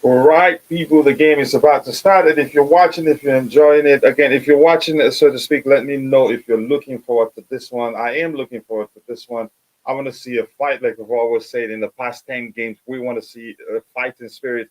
All right, people, the game is about to start. And if you're watching, if you're enjoying it, again, if you're watching it, so to speak, let me know if you're looking forward to this one. I am looking forward to this one. I want to see a fight, like we've always said in the past 10 games. We want to see a fighting spirit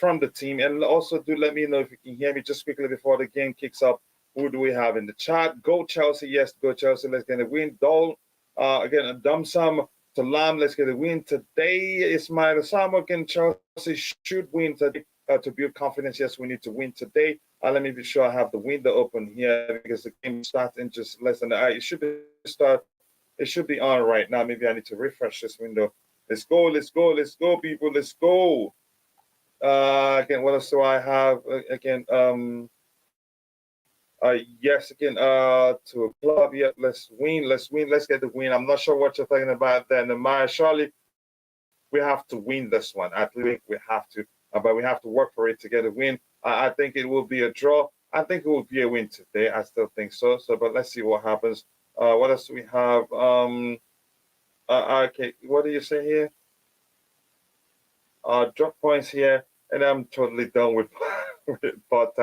from the team. And also, do let me know if you can hear me just quickly before the game kicks off. Who do we have in the chat? Go Chelsea. Yes, go Chelsea. Let's get a win. Dole, again, a dumb sum. Salam, let's get a win today. Ismail Osama again. Chelsea should win today to build confidence. Yes, we need to win today. Let me be sure I have the window open here because the game starts in just less than it should be start. It should be on right now. Maybe I need to refresh this window. Let's go. Let's go. Let's go, people. Let's go. Again, what else do I have? Again, yes, again, to a club. Yeah, let's win. Let's win. Let's get the win. I'm not sure what you're talking about there, Nemaya. Surely we have to win this one. At least we have to, but we have to work for it to get a win. I think it will be a draw. I think it will be a win today. I still think so. But let's see what happens. What else do we have? Okay, what do you say here? Drop points here, and I'm totally done with, with it. But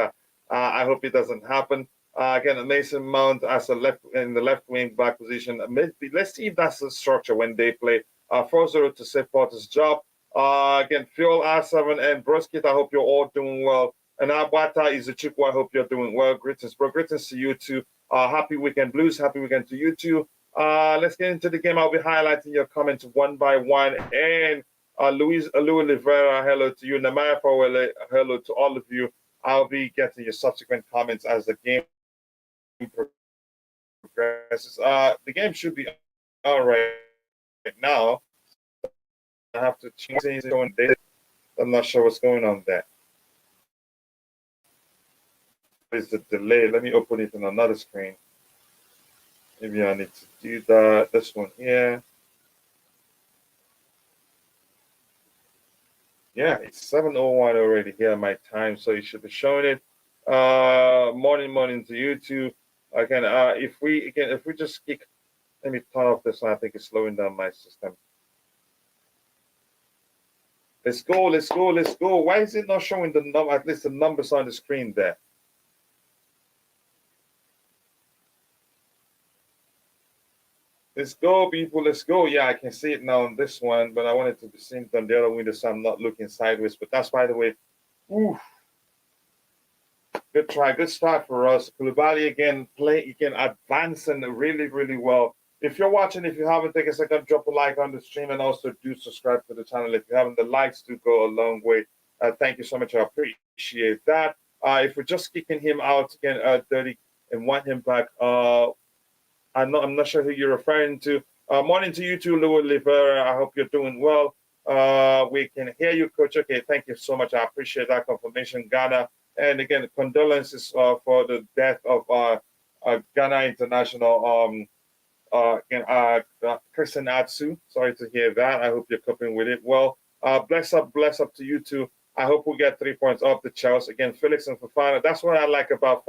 I hope it doesn't happen. Again, Mason Mount as a left in the left wing back position. Maybe, let's see if that's the structure when they play. 4-0 to save Potter's job. Again, Phil R7 and Broskit, I hope you're all doing well. And Abata is a Chukwu, I hope you're doing well. Greetings, bro. Greetings to you too. Happy weekend, Blues. Happy weekend to you too. Let's get into the game. I'll be highlighting your comments one by one. And Louis Oliveira, hello to you. Namaya Fawele, hello to all of you. I'll be getting your subsequent comments as the game progresses. The game should be all right now. I have to change things on this. I'm not sure what's going on there. Is the delay? Let me open it on another screen. Maybe I need to do that. This one here. Yeah, it's 7:01 already here my time, so you should be showing it. Morning to you too. Again, if we just kick, let me turn off this one. I think it's slowing down my system. Let's go, let's go, let's go. Why is it not showing the number? At least the numbers on the screen there. Let's go, people. Let's go. Yeah, I can see it now on this one, but I wanted to be seen on the other window, so I'm not looking sideways. But that's, by the way, oof. Good try, good start for us. Koulibaly again, advancing really, really well. If you're watching, if you haven't, take a second, drop a like on the stream, and also do subscribe to the channel. If you haven't, the likes do go a long way. Thank you so much. I appreciate that. If we're just kicking him out again, dirty, and want him back, I'm not sure who you're referring to. Morning to you too, Louis Oliveira. I hope you're doing well. We can hear you, Coach. Okay, thank you so much. I appreciate that confirmation, Ghana. And again, condolences for the death of Ghana international Kristen Atsu. Sorry to hear that. I hope you're coping with it well. Bless up to you too. I hope we get 3 points off the Chelsea. Again, Felix and Fofana. That's what I like about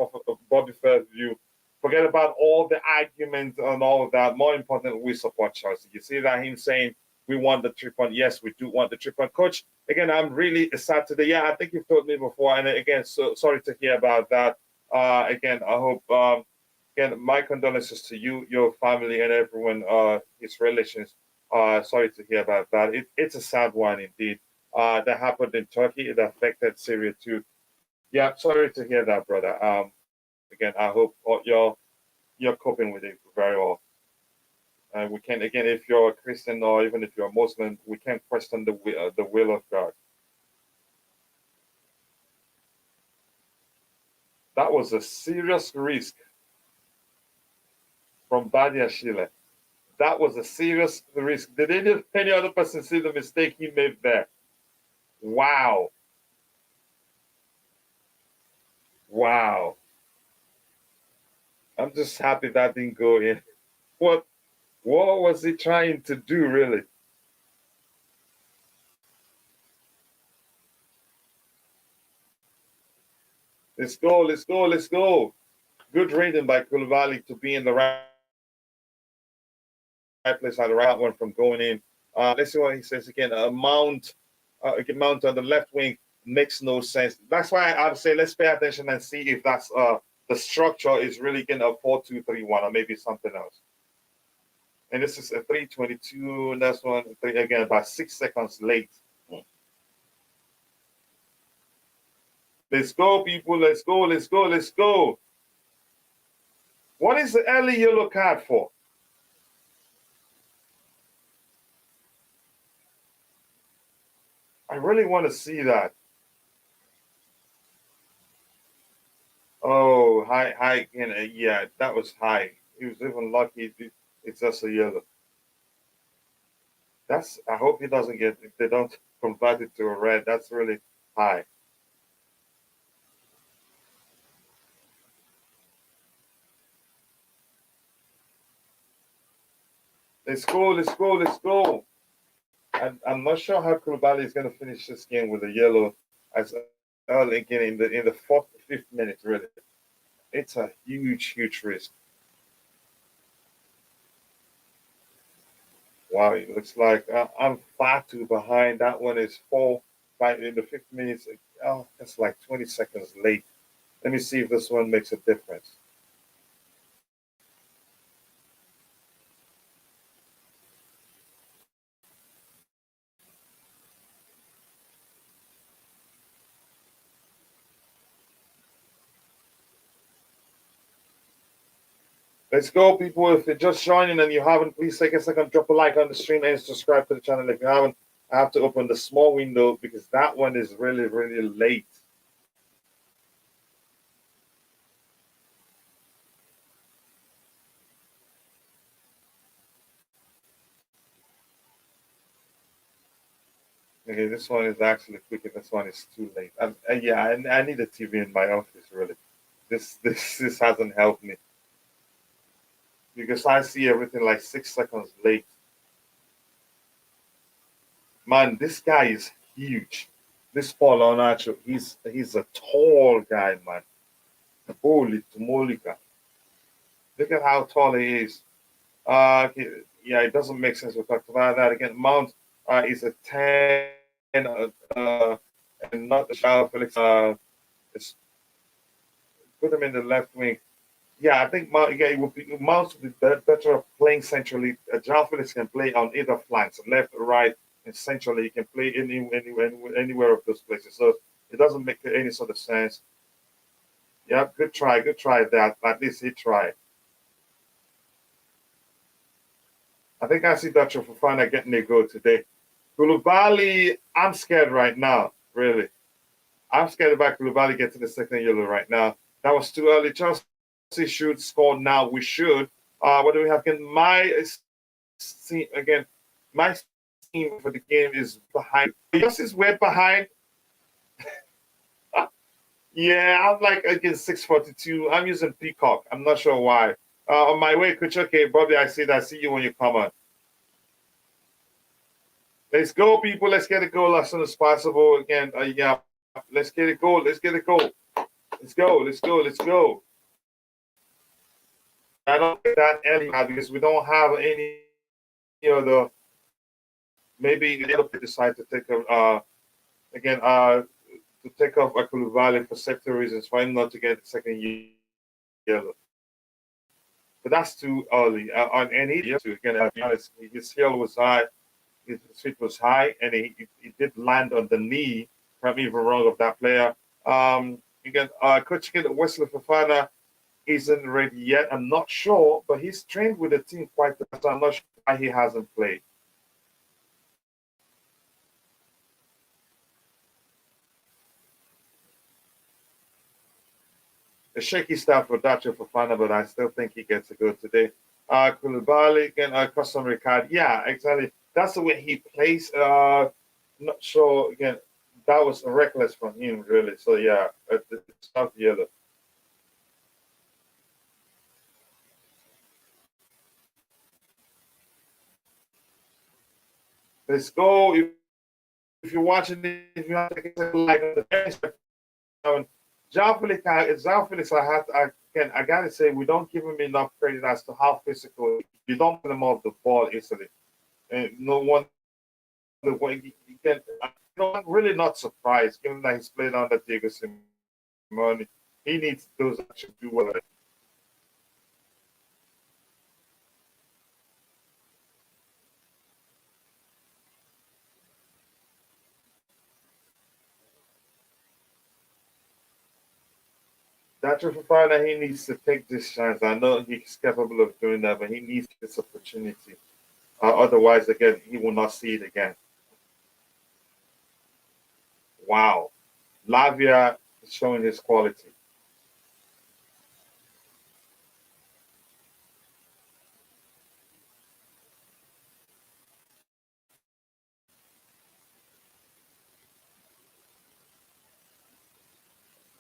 Bobby Fairview. Forget about all the arguments and all of that. More important, we support Chelsea. You see that him saying we want the 3 point. Yes, we do want the 3 point. Coach, again, I'm really sad today. Yeah, I think you've told me before. And again, so sorry to hear about that. Again, I hope, again, my condolences to you, your family, and everyone, his relations. Sorry to hear about that. It's a sad one indeed. That happened in Turkey. It affected Syria too. Yeah, sorry to hear that, brother. Again, I hope you're coping with it very well. We can, again, if you're a Christian or even if you're a Muslim, we can't question the will of God. That was a serious risk from Badia Shile. That was a serious risk. Did any other person see the mistake he made there? Wow. Wow. I'm just happy that didn't go in. What was he trying to do, really? Let's go, let's go, let's go. Good reading by Koulibaly to be in the right place at the right one from going in. Let's see what he says again. Mount on the left wing. makes no sense. That's why I'd say let's pay attention and see if that's the structure is really getting a 4-2-3-1 or maybe something else. And this is a 3:22. That's one three, again about 6 seconds late. Let's go, people. Let's go. Let's go. Let's go. What is the early yellow card for? I really want to see that. Oh, high, yeah, that was high. He was even lucky. It's just a yellow. That's. I hope he doesn't get. If they don't convert it to a red, that's really high. Let's go. Let's go. Let's go. I'm not sure how Koulibaly is going to finish this game with a yellow as early again in the fourth, fifth minute. Really, it's a huge risk. Wow, it looks like I'm far too behind. That one is 4-5 in the 5 minutes. Oh, that's like 20 seconds late. Let me see if this one makes a difference. Let's go, people. If you're just joining and you haven't, please take a second, drop a like on the stream and subscribe to the channel. If you haven't, I have to open the small window because that one is really late. Okay, this one is actually quick and this one is too late. Yeah, I need a TV in my office, really. This hasn't helped me because I see everything like 6 seconds late. Man, this guy is huge. This Paul Onacho, he's a tall guy, man. Holy Tomolika. Look at how tall he is. Yeah, it doesn't make sense. We talked about that again. Mount is a 10, and not the Joao Felix. It's, put him in the left wing. Yeah, I think Mount, yeah, Mount would be better off playing centrally. Joao Felix can play on either flanks, left, right, and centrally. He can play anywhere of those places. So it doesn't make any sort of sense. Yeah, good try that. At least he tried. I think I see Dr. Fofana getting a goal today. Koulibaly, I'm scared right now, really. I'm scared about Koulibaly getting the second yellow right now. That was too early. Chelsea should score now. We should. What do we have again? My team for the game is behind. Yours is way behind. Yeah, I'm like against 642. I'm using Peacock. I'm not sure why. On my way, Coach. Okay, Bobby, I see that. I see you when you come on. Let's go, people. Let's get a goal as soon as possible. Again, yeah, let's get a goal. Let's get a goal. Let's go. Let's go. Let's go. I don't get that early because we don't have any other. Maybe they'll decide to take a again to take off Koulibaly for safety reasons for him not to get the second yellow. But that's too early. And he did to again. Be honest, his heel was high. His feet was high, and he did land on the knee. Correct me if I'm wrong of that player. Again, Coach Wesley Fofana isn't ready yet. I'm not sure, but he's trained with the team quite well, so I'm not sure why he hasn't played. A shaky start for Dacho Fofana, but I still think he gets a go today. Koulibaly, again, customary card. Yeah, exactly. That's the way he plays. Not sure, again, that was reckless from him, really. So, yeah, it's not yellow. Let's go. If you're watching it, if you have to like on the João Felix, I gotta say, we don't give him enough credit as to how physical. You don't put him off the ball easily, and no one the way he can. I'm really not surprised, given that he's played under Diego Simeone. He needs those that should do well. Dr. Fafana, he needs to take this chance. I know he's capable of doing that, but he needs this opportunity. Otherwise, again, he will not see it again. Wow. Lavia is showing his quality.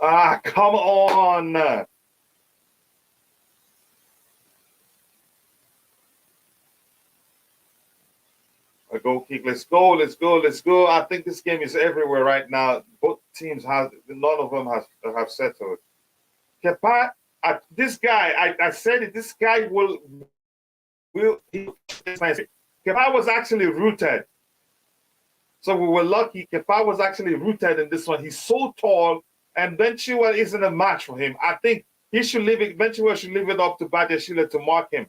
Ah, come on. A goal kick. Let's go. Let's go. Let's go. I think this game is everywhere right now. Both teams have, none of them have settled. Kepa, this guy, I said it. This guy will. Kepa was actually rooted, so we were lucky. Kepa was actually rooted in this one. He's so tall, and Ben Chilwell isn't a match for him. I think he should leave it. Ben Chilwell should leave it up to Badiashile to mark him.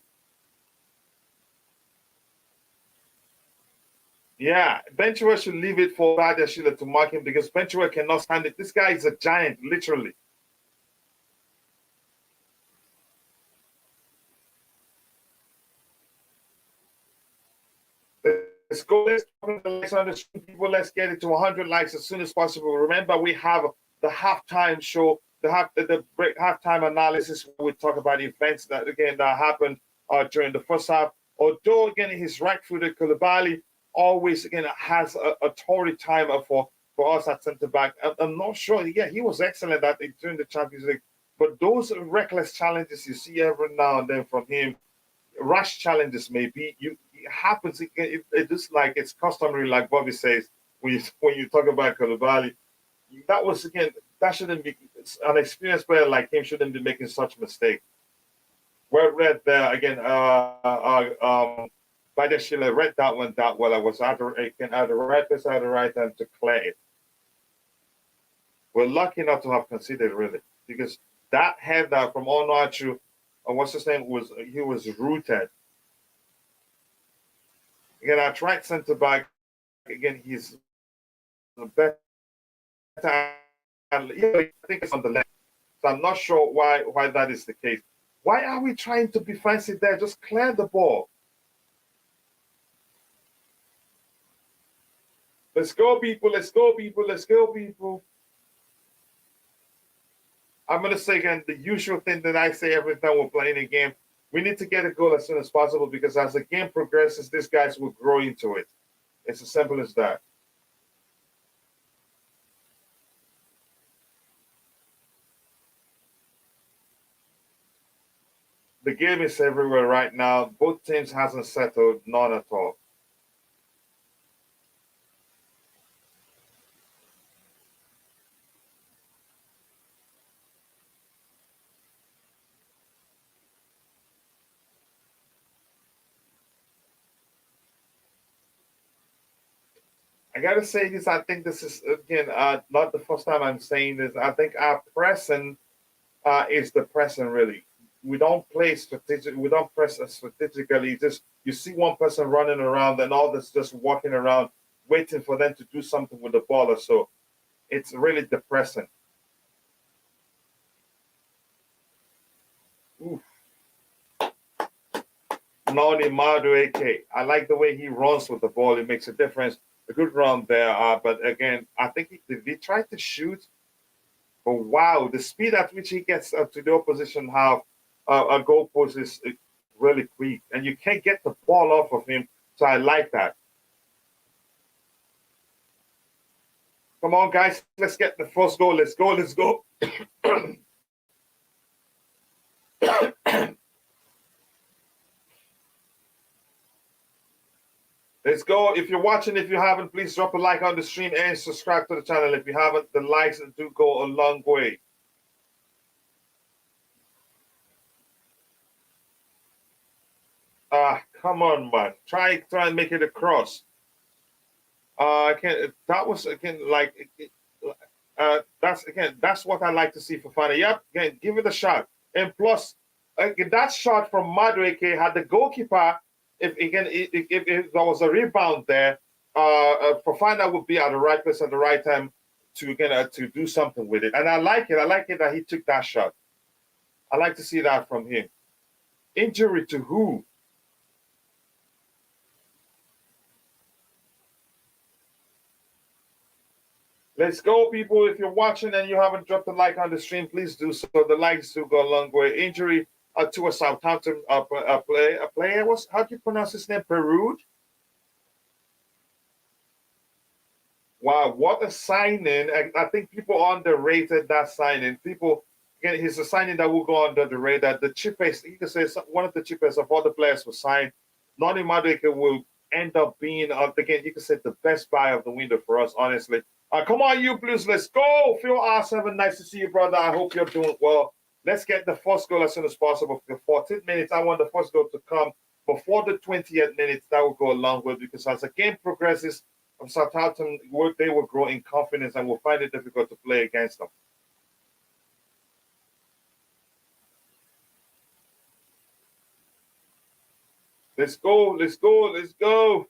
Yeah, Ben Chilwell should leave it for Badiashile to mark him because Ben Chilwell cannot stand it. This guy is a giant, literally. Let's go. Let's on the stream, people. Let's get it to 100 likes as soon as possible. Remember, we have the halftime show, the break halftime analysis. Where we talk about events that happened during the first half. Although again, his right-footed Koulibaly always again has a torrid timer for us at centre back. I'm not sure. Yeah, he was excellent at it during the Champions League. But those reckless challenges you see every now and then from him, rash challenges maybe, it happens. It is like it's customary, like Bobby says, when you talk about Koulibaly. That was again, that shouldn't be, an experienced player like him shouldn't be making such a mistake. Well read there again. Badiashile read that one that well. I was at the right place at the right time to clear it. We're lucky not to have conceded really, because that header from Onuachu, what's his name, he was rooted. Again, our right centre back, again, he's the better. I think it's on the left. So I'm not sure why that is the case. Why are we trying to be fancy there? Just clear the ball. Let's go, people. Let's go, people. Let's go, people. I'm going to say again the usual thing that I say every time we're playing a game. We need to get a goal as soon as possible because as the game progresses, these guys will grow into it. It's as simple as that. The game is everywhere right now. Both teams hasn't settled, none at all. I gotta say this. I think this is again not the first time I'm saying this. I think our pressing is the pressing really. We don't play strategic. We don't press strategically. Just you see one person running around and all this just walking around, waiting for them to do something with the ball or so. It's really depressing. Oof. Noni Madueke. I like the way he runs with the ball. It makes a difference. A good run there. But again, I think he tried to shoot. But wow, the speed at which he gets to the opposition half, a goal post is really quick. And you can't get the ball off of him. So I like that. Come on, guys. Let's get the first goal. Let's go. Let's go. Let's go. If you're watching, if you haven't, please drop a like on the stream and subscribe to the channel. If you haven't, the likes do go a long way. Come on, man. Try and make it across. Again, that was again like that's what I like to see for Fana. Yep, again, give it a shot. And plus, that shot from Madueke had the goalkeeper. If there was a rebound there, Fofana would be at the right place at the right time to do something with it. And I like it. I like it that he took that shot. I like to see that from him. Injury to who? Let's go, people. If you're watching and you haven't dropped a like on the stream, please do so. The likes do go a long way. Injury to a Southampton player. How do you pronounce his name? Peru? Wow, what a signing. I think people underrated that signing. People, again, it's a signing that will go under the radar. The cheapest, you can say one of the cheapest of all the players was signed. Noni Madueke will end up being, again, you can say the best buy of the window for us, honestly. Come on, you Blues, let's go. Phil R7, nice to see you, brother. I hope you're doing well. Let's get the first goal as soon as possible. For the 14th minutes, I want the first goal to come before the 20th minutes. That will go a long way because as the game progresses, Southampton, they will grow in confidence and will find it difficult to play against them. Let's go, let's go, let's go.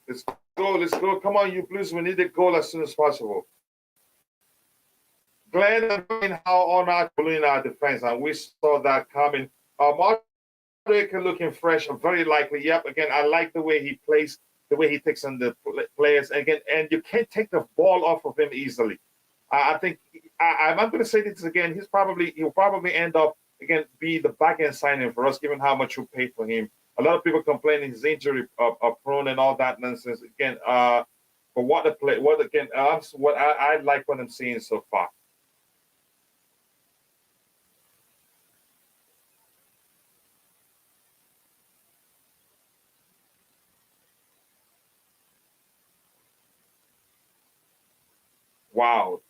Let's go, let's go. Come on, you Blues, we need a goal as soon as possible. Glenn and how on our in our defense, and we saw that coming. Madueke looking fresh and very likely. Yep, again, I like the way he plays, the way he takes on the players. Again, and you can't take the ball off of him easily. I think I'm not going to say this again. He'll probably end up again be the back end signing for us, given how much we paid for him. A lot of people complaining he's injury prone and all that nonsense. Again, but what I like what I'm seeing so far. Wow.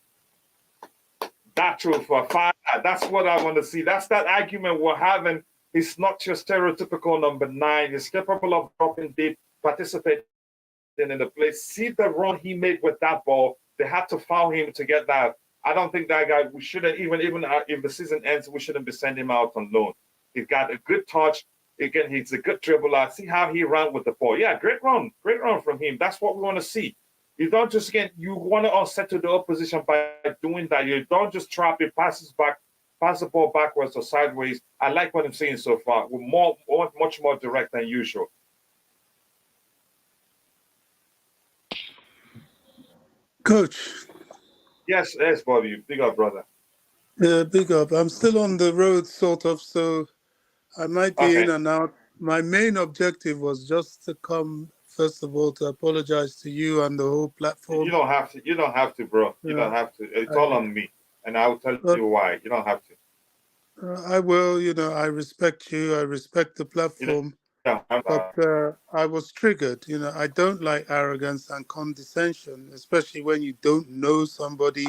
That truth for fire. That's what I want to see. That's that argument we're having. He's not your stereotypical number 9. He's capable of dropping deep, participating in the play. See the run he made with that ball. They had to foul him to get that. I don't think that guy, we shouldn't, even if the season ends, we shouldn't be sending him out on loan. He's got a good touch. Again, he's a good dribbler. See how he ran with the ball. Yeah, great run from him. That's what we want to see. You don't just you want to unsettle the opposition by doing that. You don't just trap it, pass the ball backwards or sideways. I like what I'm seeing so far. We're much more direct than usual. Coach. Yes, Bobby. Big up, brother. Yeah, big up. I'm still on the road, sort of, so I might be in and out. My main objective was just to come, first of all, to apologize to you and the whole platform. You don't have to. You don't have to, bro. You don't have to. It's all on me, and I will tell you why. You don't have to. I will. I respect you. I respect the platform. But I was triggered. I don't like arrogance and condescension, especially when you don't know somebody.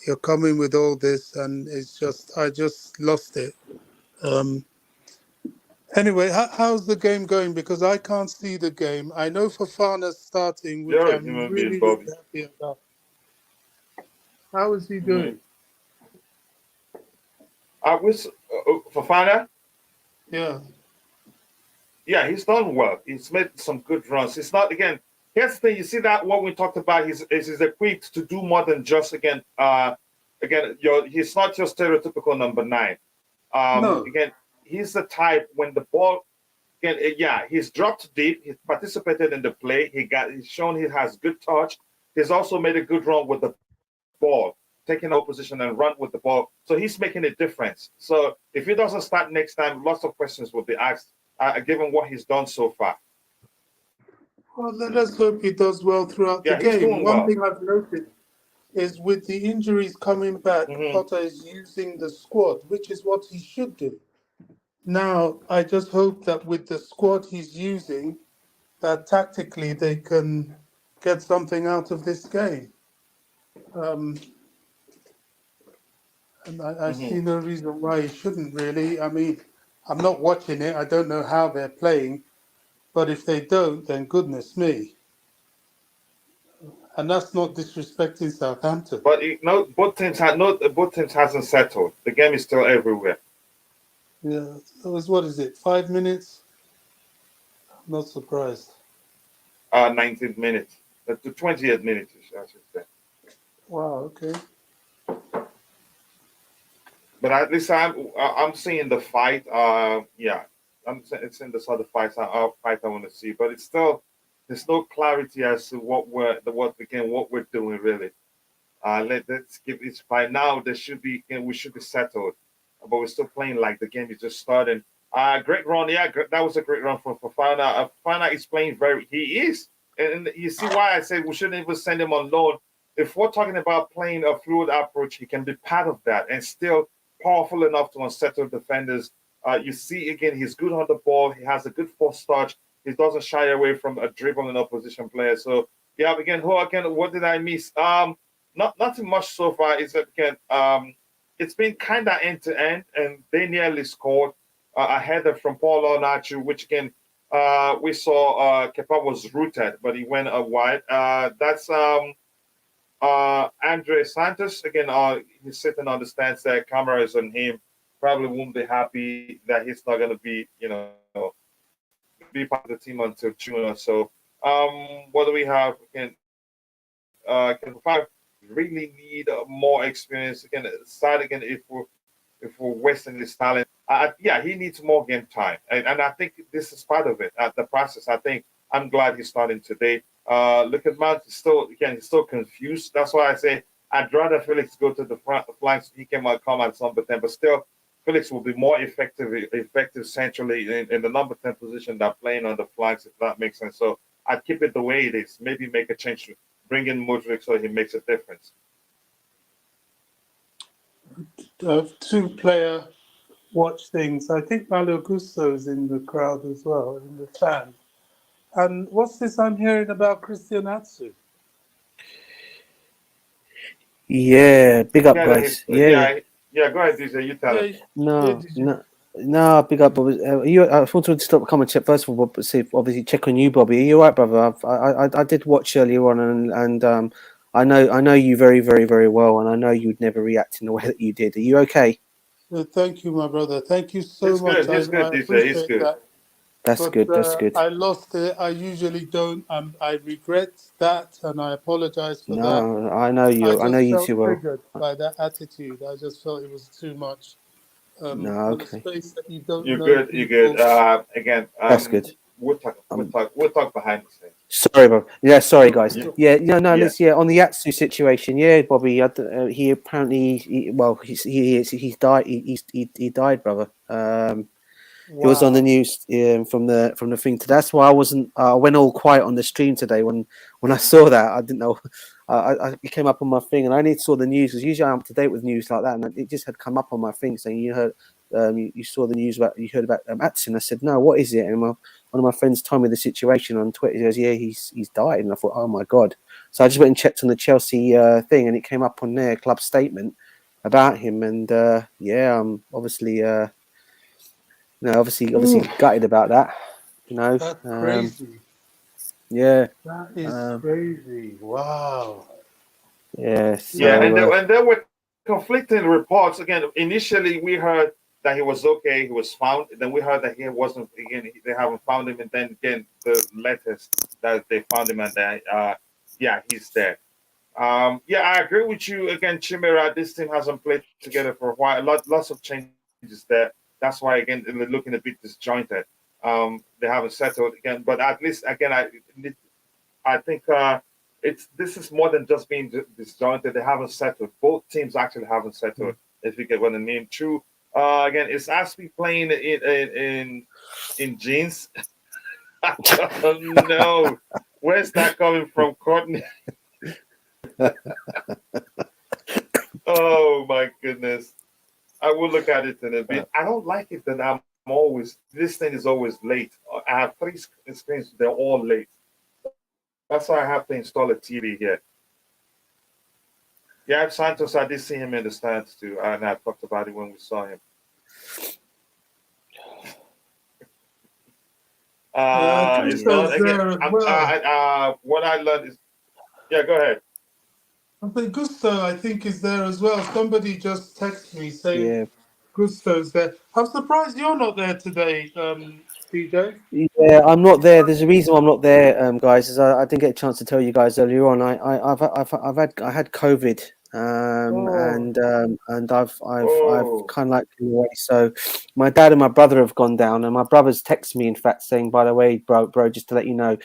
You're coming with all this, and I just lost it. Anyway, how's the game going? Because I can't see the game. I know Fofana's starting, which I'm really happy about. How is he doing? Fofana? Yeah. Yeah, he's done well. He's made some good runs. It's not, again, here's the thing. You see that what we talked about, he's equipped to do more than just, he's not your stereotypical number 9. No. Again, he's the type when the ball, he's dropped deep. He's participated in the play. He's shown he has good touch. He's also made a good run with the ball, taking a position and run with the ball. So he's making a difference. So if he doesn't start next time, lots of questions will be asked, given what he's done so far. Well, let us hope he does well throughout the game. One thing I've noticed is with the injuries coming back, Potter is using the squad, which is what he should do. Now, I just hope that with the squad he's using, that tactically they can get something out of this game. Um, and I Hmm. see no reason why he shouldn't really. I mean, I'm not watching it. I don't know how they're playing. But if they don't, then goodness me. And that's not disrespecting Southampton. But both teams hasn't settled. The game is still everywhere. Yeah, it was, what is it, 5 minutes? I'm not surprised. 19th minute, the 20th minute, I should say. Wow, okay. But at least I'm seeing the fight. Yeah, it's in the sort of fight I want to see. But it's still there's no clarity as to what we're doing really. Let's give it by now. There should be we should be settled, but we're still playing like the game is just starting. Great run, yeah, that was a great run for Fofana. Fofana is playing he is, and you see why I say we shouldn't even send him on loan. If we're talking about playing a fluid approach, he can be part of that and still powerful enough to unsettle defenders. You see again, he's good on the ball. He has a good force touch. He doesn't shy away from a dribbling opposition player. So yeah, again, what did I miss? Nothing much so far. Is that again? It's been kind of end to end, and they nearly scored a header from Paul Onachu, which again we saw Kepa was rooted, but he went wide. That's Andre Santos again. He's sitting on the stands there. Camera is on him. Probably won't be happy that he's not going to be, be part of the team until June or so. What do we have again? Can five really need more experience again? Start again if we're wasting this talent. Yeah, he needs more game time, and I think this is part of it. The process. I think I'm glad he's starting today. Look at Mount. He's still confused. That's why I say I'd rather Felix go to the flanks. He can come at some but still, Felix will be more effective centrally in the number 10 position than playing on the flanks. If that makes sense. So I'd keep it the way it is. Maybe make a change to bring in Modric so he makes a difference. Two-player watch things. I think Malo Gusto's in the crowd as well, in the fan. And what's this I'm hearing about Christian Atsu? Yeah, big up, guys. Yeah. Go ahead, DJ. You tell him. No, big up, Bobby. I just wanted to stop comment check first of all, but see, obviously check on you, Bobby. Are you all right, brother? I did watch earlier on, and I know you very, very, very well, and I know you'd never react in the way that you did. Are you okay? Thank you, my brother. Thank you so much. It's good, I DJ. appreciate It's good. that. That's good. That's good. I lost it. I usually don't. I regret that, and I apologize for that. No, I know you. I know you too well. Triggered by that attitude. I just felt it was too much. No, On a okay. space that you don't You're know. Good. You're good. Again, that's good. We'll talk behind the scenes. Sorry, Bob. Yeah, sorry, guys. Yeah. Let's on the Atsu situation. Yeah, Bobby. He apparently, he's died. He died, brother. It was on the news from the thing today. That's why I wasn't. I went all quiet on the stream today when I saw that. I didn't know. It came up on my thing, and I only saw the news because usually I'm up to date with news like that, and it just had come up on my thing saying you heard, you saw the news about you heard about Atsu. I said no, what is it? And one of my friends told me the situation on Twitter. He goes, yeah, he's died, and I thought, oh my god. So I just went and checked on the Chelsea thing, and it came up on their club statement about him, and I'm obviously. Obviously gutted about that. That's crazy. Yeah, that is crazy. Wow. Yeah. So, and there were conflicting reports. Again, initially we heard that he was okay, he was found. Then we heard that he wasn't. Again, they haven't found him. And then again, the letters that they found him, and that he's dead. I agree with you. Again, Chimera, this team hasn't played together for a while. Lots of changes there. That's why again they're looking a bit disjointed. They haven't settled again, but at least again I think this is more than just being disjointed. They haven't settled. Both teams actually haven't settled. If you get what I mean. True. Again, it's Aspie playing in jeans. Oh no, where's that coming from, Courtney? Oh my goodness. I will look at it in a bit. I don't like it that this thing is always late. I have 3 screens, they're all late. That's why I have to install a TV here. Yeah, Santos, I did see him in the stands too, and I talked about it when we saw him. It's not again. What I learned is, yeah. Go ahead. But Gusto, I think, is there as well. Somebody just texted me saying Gusto's there. I'm surprised you're not there today, DJ. Yeah, I'm not there. There's a reason why I'm not there, guys. Is I didn't get a chance to tell you guys earlier on. I've had COVID, and I've kind of like been away. So my dad and my brother have gone down, and my brother's texted me, in fact, saying, "By the way, bro, just to let you know,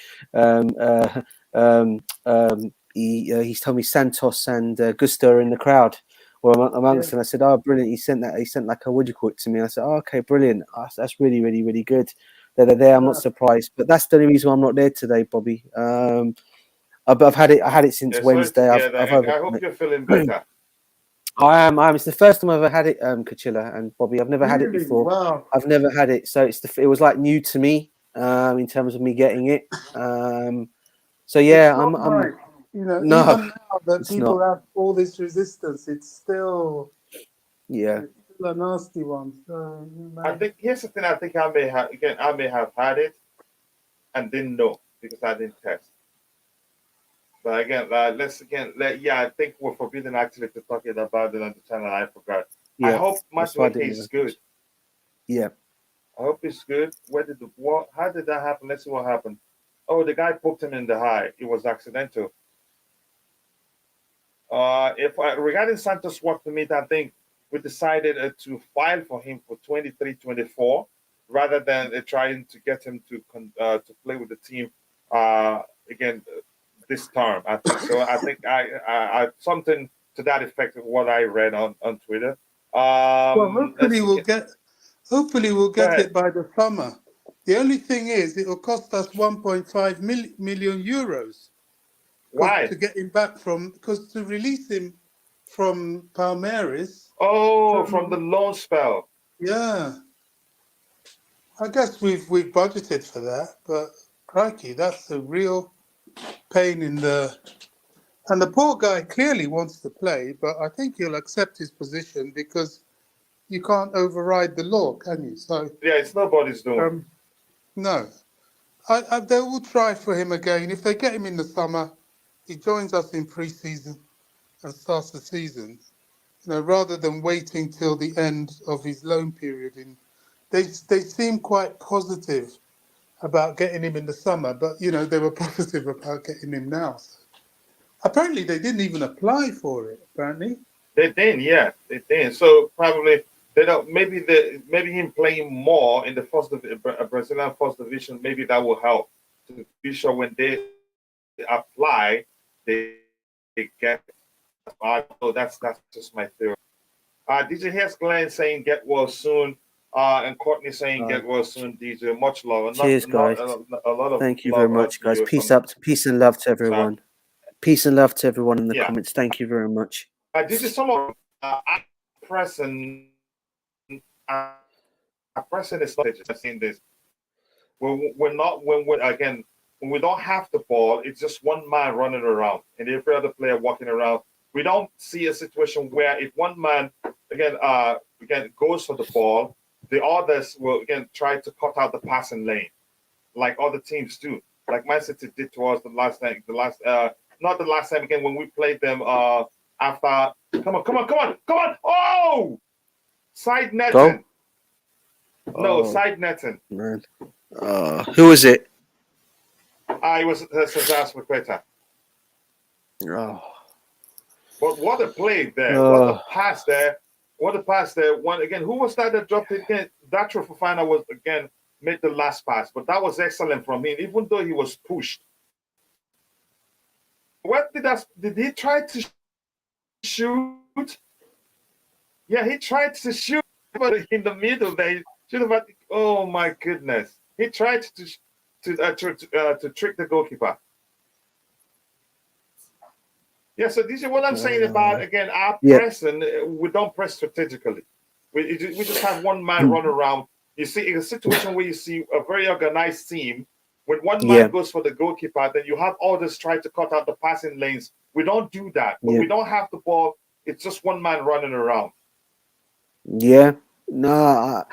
he's told me Santos and Gusto are in the crowd." Or amongst them. I said, "Oh, brilliant!" He sent like a, what do you call it, to me. I said, "Oh, okay, brilliant. That's really, really, really good. They're there. I'm not surprised." But that's the only reason why I'm not there today, Bobby. I've had it. I had it since Wednesday. I hope you're feeling better. I am. It's the first time I've ever had it, Kachilla and Bobby. I've never had it before. Wow. I've never had it, so it was like new to me in terms of me getting it. So yeah, I'm. Even now that people have all this resistance, it's still it's still a nasty one. So, I think here's the thing. I think I may have had it and didn't know because I didn't test. But again, I think we're forbidden actually to talk about it on the channel. I forgot. Yeah, I hope Madueke is good. Yeah, I hope it's good. How did that happen? Let's see what happened. Oh, the guy poked him in the eye. It was accidental. Regarding Santos' work permit, I think we decided to file for him for 23-24 rather than trying to get him to play with the team again this term. I think so. I think I something to that effect of what I read on Twitter. Well, hopefully we'll get it by the summer. The only thing is, it will cost us 1.5 million euros. Why? To get him back because to release him from Palmeiras. Oh, from the loan spell. Yeah. I guess we've budgeted for that, but crikey, that's a real pain in the... And the poor guy clearly wants to play, but I think he'll accept his position because you can't override the law, can you? So yeah, it's nobody's doing. No. They will try for him again. If they get him in the summer, he joins us in pre-season and starts the season. Rather than waiting till the end of his loan period. They seem quite positive about getting him in the summer, but they were positive about getting him now. So. Apparently, they didn't even apply for it. Apparently, they didn't. Yeah, they didn't. So probably they don't. Maybe him playing more in the Brazilian first division. Maybe that will help to be sure when they apply, they get. So that's just my theory. Did you hear Glenn saying get well soon? And Courtney saying get well soon, DJ. Much love. Cheers, guys. A lot of thank you very much, guys. Peace and love to everyone. Peace and love to everyone in the comments. Thank you very much. This is some of pressing. Pressing is not just seeing this. When we don't have the ball, it's just one man running around and every other player walking around. We don't see a situation where if one man again goes for the ball, the others will again try to cut out the passing lane, like other teams do. Like Man City did to us not the last time again when we played them after. Come on! Oh, side netting. No, side netting. Man. Who was it? It was Cesar Spilicueta. Oh. But what a play there! What a pass there! One again. Who was that dropped it again? Datro Fofana was again made the last pass, but that was excellent from him, even though he was pushed. What did he try to shoot? Yeah, he tried to shoot, but in the middle there, he should have. Oh my goodness! He tried to trick the goalkeeper. Yeah, so this is what I'm saying about again our pressing. We don't press strategically. We just have one man run around You see, in a situation where you see a very organized team, when one man goes for the goalkeeper, then you have others try to cut out the passing lanes. We don't do that. But we don't have the ball. It's just one man running around. Yeah. No, I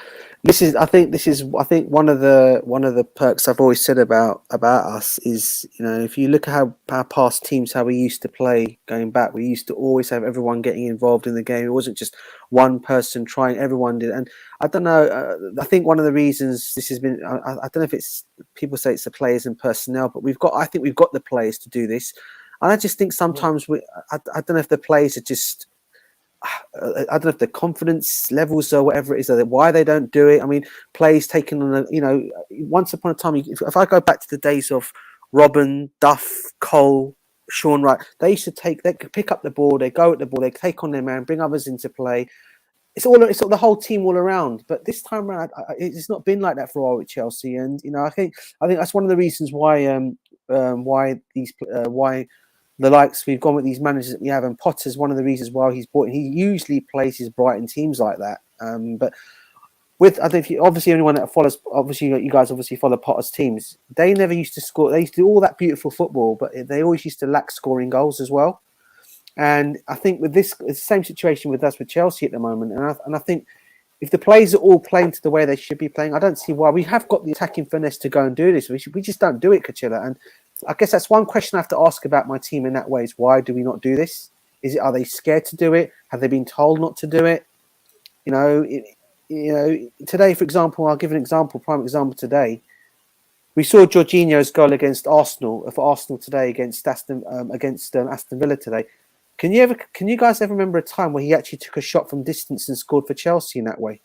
think one of the perks I've always said about us is, you know, if you look at how our past teams, how we used to play going back, we used to always have everyone getting involved in the game. It wasn't just one person trying; everyone did. And I don't know. I think one of the reasons this has been, I don't know if it's, people say it's the players and personnel, but I think we've got the players to do this. And I just think sometimes I don't know if the players are just, I don't know if the confidence levels or whatever it is, or why they don't do it. I mean, plays taken on a, you know, once upon a time, if I go back to the days of Robin, Duff, Cole, Sean Wright, they could pick up the ball, they go at the ball, they take on their man, bring others into play. It's all the whole team all around. But this time around, it's not been like that for a while with Chelsea. And, you know, I think that's one of the reasons why the likes we've gone with these managers that we have, and Potter's one of the reasons why he's bought. He usually plays his Brighton teams like that. But I think obviously anyone that follows, obviously you guys obviously follow Potter's teams. They never used to score. They used to do all that beautiful football, but they always used to lack scoring goals as well. And I think with this, it's the same situation with us with Chelsea at the moment. And I think if the players are all playing to the way they should be playing, I don't see why. We have got the attacking finesse to go and do this. We just don't do it, Kachilla. And I guess that's one question I have to ask about my team in that way is, why do we not do this? Are they scared to do it? Have they been told not to do it? You know, today, for example, I'll give an example, prime example today. We saw Jorginho's goal against Arsenal, for Arsenal today against Aston Villa today. Can you guys ever remember a time where he actually took a shot from distance and scored for Chelsea in that way?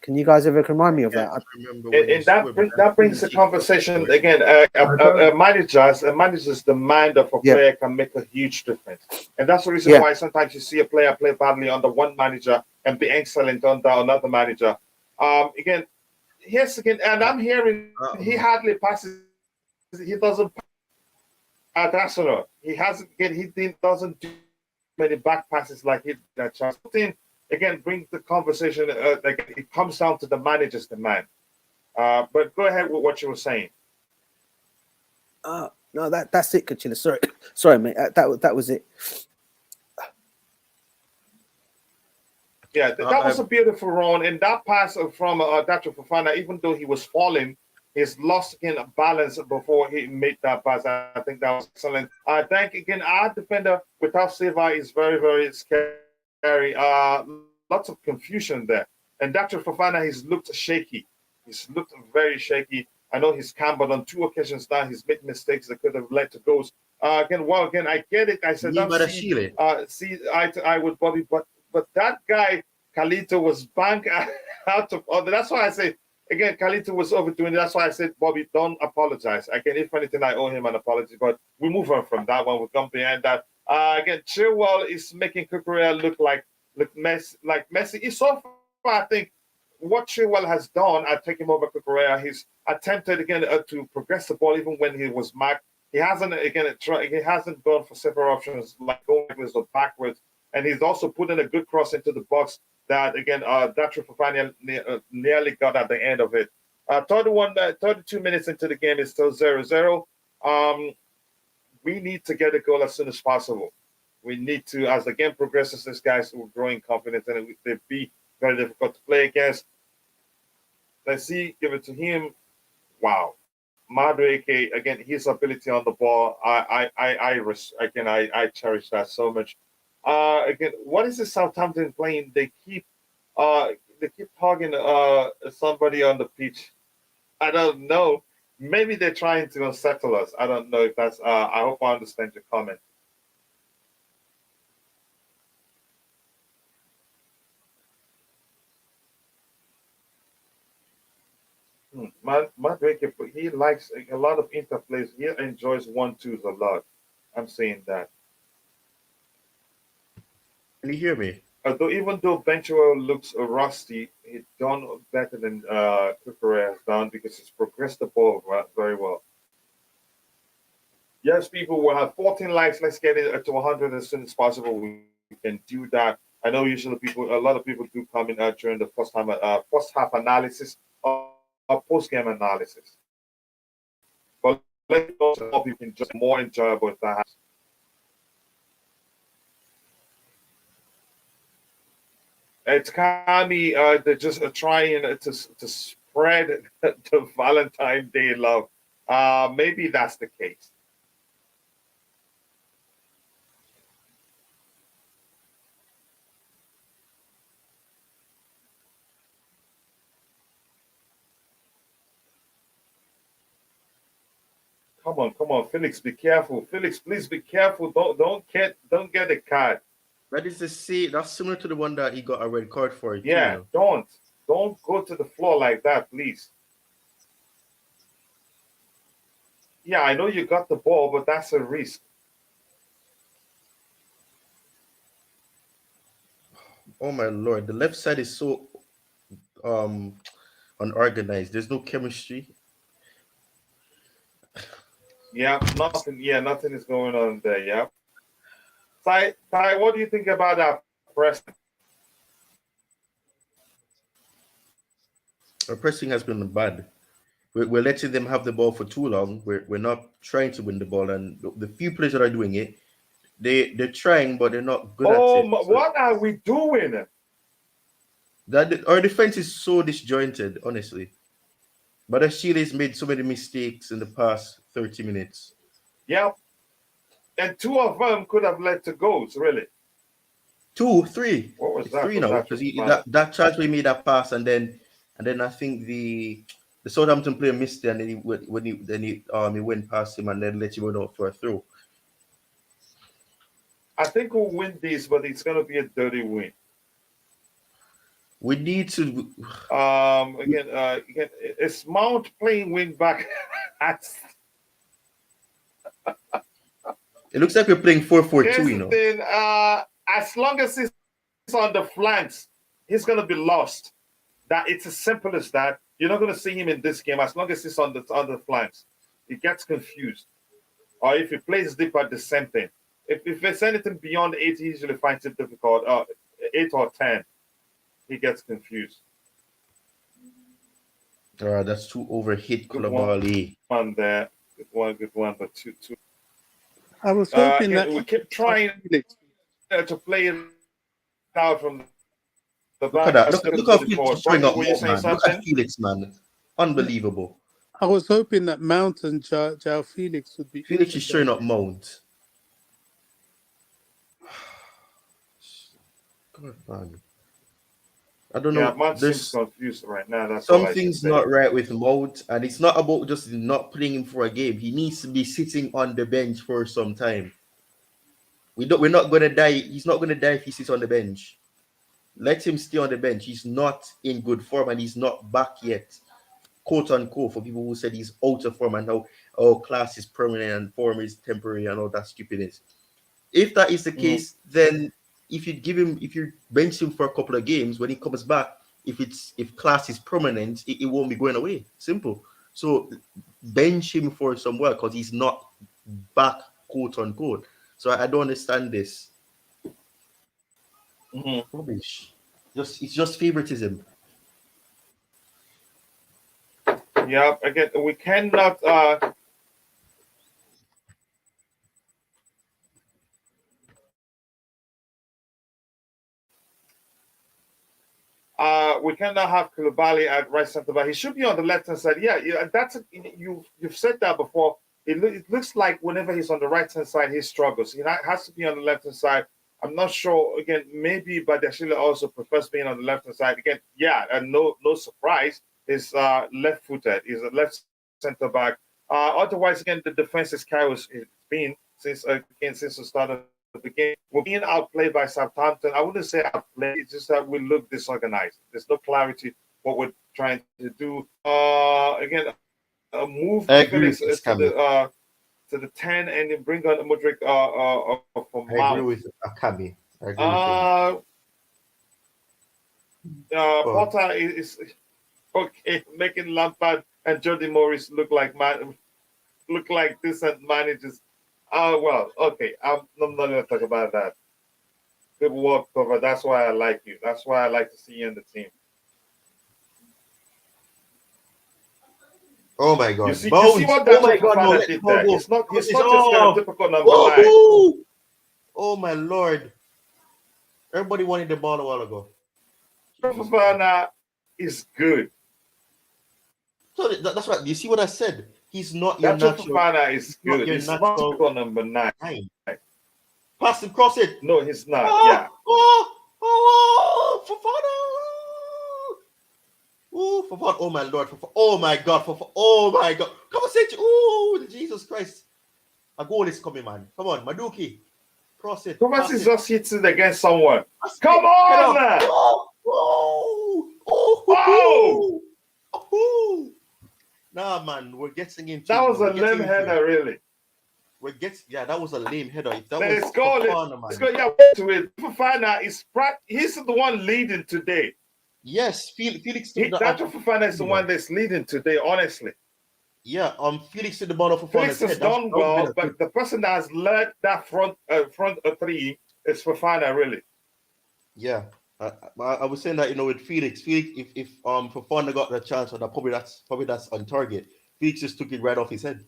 Can you guys ever remind me of that? That brings the conversation again. A manager's demand of a player can make a huge difference, and that's the reason why sometimes you see a player play badly under one manager and be excellent under another manager. And I'm hearing he hardly passes. He doesn't at Arsenal. He doesn't do many back passes like he did at Chelsea. Again, brings the conversation. It comes down to the manager's demand. But go ahead with what you were saying. No, that's it, Kachilla. Sorry, mate. That was it. Yeah, that was a beautiful run, and that pass from Dacho Fofana, even though he was falling, he's lost again balance before he made that pass. I think that was excellent. I think again, our defender without Silva is very, very scary. Lots of confusion there. And Dacho Fofana, he's looked shaky. He's looked very shaky. I know he's cambered on 2 occasions now. He's made mistakes that could have led to goals. Again, I get it. I said, see eye to eye with Bobby, but that guy, Carlito, was banged out of order. That's why I say, again, Carlito was overdoing it. That's why I said, Bobby, don't apologize. Again, if anything, I owe him an apology, but we move on from that one. We'll come behind that. Again, Chilwell is making Cucurella look Messi. It's so far, I think, what Chilwell has done at taking over Cucurella, he's attempted again to progress the ball even when he was marked. He hasn't gone for several options like going backwards or backwards, and he's also put in a good cross into the box that again Dacho Fofana nearly got at the end of it. 32 minutes into the game is still 0-0. We need to get a goal as soon as possible. We need to, as the game progresses, these guys will grow in confidence and they'll be very difficult to play against. Let's see, give it to him. Wow. Madueke, again, his ability on the ball, I cherish that so much. Again, what is the Southampton playing? They keep hogging somebody on the pitch. I don't know. Maybe they're trying to unsettle us. I don't know if that's. I hope I understand your comment. Madueke, he likes a lot of interplays. He enjoys 1-2s a lot. I'm saying that. Can you hear me? Even though Benchwell looks rusty, he's done better than Cucurella has done because he's progressed the ball very well. Yes, people will have 14 likes. Let's get it to 100 as soon as possible. We can do that. I know usually a lot of people do come in during the first half analysis or post game analysis. But let's also help you just more enjoyable if that happens. It's kind of they're just trying to spread the Valentine's Day love. Maybe that's the case. Come on, Felix, be careful. Felix, please be careful. Don't get a card. That is to say, that's similar to the one that he got a red card for. Yeah, too, don't go to the floor like that, please. Yeah, I know you got the ball, but that's a risk. Oh my lord, the left side is so unorganized. There's no chemistry. Yeah, nothing. Yeah, nothing is going on there. Yeah. Ty, what do you think about that press? Our pressing has been bad. We're letting them have the ball for too long. We're not trying to win the ball, and the few players that are doing it, they're trying, but they're not good at it. So What are we doing? that our defense is so disjointed, honestly. But Chile's made so many mistakes in the past 30 minutes. Yeah, and two of them could have led to goals, really. 2, 3. What was It's that? 3 now because that charge we made that pass, and then I think the Southampton player missed it, and then he went past him and then let him out for a throw. I think we'll win this, but it's going to be a dirty win. We need to. Again, is Mount playing wing back? It looks like we're playing 4-4-2, you know. Then, as long as he's on the flanks, he's going to be lost. That it's as simple as that. You're not going to see him in this game as long as he's on the flanks. He gets confused. Or if he plays deep at the same thing. If it's anything beyond 8, he usually finds it difficult. 8 or 10, he gets confused. That's too overhit, Koulibaly. One there. Good one, but two. I was hoping that we kept trying to play it out from the back. Look how Felix showing up, man. Look at Felix, man. Unbelievable. I was hoping that Mount and Joao Felix would be. Felix is showing up Mount. God, man. I don't know. Yeah, Mount seems confused right now. That's something's not right with Mount, and it's not about just not playing him for a game. He needs to be sitting on the bench for some time. We're not gonna die. He's not gonna die if he sits on the bench. Let him stay on the bench. He's not in good form, and he's not back yet, quote unquote. For people who said he's out of form and how class is permanent and form is temporary and all that stupidness. If that is the case, then if you bench him for a couple of games, when he comes back, if class is permanent, it won't be going away. Simple. So bench him for some while because he's not back, quote unquote. So I don't understand this. Rubbish. It's just favoritism. Yeah, again, we cannot we cannot have Koulibaly at right center back. He should be on the left hand side. Yeah, you've said that before. It looks like whenever he's on the right hand side, he struggles. He has to be on the left hand side. I'm not sure. Again, maybe Badiashile also prefers being on the left hand side. Again, yeah, and no surprise, he's left footed. He's a left center back. Otherwise, again, the defense is chaos. It's been since the start of the game. We're being outplayed by Southampton. I wouldn't say outplayed. It's just that we look disorganized. There's no clarity what we're trying to do. Again, move Felix to the 10 and then bring on Mudryk from Mount. I agree with Akabi. Potter is okay, making Lampard and Jody Morris look like decent managers. Well, okay. I'm not going to talk about that. Good work, cover. That's why I like you. That's why I like to see you in the team. Oh my God! You see what Oh my God! No, Fofana let the did ball there. go. It's not just Oh, a typical number 9. oh my Lord! Everybody wanted the ball a while ago. Fofana is good. So that's right. You see what I said? He's not your That natural. Fofana is good. Your He's not natural typical number 9. Pass him, cross it. No, he's not. Oh, Yeah. Fofana. Oh, Fofana. Oh my Lord. Oh my God. Oh my God. Come on, say. Oh, Jesus Christ. A goal is coming, man. Come on, Maduki. Cross it. Thomas is just hitting against someone. Come Head on! up. Oh. Nah, man, we're getting into that was a lame header, really. That was a lame header. If that Let's was go. Fofana, man. Let's go. Yeah, to it. Fofana he's the one leading today. Yes, Felix. That Fofana is the one that's leading today, honestly. Yeah, Felix to the ball of Fofana's Felix has head. done well, but the person that has led that front three is Fofana, really. Yeah, I was saying that with Felix, if Fofana got the chance, and probably that's on target. Felix just took it right off his head.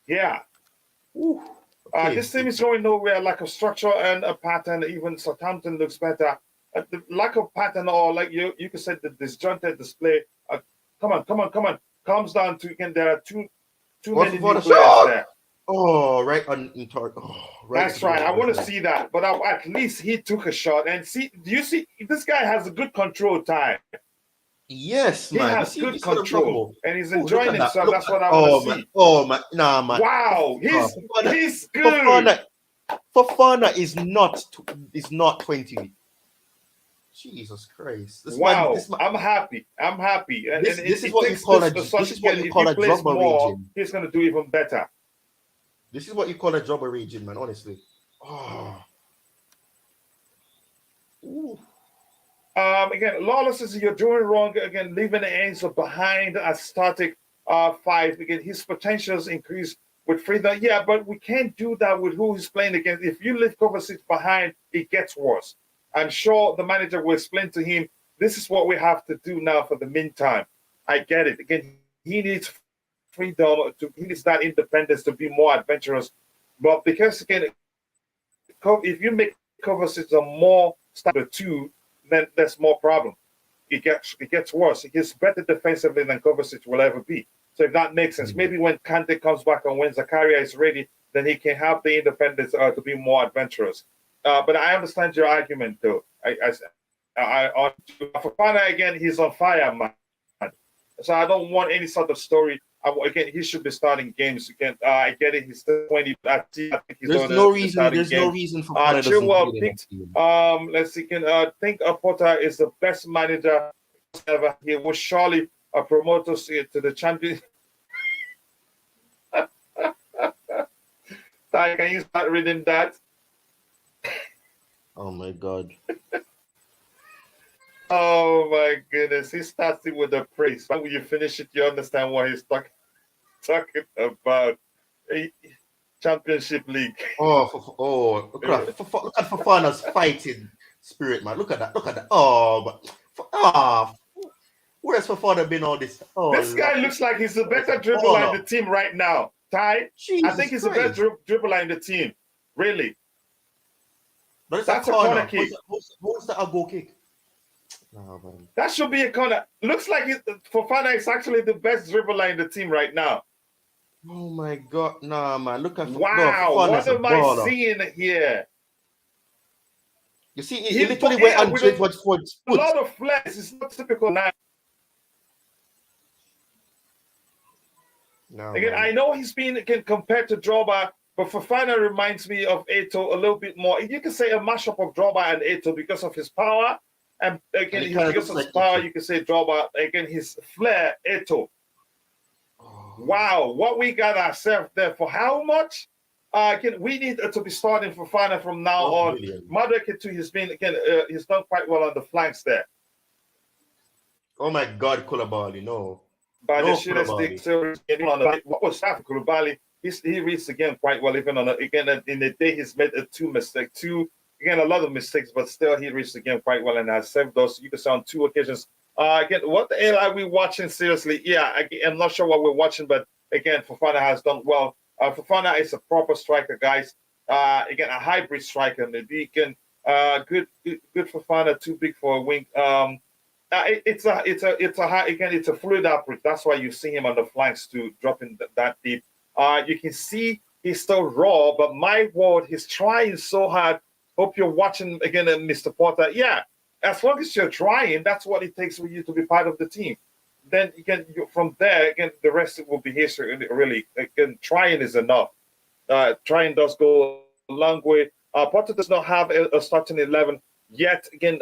Yeah. Okay. This team is going nowhere. Lack of structure and a pattern. Even Southampton looks better. The lack of pattern, or like you could say the disjointed display. Come on. Comes down to again. There are too many new players there. Oh, right on target. Oh, right. That's right. I want to see that. But at least he took a shot. And do you see? This guy has a good control time. Yes, man. He has good control, and he's enjoying himself. That's what I want to see. Oh man, nah, man. Wow, he's good. Fofana is not 20. Jesus Christ! I'm happy. This is what you call a Drogba region. He's going to do even better. This is what you call a Drogba region, man. Honestly. Oh. Ooh. Again, Lawless says you're doing wrong. Again, leaving the Enzo behind a static 5. Again, his potentials increase with freedom. Yeah, but we can't do that with who he's playing against. If you leave Kovacic behind, it gets worse. I'm sure the manager will explain to him, this is what we have to do now for the meantime. I get it. Again, he needs freedom. He needs that independence to be more adventurous. But because, again, if you make Kovacic a more starter 2, then there's more problem. It gets worse. He's better defensively than Kovacic will ever be. So if that makes sense, maybe when Kante comes back and when Zakaria is ready, then he can have the independence to be more adventurous. But I understand your argument, though. Fofana, again, he's on fire, man. So I don't want any sort of story. Again, he should be starting games again. I get it. He's still 20. I think he's there's no reason for Fofana Chilwell picked. Let's see. Think Porter is the best manager ever. He will surely promote us to the champion. Ty, can you start reading that? Oh my God. Oh my goodness. He starts it with the praise. When you finish it, you understand what he's talking about. Championship League. Look at Fofana's fighting spirit, man. Look at that. Where's Fofana been all this? This guy looks like he's the better dribbler in the team right now. Ty, I think he's the best dribbler in the team. Really. But that's a corner kick. Who's that a goal kick? No, man. That should be a corner. Looks like Fofana is actually the best dribbler in the team right now. Oh my God, nah, man! Look at what am I seeing here? You see, he literally went on Jedward's foot. A lot of flair. It's not typical now. No, again, man. I know he's been compared to Drogba, but Fofana reminds me of Eto'o a little bit more. You can say a mashup of Drogba and Eto'o because of his power, and again, because of his power, you can say Drogba. Again, his flair, Eto'o. Wow, what we got ourselves there for how much? Again, we need to be starting Fofana from now on. Madueke too, he's done quite well on the flanks there. Oh my God, Koulibaly, no. But what was that for Koulibaly? He reads the game quite well, even in the day he's made two mistakes. again, a lot of mistakes, but still he reached the game quite well and has saved us. You can say on 2 occasions. Again, what the hell are we watching? Seriously, yeah, I'm not sure what we're watching, but again, Fofana has done well. Fofana is a proper striker, guys. Again, a hybrid striker. Maybe he can good Fofana, too big for a wing. It's a fluid approach. That's why you see him on the flanks too, dropping that deep. You can see he's still raw, but my word, he's trying so hard. Hope you're watching again, Mr. Porter. Yeah, as long as you're trying, that's what it takes for you to be part of the team. Then from there, again, the rest will be history. Really, again, trying is enough. Trying does go a long way. Porter does not have a starting 11 yet. Again,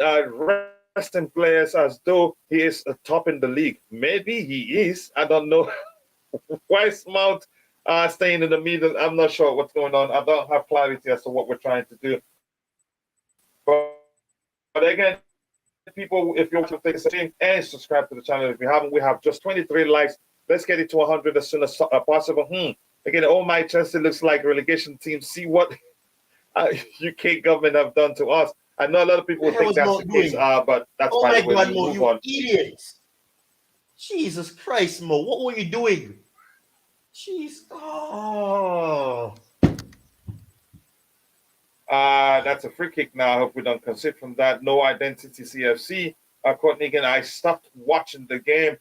resting players as though he is a top in the league. Maybe he is. I don't know. Why is Mount staying in the middle? I'm not sure what's going on. I don't have clarity as to what we're trying to do. But again, people, if you're watching the stream and subscribe to the channel, if you haven't, we have just 23 likes. Let's get it to 100 as soon as possible. Again, all my Chelsea looks like relegation team. See what UK government have done to us. I know a lot of people will think that's the case, but that's oh by my the way. God, Mo, you idiots! Jesus Christ, Mo, what were you doing? Jeez, that's a free kick now. I hope we don't concede from that. No identity CFC. Courtney, again, I stopped watching the game.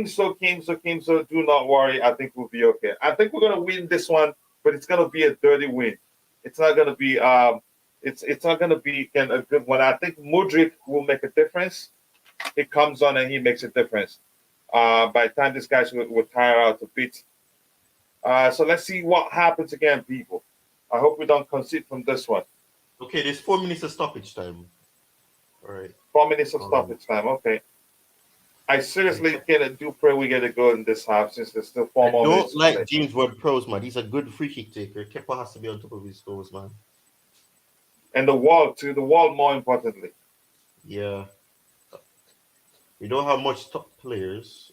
So do not worry. I think we'll be okay. I think we're gonna win this one, but it's gonna be a dirty win. It's not gonna be it's not gonna be again a good one. I think Mudryk will make a difference. He comes on and he makes a difference. By the time these guys will tire out a bit. So let's see what happens again, people. I hope we don't concede from this one. Okay, there's 4 minutes of stoppage time. All right. 4 minutes of stoppage time. Okay. I seriously do pray we get a goal in this half since there's still 4 more minutes. Don't like James Ward-Prowse, man. He's a good free kick taker. Kepa has to be on top of his toes, man. And the wall, too. The wall, more importantly. Yeah. We don't have much top players.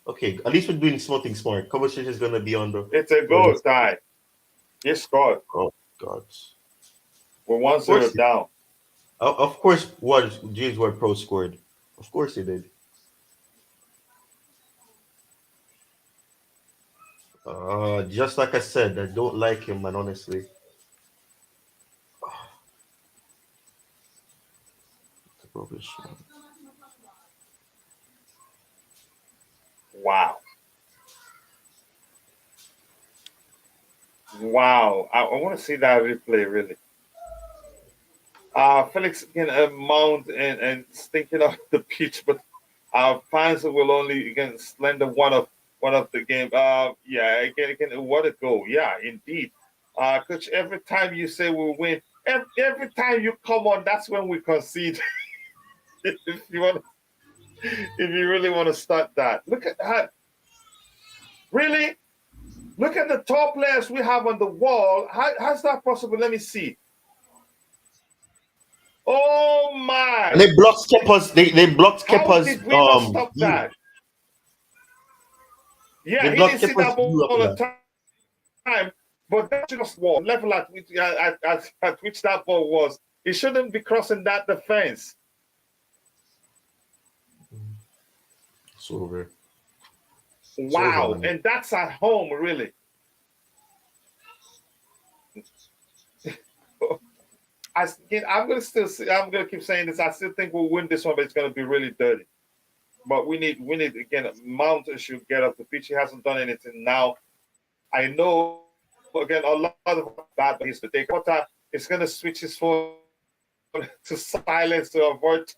Okay, at least we're doing something smart. Kovacic is going to be on the... It's a goal tie. He scored. Oh, God. We're 1-0 down. Of course, James Ward-Prowse scored. Of course he did. Just like I said, I don't like him, man, honestly. Rubbish, man. Wow. I want to see that replay, really. Felix can mount and stinking off the pitch, but our fans will only again slender one of the game. Yeah, again, what a goal! Yeah, indeed. Coach, every time you say we'll win, every time you come on, that's when we concede. if you really want to start that, look at that. Really, look at the top players we have on the wall. How's that possible? Let me see. Oh my! They blocked Kepa's. They blocked Kepa's. How did we not stop that? Yeah, he didn't see that ball all the time, but that's just wall level at which that ball was. He shouldn't be crossing that defense. It's over. Wow, and that's at home, really. I'm gonna keep saying this. I still think we'll win this one, but it's gonna be really dirty. But we need again. Mount should get off the pitch. He hasn't done anything now. I know again a lot of bad, but he's the day. Potter is gonna switch his phone to silence to avoid.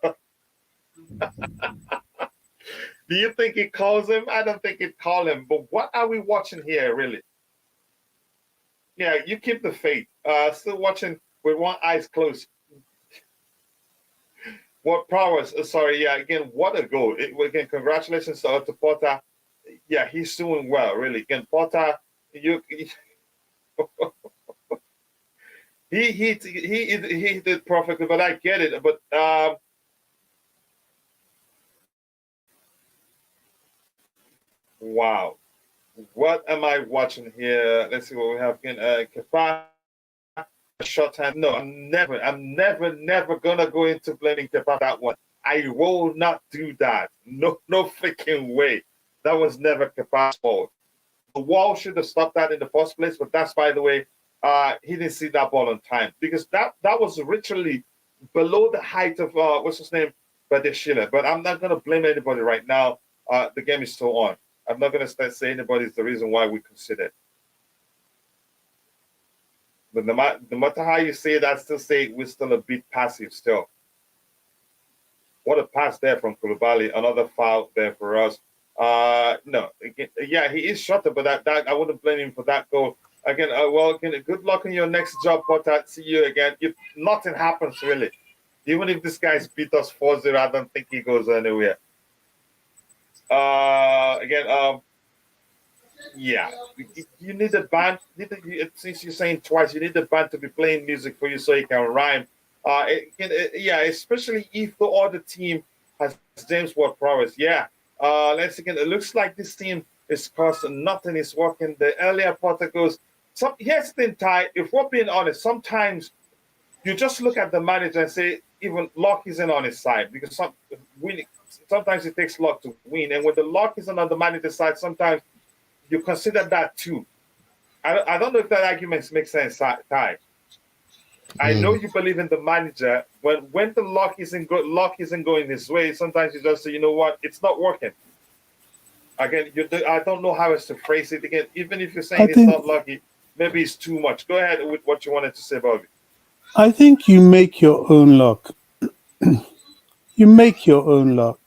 Do you think it calls him? I don't think it called him. But what are we watching here, really? Yeah, you keep the faith. Still watching with one eye closed. What prowess? Sorry, yeah. Again, what a goal! Again, congratulations to Porter. Yeah, he's doing well, really. Again, Porter, he did perfectly, but I get it. But wow, what am I watching here? Let's see what we have again. Kepa shorthand. No, I'm never gonna go into blaming Kepa that one. I will not do that. No freaking way. That was never Kepa's fault. The wall should have stopped that in the first place, but that's, by the way, he didn't see that ball on time because that was literally below the height of what's his name, Badeshila. But I'm not gonna blame anybody right now. The game is still on. I'm not gonna start saying anybody's the reason why we consider. But no matter how you say it, I still say we're still a bit passive still. What a pass there from Koulibaly. Another foul there for us. No, again, yeah, he is shorter, but that I wouldn't blame him for that goal. Again, good luck in your next job, Potter. See you again. If nothing happens, really, even if this guy's beat us 4-0, I don't think he goes anywhere. Yeah, you need a band. Since you're saying twice, you need the band to be playing music for you so you can rhyme. Especially if the other team has James Ward-Prowse. Yeah. Let's again. It looks like this team is costing nothing is working. The earlier Potter goes. Here's the thing, Ty. If we're being honest, sometimes you just look at the manager and say even luck isn't on his side because sometimes it takes luck to win, and when the luck isn't on the manager's side, sometimes you consider that too. I don't know if that argument makes sense, Ty. I know you believe in the manager. When the luck isn't going his way, sometimes you just say, you know what, it's not working. Again, I don't know how else to phrase it. Again, even if you're saying it's not lucky, maybe it's too much. Go ahead with what you wanted to say, Bobby. I think you make your own luck. You make your own luck,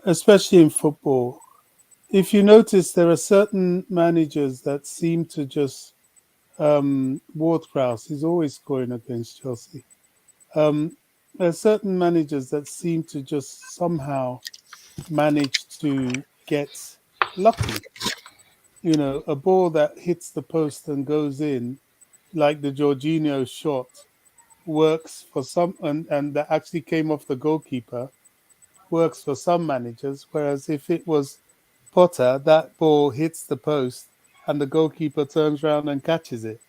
especially in football. If you notice, there are certain managers that seem to just Ward-Prowse is always scoring against Chelsea. There are certain managers that seem to just somehow manage to get lucky. You know, a ball that hits the post and goes in, like the Jorginho shot, works for some, and that actually came off the goalkeeper, works for some managers. Whereas if it was Potter, that ball hits the post and the goalkeeper turns around and catches it.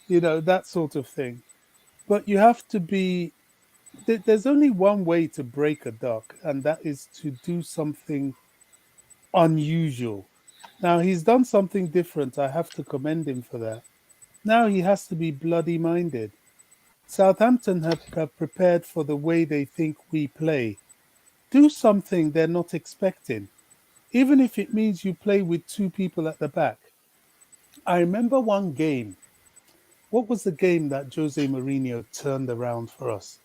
You know, that sort of thing. But you have to be, there's only one way to break a duck, and that is to do something unusual. Now, he's done something different. I have to commend him for that. Now he has to be bloody minded. Southampton have prepared for the way they think we play. Do something they're not expecting, even if it means you play with two people at the back. I remember one game. What was the game that Jose Mourinho turned around for us?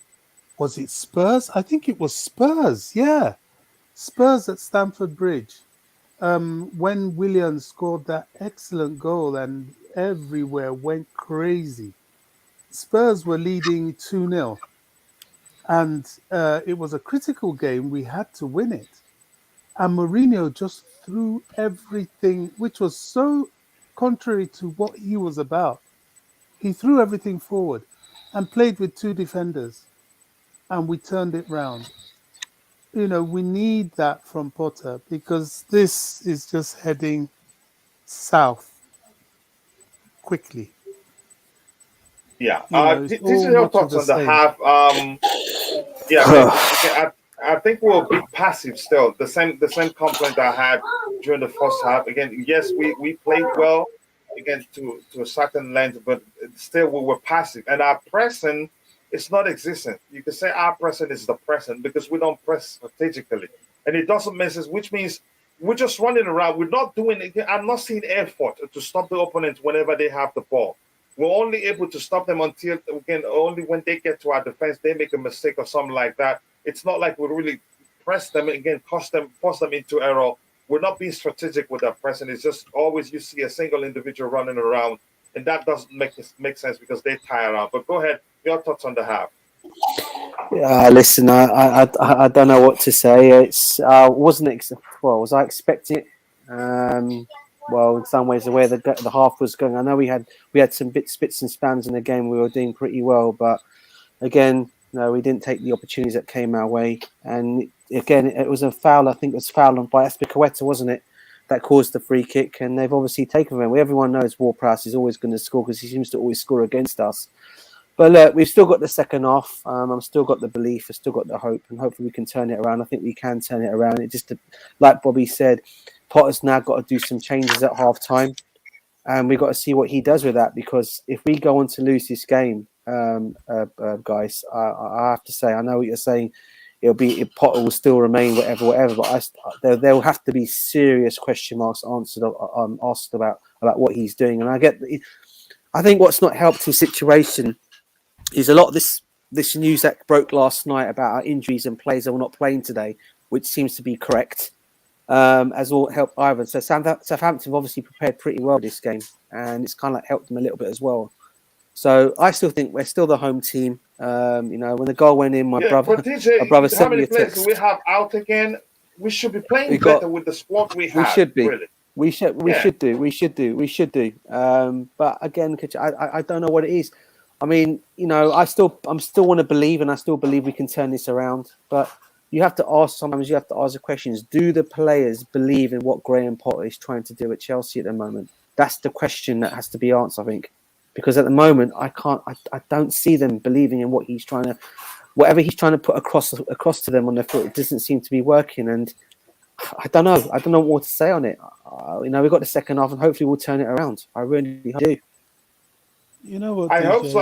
Was it Spurs? I think it was Spurs. Yeah. Spurs at Stamford Bridge. When Williams scored that excellent goal and everywhere went crazy. Spurs were leading 2-0. And it was a critical game. We had to win it. And Mourinho just threw everything, which was so contrary to what he was about. He threw everything forward and played with two defenders, and we turned it round. You know, we need that from Potter because this is just heading south quickly. Yeah. It's This is all your much of thoughts the on the same. half. I think we're a bit passive still. The same complaint I had during the first half. Again, yes, we played well again to a certain length, but still we were passive. And our pressing is not existent. You can say our pressing is the pressing because we don't press strategically. And it doesn't make sense, which means we're just running around. We're not doing it. I'm not seeing effort to stop the opponent whenever they have the ball. We're only able to stop them until, again, only when they get to our defense, they make a mistake or something like that. It's not like we really press them, again, force them into error. We're not being strategic with our pressing. It's just always you see a single individual running around, and that doesn't make sense because they tire out. But go ahead, your thoughts on the half. Listen, I don't know what to say. Was I expecting it? Well, in some ways, the way the half was going, I know we had some spits and spans in the game. We were doing pretty well, but again, no, we didn't take the opportunities that came our way. And again, it was a foul. I think it was foul by Aspilicueta, wasn't it? that caused the free kick, and they've obviously taken him. Everyone knows Ward-Prowse is always going to score because he seems to always score against us. But look, we've still got the second half. I've still got the belief. I've still got the hope, and hopefully we can turn it around. I think we can turn it around. It just, like Bobby said, Potter's now got to do some changes at half time, and we've got to see what he does with that. Because if we go on to lose this game, guys, I have to say, I know what you're saying. Potter will still remain, whatever. But there will have to be serious question marks asked about what he's doing. And I think what's not helped his situation is a lot of this news that broke last night about our injuries and players that were not playing today, which seems to be correct, has all helped Ivan. So Southampton have obviously prepared pretty well this game, and it's kind of like helped them a little bit as well. So I still think we're still the home team. When the goal went in, my brother sent me a text. How many players do we have out again? We should be playing better with the squad we have. We should be. Really. We should do. But again, I don't know what it is. I mean, I'm still want to believe, and I still believe we can turn this around. But you have to ask the questions. Do the players believe in what Graham Potter is trying to do at Chelsea at the moment? That's the question that has to be answered, I think. Because at the moment, I don't see them believing in what he's trying to, whatever he's trying to put across to them on their foot. It doesn't seem to be working, and I don't know what to say on it. We've got the second half, and hopefully we'll turn it around. I really do. You know what? I hope so.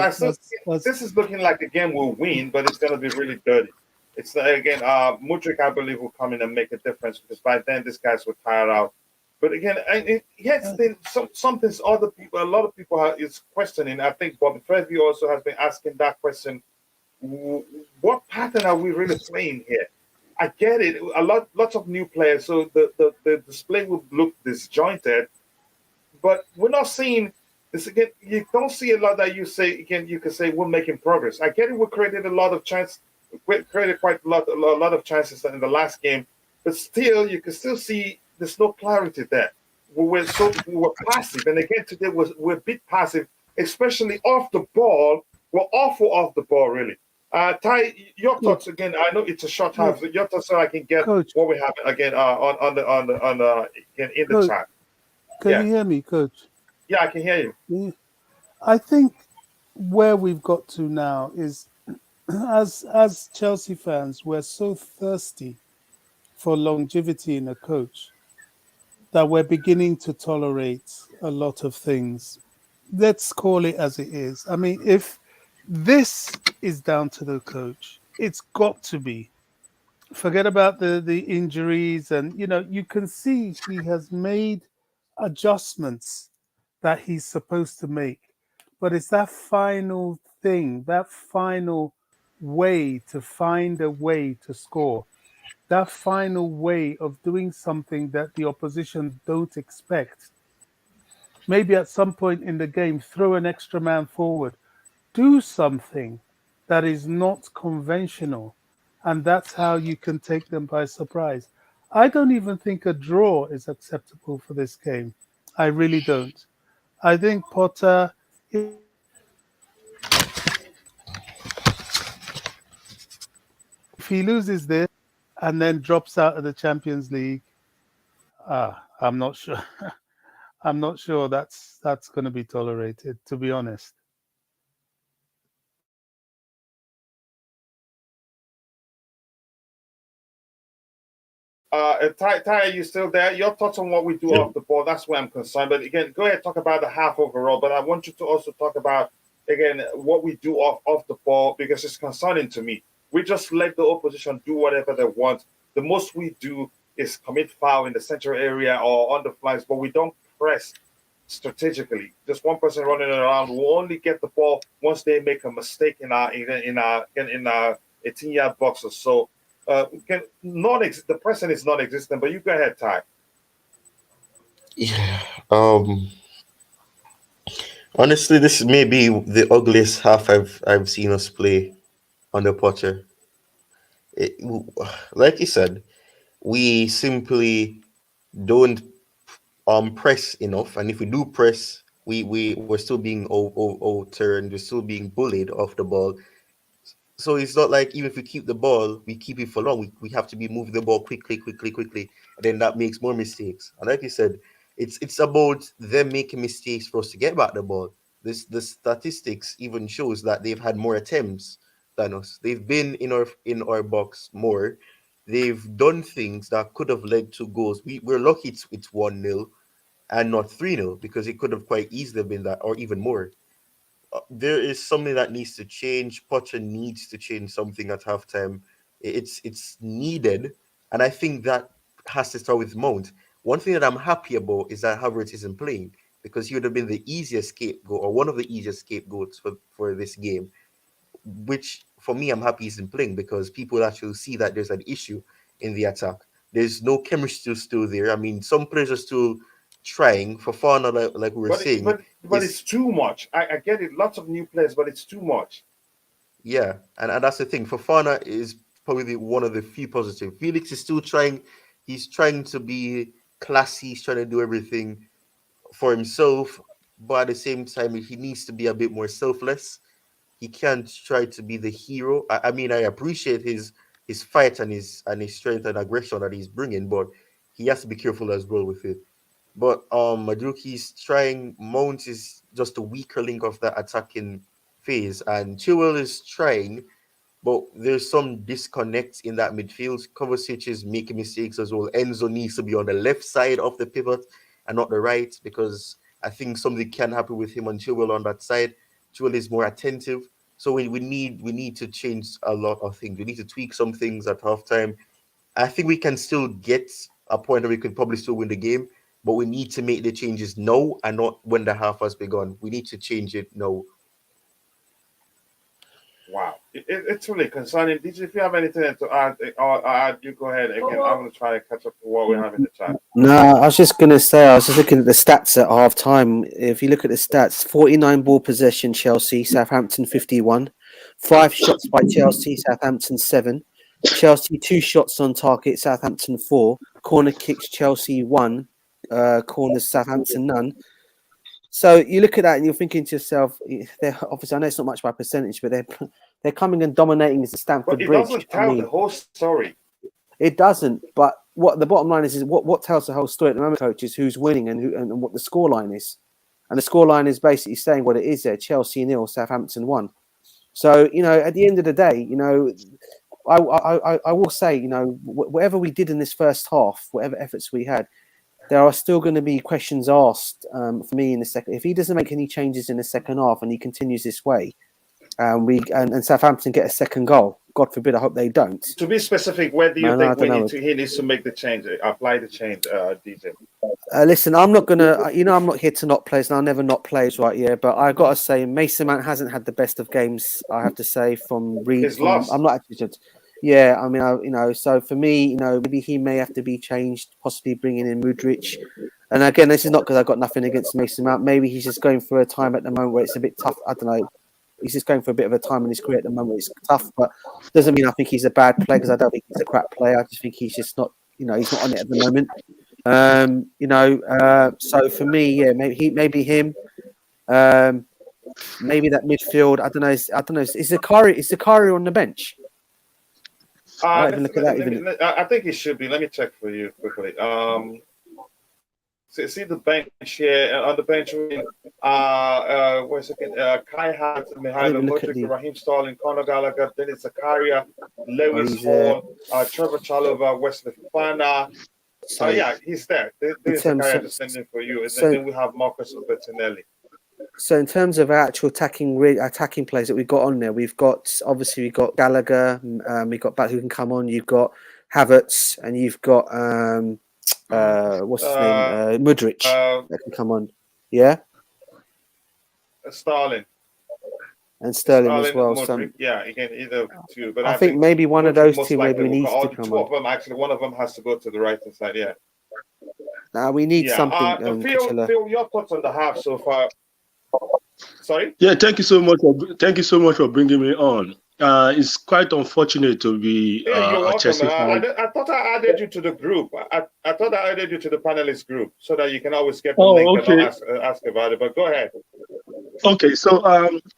This is looking like the game will win, but it's going to be really dirty. It's again, Mudryk, I believe, will come in and make a difference because by then these guys will tire out. But again, something's a lot of people is questioning. I think Bobby Fredby also has been asking that question. What pattern are we really playing here? I get it. Lots of new players, so the display will look disjointed. But we're not seeing this again. You don't see a lot that you say again. You can say we're making progress. I get it. We created a lot of chances. We created quite a lot of chances in the last game, but still, you can still see there's no clarity there. We were passive, and again today we're a bit passive, especially off the ball. We're awful off the ball, really. Ty, your thoughts again. I know it's a short time, so your thoughts so I can get Coach, what we have again in the chat. Can you hear me, Coach? Yeah, I can hear you. I think where we've got to now is, as Chelsea fans, we're so thirsty for longevity in a coach that we're beginning to tolerate a lot of things. Let's call it as it is. I mean, if this is down to the coach, it's got to be. Forget about the injuries, and you can see he has made adjustments that he's supposed to make. But it's that final thing, that final way to find a way to score, that final way of doing something that the opposition don't expect. Maybe at some point in the game, throw an extra man forward. Do something that is not conventional. And that's how you can take them by surprise. I don't even think a draw is acceptable for this game. I really don't. I think Potter, if he loses this and then drops out of the Champions League, I'm not sure. I'm not sure that's going to be tolerated, to be honest. Ty, are you still there? Your thoughts on what we do off the ball? That's where I'm concerned. But again, go ahead, talk about the half overall. But I want you to also talk about, again, what we do off the ball, because it's concerning to me. We just let the opposition do whatever they want. The most we do is commit foul in the central area or on the flanks, but we don't press strategically. Just one person running around. We'll only get the ball once they make a mistake in our 18-yard box or so. The pressing is non-existent, but you go ahead, Ty. Yeah. Honestly, this may be the ugliest half I've seen us play under Potter. Like you said, we simply don't press enough, and if we do press, we're still being overturned. We're still being bullied off the ball. So it's not like even if we keep the ball, we keep it for long. We have to be moving the ball quickly, and then that makes more mistakes. And like you said, it's about them making mistakes for us to get back the ball. The statistics even shows that they've had more attempts than us. They've been in our box more. They've done things that could have led to goals. We're lucky it's 1-0 and not 3-0 because it could have quite easily been that or even more. There is something that needs to change. Potter needs to change something at halftime. It's needed, and I think that has to start with Mount. One thing that I'm happy about is that Havertz isn't playing because he would have been the easiest scapegoat or one of the easiest scapegoats for this game. Which for me, I'm happy he's in playing because people actually see that there's an issue in the attack. There's no chemistry still there. I mean, some players are still trying. For Fana, like we were saying, but it's too much. I get it. Lots of new players, but it's too much. Yeah, and that's the thing. Fofana is probably one of the few positive. Felix is still trying. He's trying to be classy. He's trying to do everything for himself, but at the same time, he needs to be a bit more selfless. He can't try to be the hero. I mean, I appreciate his fight and his strength and aggression that he's bringing, but he has to be careful as well with it. But Maduki's trying. Mount is just a weaker link of that attacking phase, and Chilwell is trying, but there's some disconnect in that midfield. Kovacic is making mistakes as well. Enzo needs to be on the left side of the pivot and not the right because I think something can happen with him and Chilwell on that side. Chilwell is more attentive, so we need to change a lot of things. We need to tweak some things at halftime. I think we can still get a point where we could probably still win the game, but we need to make the changes now and not when the half has begun. We need to change it now. Wow, it's really concerning. DJ, if you have anything to add, you go ahead. Again, I'm going to try to catch up to what we have in the chat. No, I was just going to say, I was just looking at the stats at half time. If you look at the stats, 49 ball possession, Chelsea, Southampton 51, 5 shots by Chelsea, Southampton 7, Chelsea 2 shots on target, Southampton 4, corner kicks, Chelsea 1, corners, Southampton none. So you look at that and you're thinking to yourself, they're obviously, I know it's not much by percentage, but they're coming and dominating the Stamford Bridge. But it doesn't tell the whole story. It doesn't. But what the bottom line is what tells the whole story at the moment, coach, is who's winning and what the scoreline is. And the scoreline is basically saying what it is there. Chelsea 0, Southampton 1. So, at the end of the day, I will say, whatever we did in this first half, whatever efforts we had, there are still going to be questions asked for me in the second. If he doesn't make any changes in the second half and he continues this way, and Southampton get a second goal, God forbid, I hope they don't. To be specific, where do you think he needs to make the change, apply the change, DJ? Listen, I'm not going to, I'm not here to not plays, and I'll never not plays, right? Yeah, but I've got to say, Mason Mount hasn't had the best of games, I have to say, from reading. I'm not actually. Yeah, I mean, so for me, maybe he may have to be changed, possibly bringing in Mudryk. And again, this is not because I've got nothing against Mason Mount. Maybe he's just going through a time at the moment where it's a bit tough. I don't know. He's just going for a bit of a time in his career at the moment where it's tough, but doesn't mean I think he's a bad player because I don't think he's a crap player. I just think he's just not, he's not on it at the moment. So for me, yeah, maybe him. Maybe that midfield. I don't know. Is Zakaria on the bench? I think he should be. Let me check for you quickly. See the bench here. On the bench, Kai Hart, Mihailo Mudryk, Raheem Sterling, Conor Gallagher, Dennis Zakaria, Lewis Hall, Trevor Chalobah, Wesley Fofana. Yeah, he's there. Dennis Zakaria just sending for you. And then we have Marcus Bettinelli. So in terms of actual attacking players that we've got on there, we've got Gallagher, we've got back who can come on, you've got Havertz, and you've got what's his name? Mudryk that can come on. Yeah? Sterling as well. Yeah, again, either two. But I think maybe one of those two maybe needs to come on. Two of them, actually, one of them has to go to the right hand side, yeah. Now we need something. Phil, your thoughts on the half so far? Sorry? Yeah, thank you so much for bringing me on. It's quite unfortunate to be you're welcome. Chelsea fan. I thought I added you to the group. I thought I added you to the panelist group so that you can always get the link and ask about it. But go ahead. Okay, so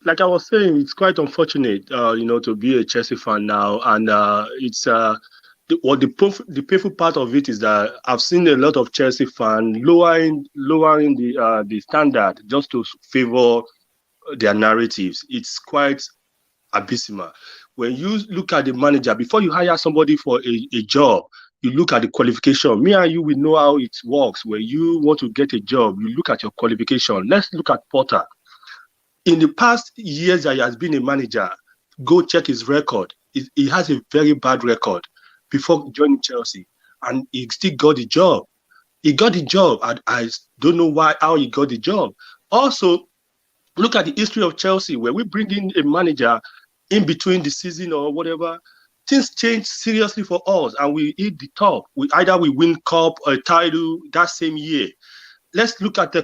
like I was saying, it's quite unfortunate, to be a Chelsea fan now, and it's the painful part of it is that I've seen a lot of Chelsea fans lowering the standard just to favor their narratives. It's quite abysmal. When you look at the manager, before you hire somebody for a job, you look at the qualification. Me and you, we know how it works. When you want to get a job, you look at your qualification. Let's look at Potter. In the past years that he has been a manager, go check his record. He has a very bad record before joining Chelsea, and he still got the job. He got the job, and I don't know how he got the job. Also, look at the history of Chelsea, where we bring in a manager in between the season or whatever. Things change seriously for us, and we hit the top. We win cup or a title that same year. Let's look at the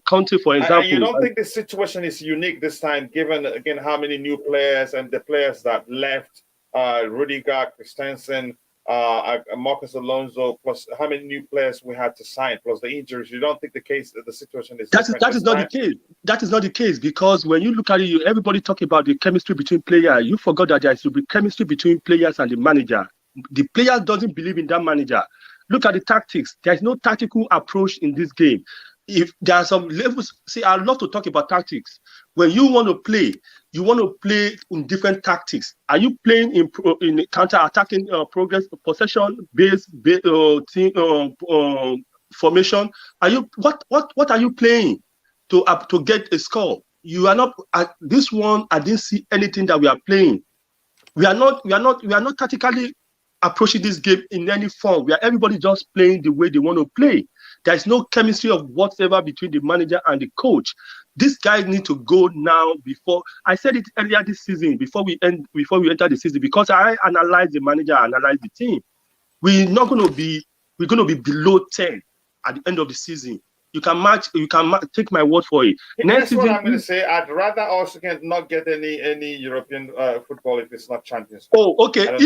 country, for example. And you don't think the situation is unique this time, given, again, how many new players and the players that left, Rudiger, Christensen, Marcus Alonso, plus how many new players we had to sign, plus the injuries. You don't think the situation is that is not the case. That is not the case, because when you look at it, everybody talk about the chemistry between players. You forgot that there should be chemistry between players and the manager. The player doesn't believe in that manager. Look at the tactics. There's no tactical approach in this game. If there are some levels, see, I love to talk about tactics. When you want to play in different tactics. Are you playing in counter-attacking progress, possession-based team formation? Are you what are you playing to get a score? You are not at this one. I didn't see anything that we are playing. We are not tactically approaching this game in any form. Everybody just playing the way they want to play. There is no chemistry of whatever between the manager and the coach. These guys need to go now. Before I said it earlier this season, before we enter the season, because I analyze the manager, analyze the team. We're going to be below 10 at the end of the season. You can take my word for it. Next season, what I'm going to say, I'd rather also not get any European football if it's not Champions League. Oh, okay.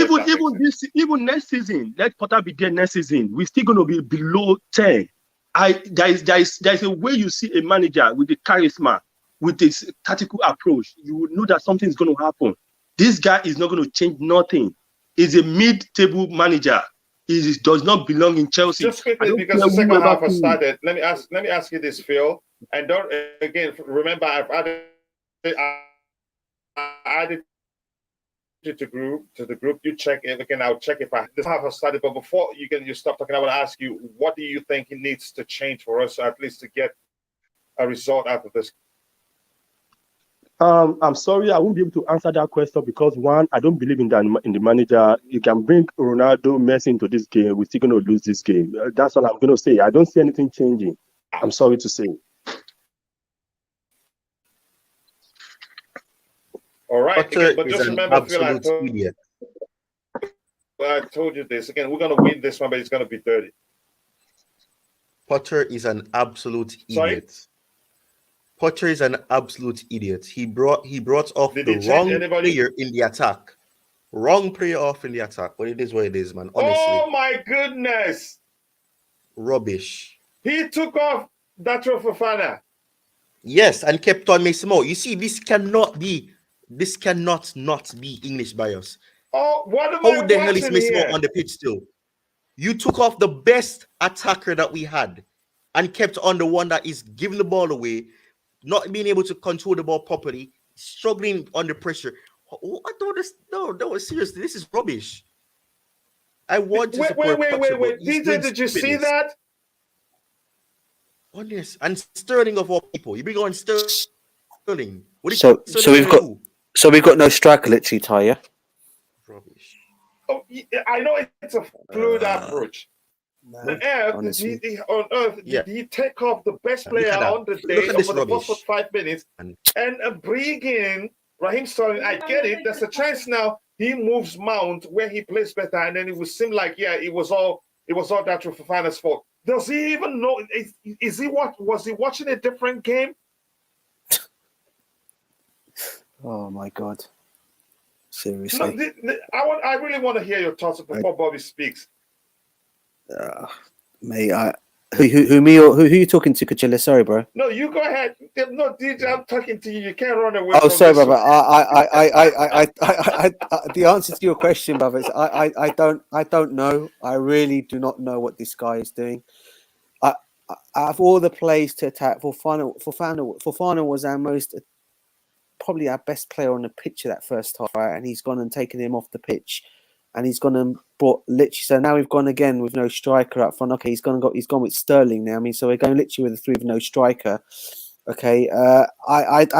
Even next season, let Potter be there next season. We're still going to be below 10. There is a way you see a manager with the charisma, with this tactical approach. You will know that something is going to happen. This guy is not going to change nothing. He's a mid-table manager. He does not belong in Chelsea. Just quickly, because the second half has started. Let me ask you this, Phil. And don't remember, I've added to the group. You check it again. I'll check if this half has started. But before you stop talking, I want to ask you, what do you think it needs to change for us, at least to get a result out of this? I'm sorry, I won't be able to answer that question because, one, I don't believe in the manager. You can bring Ronaldo, Messi into this game. We're still going to lose this game. That's all I'm going to say. I don't see anything changing. I'm sorry to say. All right. Potter but just remember, Phil, I told you this. Again, we're going to win this one, but it's going to be dirty. Potter is an absolute idiot. Sorry? Potter is an absolute idiot. He brought off the wrong player in the attack. Wrong player off in the attack. But it is what it is, man. Honestly. Oh my goodness. Rubbish. He took off Datro Fofana. Yes, and kept on Mason Mount. You see, this cannot not be English bias. Oh, what am How I the hell is watching Mason here? Mount on the pitch still? You took off the best attacker that we had and kept on the one that is giving the ball away, not being able to control the ball properly, struggling under pressure. No, seriously, this is rubbish. I want to support Potter, wait. DJ, did you see that? Honest. And Sterling of all people. You bring on Sterling. So we've got no striker, literally, Taya. Rubbish. Oh, I know it's a fluid approach. Man, on earth, did he take off the best player on the day over the first 5 minutes and bring in Raheem Sterling? I get it. There's a chance now he moves Mount where he plays better, and then it would seem like it was all Datro Fofana's fault. Does he even know? Was he watching a different game? Oh my God! Seriously, I really want to hear your thoughts before Bobby speaks. Mate, Who me or who you talking to, Kachilla? Sorry, bro. No, you go ahead. No, DJ, I'm talking to you. You can't run away Oh, from sorry, this brother. one. The answer to your question, brother, is I don't know. I really do not know what this guy is doing. Out of all the plays to attack, Fofana was our probably our best player on the pitch of that first half, right? And he's gone and taken him off the pitch, and he's gone and brought literally. So now we've gone again with no striker up front. Okay, he's gone with Sterling now. I mean, so we're going literally with a 3 with no striker. Okay, I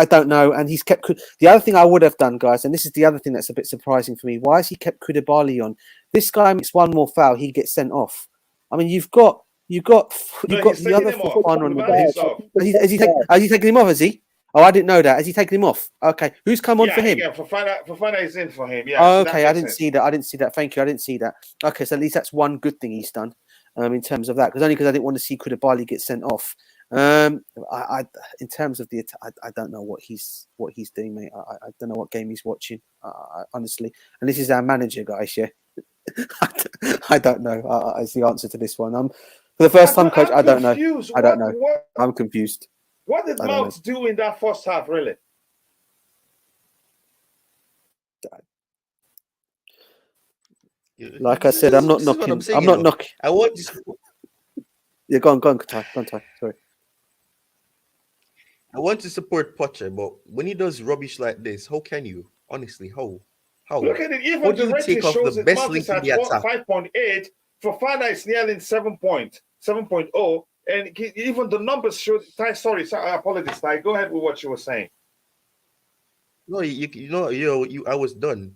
don't know, and he's kept the other thing I would have done, guys, and this is the other thing that's a bit surprising for me. Why has he kept Koulibaly on? This guy makes one more foul, he gets sent off. I mean, you've got the other Fofana on the bench. Has he taken him off? Has he? Oh, I didn't know that. Has he taken him off? Okay, who's come on for him? Yeah, Fofana is in for him. Yeah. Oh, so okay, I didn't see that. Thank you. I didn't see that. Okay, so at least that's one good thing he's done. In terms of that, because I didn't want to see Koulibaly get sent off. In terms of the, I don't know what he's doing, mate. I don't know what game he's watching, honestly. And this is our manager, guys. Yeah, I don't know. Is the answer to this one? For the first time, coach. I don't know. I don't know. I'm confused. What did Mount do in that first half, really? Like I said, I'm not knocking. I'm not knocking. I want this. Yeah, go on, Ty. Sorry. I want to support Potter, but when he does rubbish like this, how can you? Honestly, how? Look at it. Even the rating shows the best link in the attack. 5.8. Fofana is nearly 7.0, and even the numbers show. Ty, sorry, I apologize. Ty, go ahead with what you were saying. No, I was done.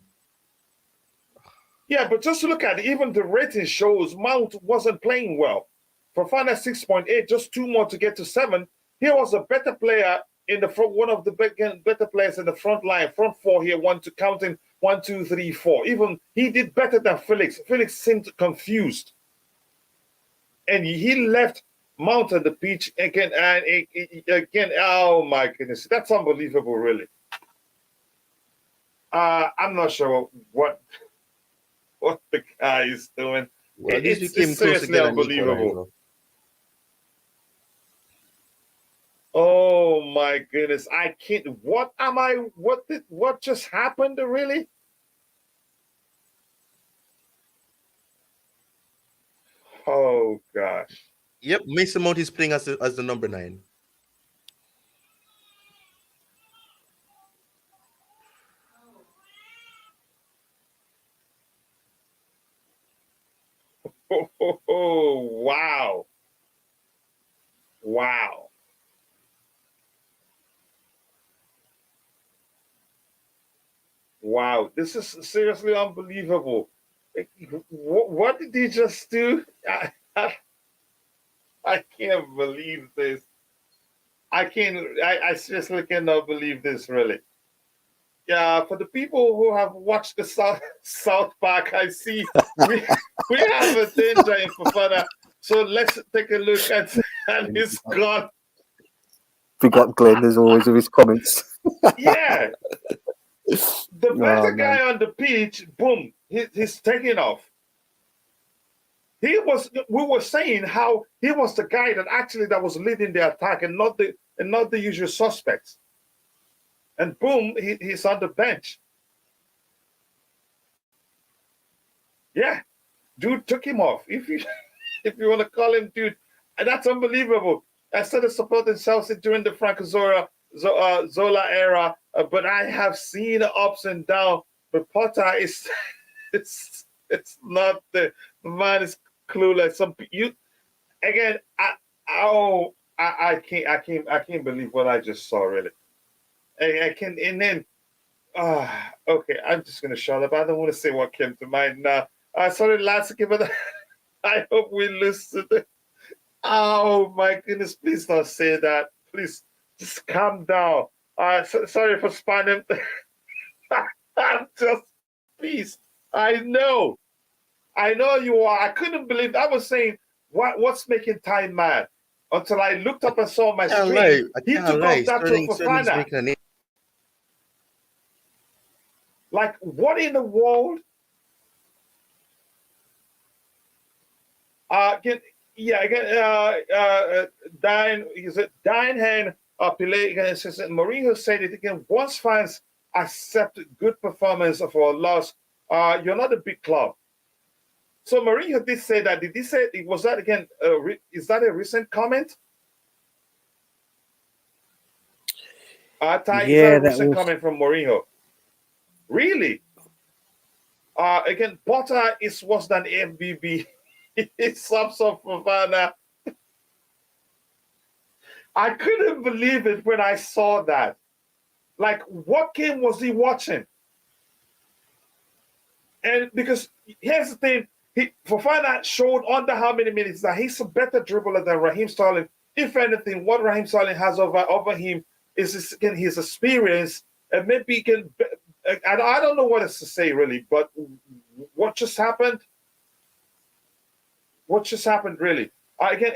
Yeah, but just look at it. Even the rating shows Mount wasn't playing well. Fofana 6.8, just 2 more to get to 7. He was a better player in the front, one of the better players in the front line, front 4 here, counting 1, 2, 3, 4. Even he did better than Felix. Felix seemed confused. And he left Mount on the pitch again. And again, oh my goodness, that's unbelievable, really. I'm not sure what the guy is doing. Well, it's seriously unbelievable. Oh my goodness. I can't. What just happened, really? Oh gosh. Yep, Mason Mount is playing as the number 9. Oh, wow. Wow. Wow, this is seriously unbelievable. What did he just do? I can't believe this. I seriously cannot believe this, really. Yeah, for the people who have watched the South Park, I see we have a danger in Fofana. So let's take a look at and he's gone. We got Glenn as always with his comments. Yeah. The better guy on the pitch, boom, he's taking off. We were saying how he was the guy that was leading the attack and not the usual suspects. And boom, he's on the bench. Yeah, dude took him off. If you want to call him dude, and that's unbelievable. I started supporting Chelsea during the Frank Zola era, but I have seen the ups and downs. But Potter is it's not the man is clueless. I can't believe what I just saw, really. I can, and then okay, I'm just gonna shut up. I don't want to say what came to mind now. Sorry, Lasky, but I hope we lose to the. Oh my goodness! Please don't say that. Please just calm down. Sorry for spanning. I'm just please. I know you are. I couldn't believe. I was saying what's making time mad until I looked up and saw my screen. He took off that to Fofana. Like, what in the world? Yeah, again, Diane Hen Pile again says that Mourinho said it again. Once fans accept good performance of our loss, you're not a big club. So Mourinho did say that. Did he say it? Was that again? Is that a recent comment? Ty, is that a recent comment from Mourinho? Really? Again, Potter is worse than FBB. It's some sort of Fofana. I couldn't believe it when I saw that. Like, what game was he watching? And because here's the thing, Fofana showed under how many minutes that he's a better dribbler than Raheem Sterling. If anything, what Raheem Sterling has over him is his experience, and maybe he can. I don't know what else to say really, but what just happened? What just happened really? Again,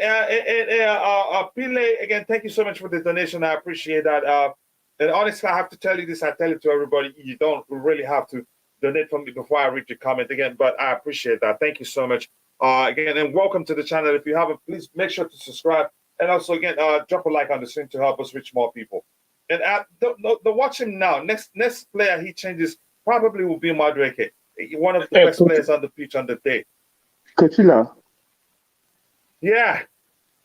Pile, again, thank you so much for the donation. I appreciate that. And honestly, I have to tell you this. I tell it to everybody. You don't really have to donate for me before I read your comment again, but I appreciate that. Thank you so much. Again, and welcome to the channel. If you haven't, please make sure to subscribe. And also, again, drop a like on the stream to help us reach more people. And the watch him now. Next player he changes probably will be Madueke, one of the best players on the pitch on the day. Kotila. Yeah.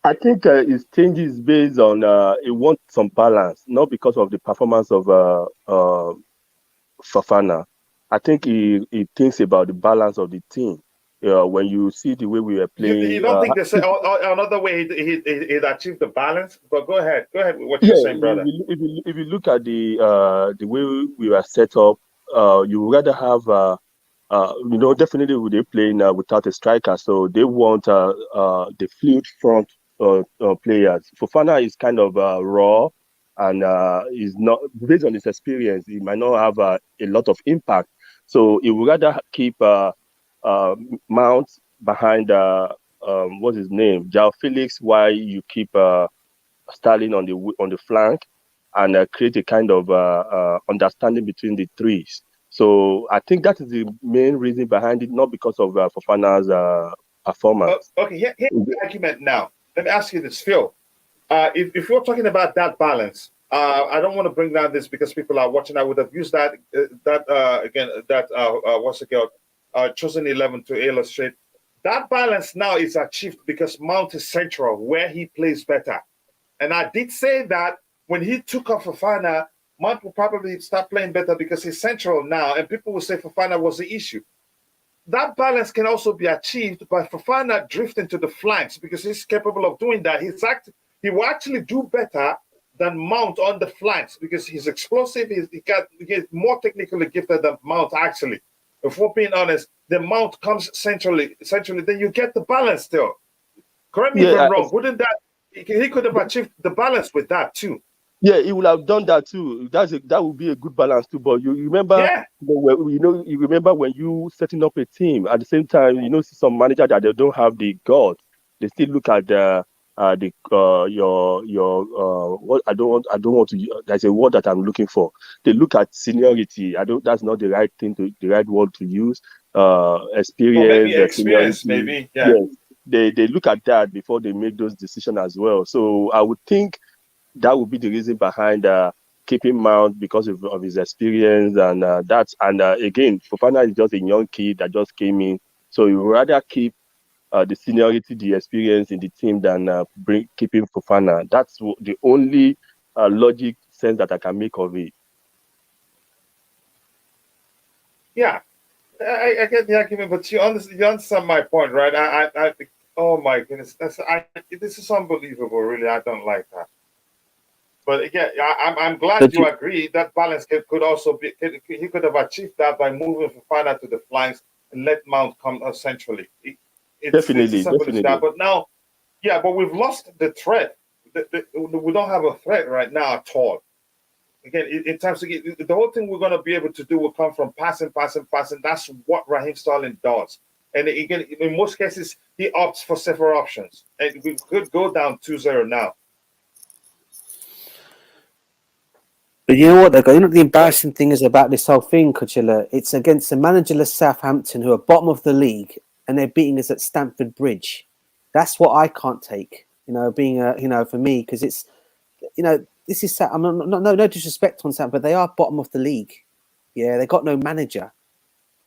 I think his changes based on he wants some balance, not because of the performance of Fofana. I think he thinks about the balance of the team. When you see the way we were playing, you don't think there's another way he'd achieve the balance? But go ahead with what you're saying, brother. If you look at the way we were set up, you would rather have definitely they're playing without a striker, so they want the fluid front players. Fofana is kind of raw, and is not based on his experience. He might not have a lot of impact, so he would rather keep Mount behind what's his name, João Felix, while you keep Sterling on the flank, and create a kind of understanding between the threes. So I think that is the main reason behind it, not because of Fofana's performance. Okay, here's the argument now. Let me ask you this, Phil. If you're talking about that balance, I don't want to bring down this because people are watching. I would have used that what's it called? Chosen 11 to illustrate. That balance now is achieved because Mount is central, where he plays better. And I did say that when he took off Fofana, Mount will probably start playing better because he's central now, and people will say Fofana was the issue. That balance can also be achieved by Fofana drifting to the flanks because he's capable of doing that. He will actually do better than Mount on the flanks because he's explosive. He's more technically gifted than Mount actually. If we're being honest, the Mount comes centrally, then you get the balance still. Correct me if I'm wrong. Wouldn't that he could have achieved the balance with that too? Yeah, he would have done that too. That would be a good balance too. But you remember, you remember when you setting up a team at the same time, see some manager that they don't have the guts. They still look at what I don't want to. There's a word that I'm looking for. They look at seniority. That's not the right word to use. Experience, maybe experience, maybe. Yeah. Yes, they look at that before they make those decisions as well. So I would think that would be the reason behind keeping Mount because of his experience and again, Fofana is just a young kid that just came in, so you would rather keep the seniority, the experience in the team than keeping Fofana. That's the only logic sense that I can make of it. Yeah, I get the argument, but you understand my point, right? I oh my goodness, this is unbelievable. Really, I don't like that. But again, I'm glad you agree that balance could also be. He could have achieved that by moving Fofana to the flanks and let Mount come centrally. Definitely. That. But now, but we've lost the threat. We don't have a threat right now at all. Again, in terms of the whole thing we're going to be able to do will come from passing. That's what Raheem Sterling does. And again, in most cases, he opts for several options. And we could go down 2-0 now. But you know what, though? You know what the embarrassing thing is about this whole thing, Coachella? It's against the managerless Southampton, who are bottom of the league, and they're beating us at Stamford Bridge. That's what I can't take. Being for me, because it's this is I'm no disrespect on Southampton, but they are bottom of the league. Yeah, they got no manager,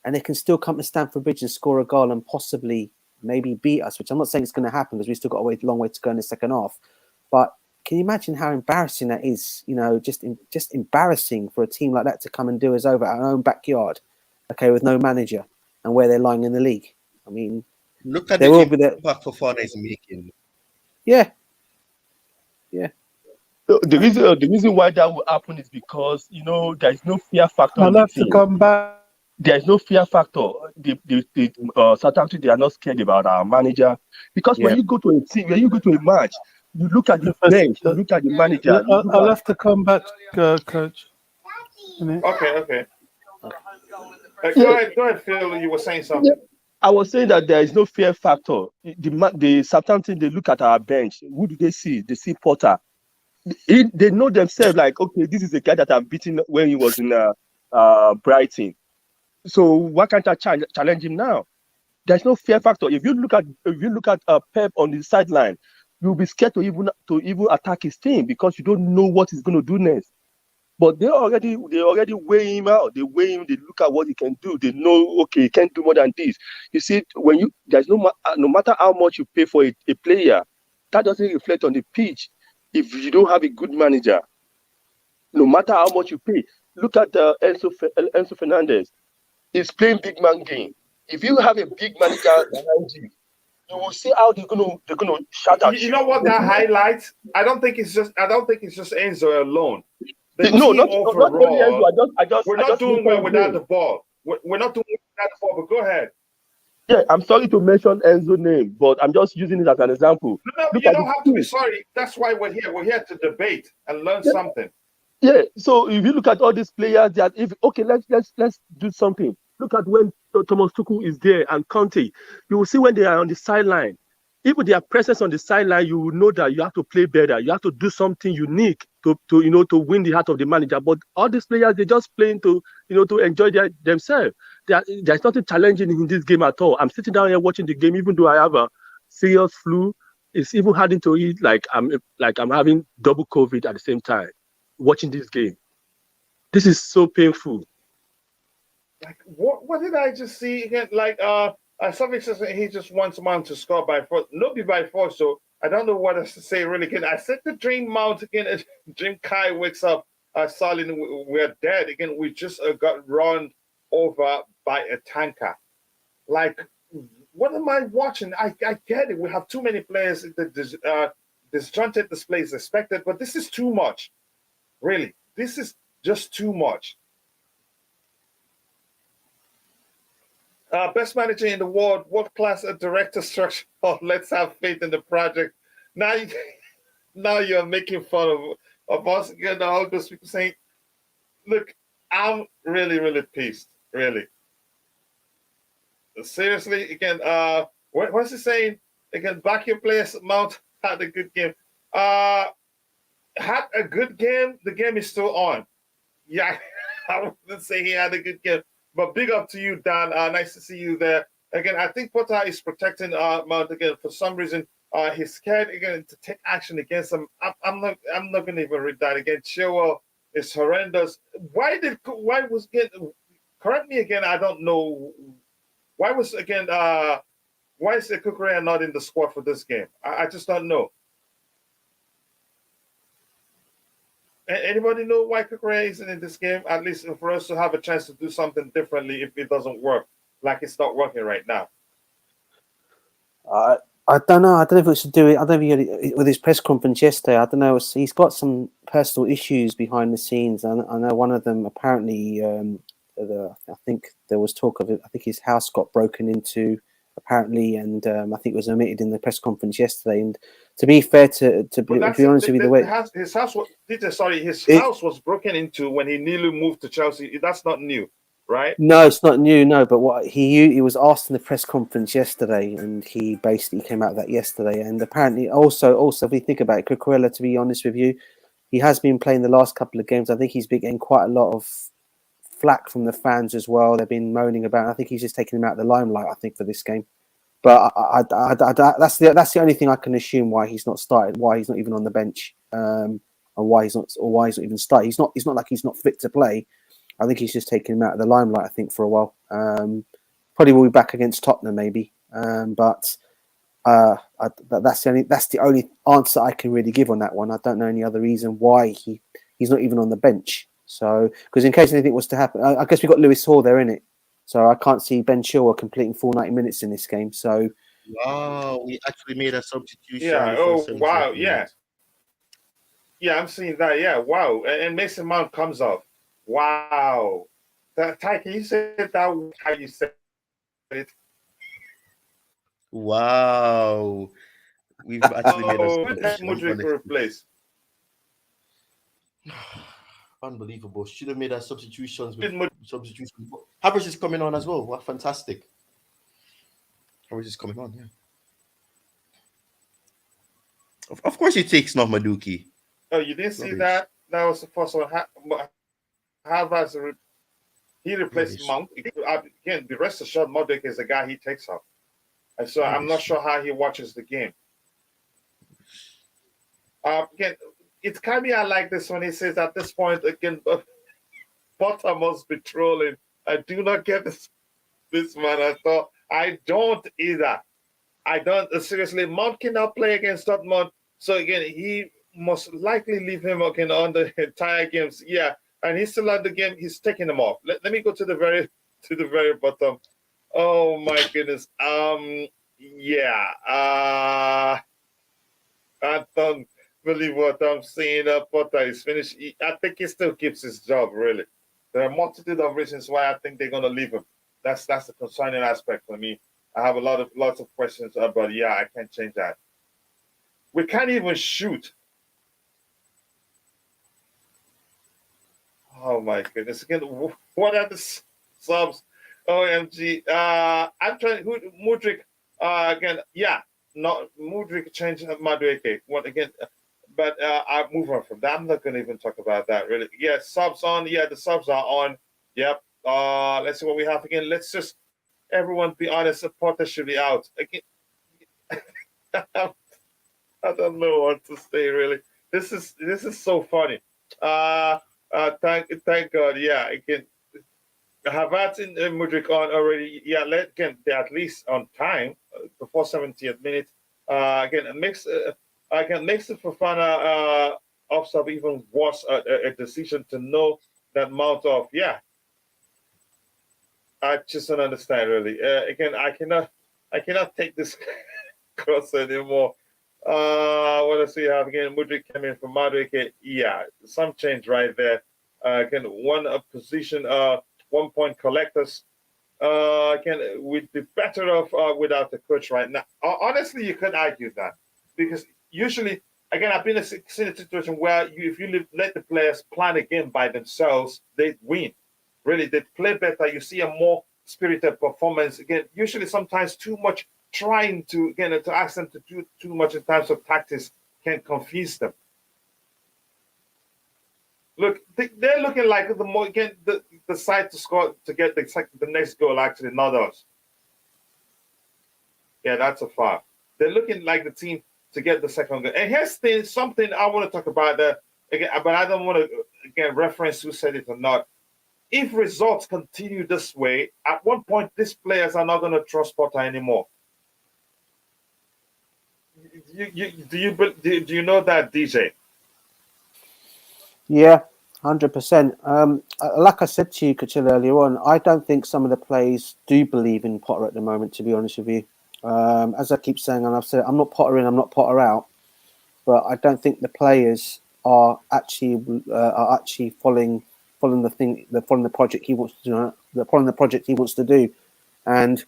and they can still come to Stamford Bridge and score a goal and possibly maybe beat us, which I'm not saying it's going to happen because we still got a long way to go in the second half. But can you imagine how embarrassing that is? Just embarrassing for a team like that to come and do us over our own backyard, okay, with no manager and where they're lying in the league. I mean, look at they the will be there. impact Fofana is making. Yeah. The reason why that will happen is because there is no fear factor I'll in the have to team. come back. There is no fear factor. The Southampton, they are not scared about our manager, because when you go to a team, when you go to a match, you look at the bench, you look at the manager. I'll have to come back, Coach. Okay. Go ahead, Phil. You were saying something. Yeah. I was saying that there is no fear factor. The Southampton, they look at our bench. Who do they see? They see Potter. They know themselves, like, okay, this is a guy that I've beaten when he was in Brighton. So why can't I challenge him now? There's no fear factor. If you look at Pep on the sideline, you'll be scared to even attack his team because you don't know what he's going to do next. But they already weigh him out. They weigh him. They look at what he can do. They know, okay, he can't do more than this. You see, there's no matter how much you pay for a player, that doesn't reflect on the pitch. If you don't have a good manager, no matter how much you pay, look at Enzo Fernandez. He's playing big man game. If you have a big manager behind you, you will see how they're gonna shout at you. You know what that highlights? I don't think it's just Enzo alone. Not only Enzo. We're not doing well without the ball. We're not doing well without the ball. But go ahead. Yeah, I'm sorry to mention Enzo's name, but I'm just using it as an example. No, you don't have to be sorry. That's why we're here. We're here to debate and learn something. Yeah. So if you look at all these players, let's do something. Look at when Thomas Tuchel is there and Conte. You will see when they are on the sideline. Even their presence on the sideline, you will know that you have to play better. You have to do something unique to win the heart of the manager. But all these players, they're just playing to enjoy themselves. There's nothing challenging in this game at all. I'm sitting down here watching the game, even though I have a serious flu. It's even hard to eat like I'm having double COVID at the same time watching this game. This is so painful. Like what did I just see again? Like something says he just wants man to score by force. Not be by force, so I don't know what else to say really. Again, I said the dream mount again. Dream Kai wakes up. Solid, we're dead again. We just got run over by a tanker. Like, what am I watching? I get it. We have too many players. The disjointed display is expected, but this is too much. Really, this is just too much. Best manager in the world, world-class director structure. Oh, let's have faith in the project. Now you're making fun of us again. All those people saying, look, I'm really, really pissed. Really. Seriously, again, what's he saying? Again, back your players, Mount had a good game. Had a good game. The game is still on. Yeah, I wouldn't say he had a good game. But big up to you, Dan. Nice to see you there. Again, I think Potter is protecting Mount again. For some reason, he's scared again to take action against him. I'm not going to even read that again. Chilwell is horrendous. Why was correct me again? I don't know. Why is Kukurea not in the squad for this game? I just don't know. Anybody know why Kukurea isn't in this game? At least for us to have a chance to do something differently if it doesn't work, like it's not working right now. I don't know. I don't know if it should do it. I don't know with his press conference yesterday. I don't know. He's got some personal issues behind the scenes. I know one of them apparently. I think there was talk of it. I think his house got broken into apparently, and I think it was omitted in the press conference yesterday. And to be fair, to be honest with you, his house was broken into when he nearly moved to Chelsea. That's not new, right? No, it's not new. No, but what he was asked in the press conference yesterday, and he basically came out of that yesterday. And apparently, also, if we think about it, Cucurella, to be honest with you, he has been playing the last couple of games. I think he's been getting quite a lot of flack from the fans as well. They've been moaning about it. I think he's just taking him out of the limelight, I think, for this game. But that's the only thing I can assume why he's not started, why he's not even on the bench, and why he's not even started. He's not like he's not fit to play. I think he's just taking him out of the limelight. I think for a while. Probably will be back against Tottenham maybe, but that's the only answer I can really give on that one. I don't know any other reason why he's not even on the bench. So because in case anything was to happen, I guess we've got Lewis Hall there, innit? So I can't see Ben Chilwell completing full 90 minutes in this game. So wow, we actually made a substitution. Yeah. Oh, wow. Yeah. Yeah, I'm seeing that. Yeah. Wow. And Mason Mount comes off. Wow. Ty, can you say that how you said it? Wow, we've actually made a substitution. Mudryk replaced. Unbelievable. Should have made our substitutions with substitutions. Havertz is coming on as well. What fantastic. Havertz is coming on, yeah. Of course he takes Madueke. Oh, you didn't see that? That was the first one. Havertz, he replaced Mount. Again, the rest of shot Mudryk is the guy he takes out. And so I'm not sure how he watches the game. Again, it's kind of like this when he says at this point, again, Potter must be trolling. I do not get this man at all. I don't either. I don't. Seriously, Mount cannot play against Dortmund. So again, he must likely leave him again on the entire games. Yeah, and he's still at the game. He's taking them off. Let me go to the very bottom. Oh my goodness. Yeah. I don't believe what I'm seeing. Potter is finished. I think he still keeps his job, really. There are a multitude of reasons why I think they're going to leave him. That's the concerning aspect for me. I have lots of questions, but yeah, I can't change that. We can't even shoot. Oh my goodness! Again, what are the subs? OMG! I'm trying. Mudryk? Again, yeah. Not Mudryk changed Madueke. What again? But I'll move on from that. I'm not going to even talk about that, really. Yeah, subs on. Yeah, the subs are on. Yep. Let's see what we have again. Let's just everyone be honest. Potter should be out again. I don't know what to say, really. This is so funny. Thank God. Yeah, again, Havertz and Mudryk on already. Yeah, they're at least on time before 70th minute. Again, it makes the Fofana off sub even worse. A decision to know that Mount off. Yeah, I just don't understand, really. Again, I cannot take this cross anymore. What else do you have again? Mudryk came in from Madueke. Yeah, some change right there. Again, one position, 1 point collectors. Again, we'd be better off without the coach right now. Honestly, you could argue that because usually, again, I've been in a situation where if you let the players plan a game by themselves, they win. Really, they play better. You see a more spirited performance. Again, usually sometimes too much trying to ask them to do too much in terms of tactics can confuse them. Look, they're looking like the side to score to get the next goal. Actually, not us. Yeah, that's a foul. They're looking like the team to get the second goal. And here's something I want to talk about again, but I don't want to again reference who said it or not. If results continue this way, at one point these players are not going to trust Potter anymore. Do you know that, DJ? Yeah, 100%. Like I said to you, Kachil, earlier on, I don't think some of the players do believe in Potter at the moment, to be honest with you. As I keep saying, and I've said, I'm not Potter in, I'm not Potter out, but I don't think the players are actually following the project he wants to do, following the project he wants to do, and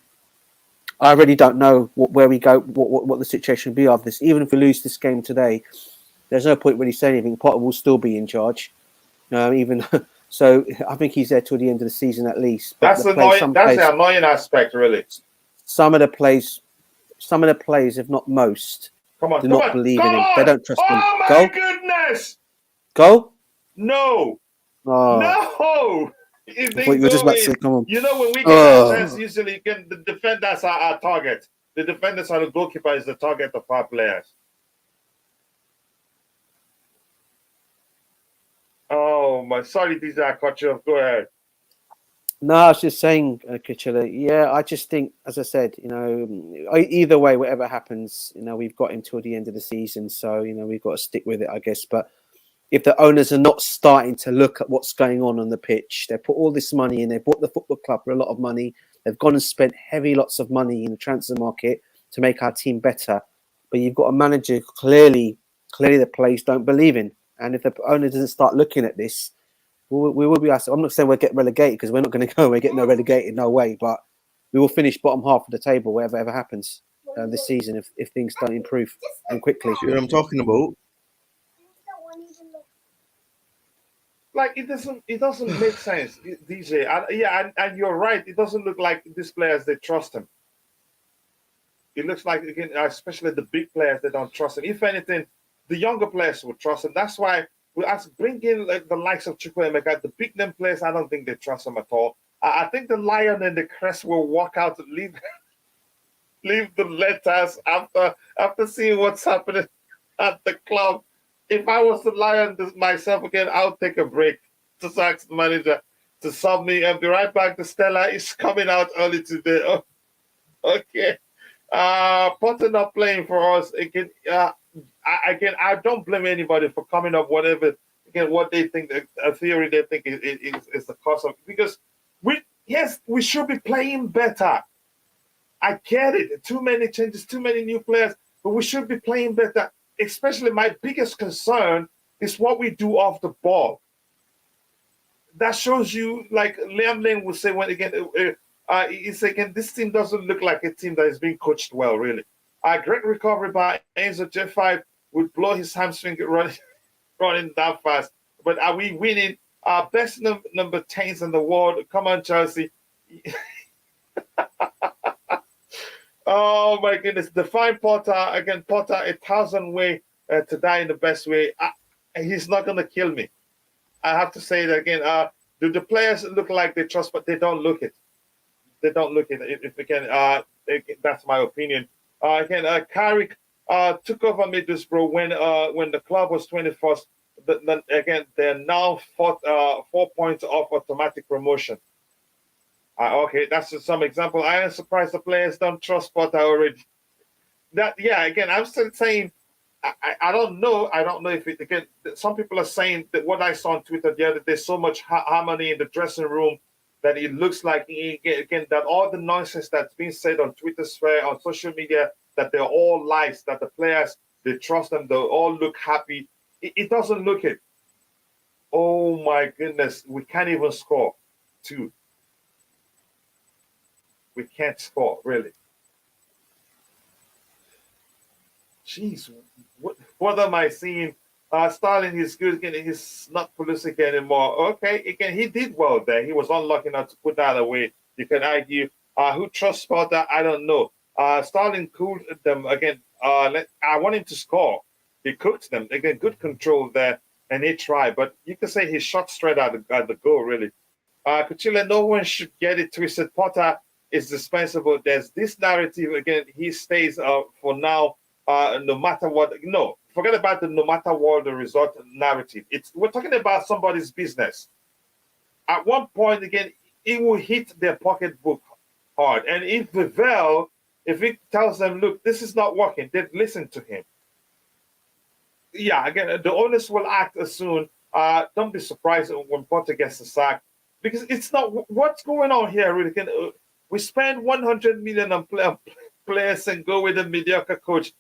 I really don't know where we go, what the situation will be of this. Even if we lose this game today, there's no point really saying anything. Potter will still be in charge. Even so, I think he's there till the end of the season at least. But that's annoying. That's the annoying aspect, really. Some of the players, if not most, do not believe in him. They don't trust him. Oh my goodness! Go? No. Oh. No. You were just about to say, come on. You know, when we get offense, usually the defenders are our target. The defenders are the goalkeeper is the target of our players. Oh my, sorry, DJ, I cut you off. Go ahead. No, I was just saying, Kuchela, yeah, I just think, as I said, either way, whatever happens, we've got until the end of the season. So, we've got to stick with it, I guess. But if the owners are not starting to look at what's going on the pitch, they put all this money in, they bought the football club for a lot of money. They've gone and spent heavy lots of money in the transfer market to make our team better. But you've got a manager clearly the players don't believe in. And if the owner doesn't start looking at this, we will be asked. I'm not saying we'll get relegated because we're not going to go. We're getting no relegated, no way. But we will finish bottom half of the table, whatever happens this season, if things don't improve and quickly. See what I'm talking about? Like it doesn't make sense, DJ. And you're right. It doesn't look like these players they trust him. It looks like again, especially the big players, they don't trust him. If anything, the younger players will trust him. That's why we ask bring in like the likes of Chukwuemeka, the big name players. I don't think they trust him at all. I think the Lion and the Crest will walk out and leave the letters after seeing what's happening at the club. If I was the Lion myself again, I'll take a break to ask the manager to sub me and be right back. The Stella is coming out early today. Oh, okay. Potter not playing for us again. I don't blame anybody for coming up whatever again what they think a theory they think is the cause of, because we should be playing better. I get it. Too many changes, too many new players, but we should be playing better. Especially my biggest concern is what we do off the ball. That shows you, like Liam Lane would say when again, he's again, this team doesn't look like a team that is being coached well, really. Great recovery by Enzo. J5 would blow his hamstring running that fast. But are we winning? Best number 10s in the world. Come on, Chelsea. Oh my goodness. Define Potter. Again, Potter, 1,000 way to die in the best way. He's not going to kill me. I have to say that again. Do the players look like they trust, but they don't look it. They don't look it. If again, that's my opinion. Again, Carrick took over Middlesbrough when the club was 21st. Then again, they're now 4 points off automatic promotion. Okay, that's just some example. I am surprised the players don't trust Potter already. Again, I'm still saying I don't know. I don't know if it again. Some people are saying that what I saw on Twitter the other day, so much harmony in the dressing room that it looks like again that all the nonsense that's being said on Twitter sphere, on social media, that they're all lies. That the players they trust them, they all look happy. It doesn't look it. Oh my goodness, we can't even score 2. We can't score, really. Jeez, what am I seeing? Starling is good again. He's not Pulisic anymore. Okay, again, he did well there. He was unlucky not to put that away. You can argue. Who trusts Potter? I don't know. Starling cooled them again. I want him to score. He cooked them. Again, good control there, and he tried. But you can say he shot straight at the goal, really. Kuchile, no one should get it twisted. Potter is dispensable. There's this narrative again. He stays for now, no matter what. No, forget about the no matter what the result narrative. We're talking about somebody's business. At one point again, it will hit their pocketbook hard. And if Vivell, if he tells them, look, this is not working, they'd listen to him. Yeah, again, the owners will act as soon. Don't be surprised when Potter gets the sack, because it's not what's going on here. Really, we spend 100 million on players and go with a mediocre coach.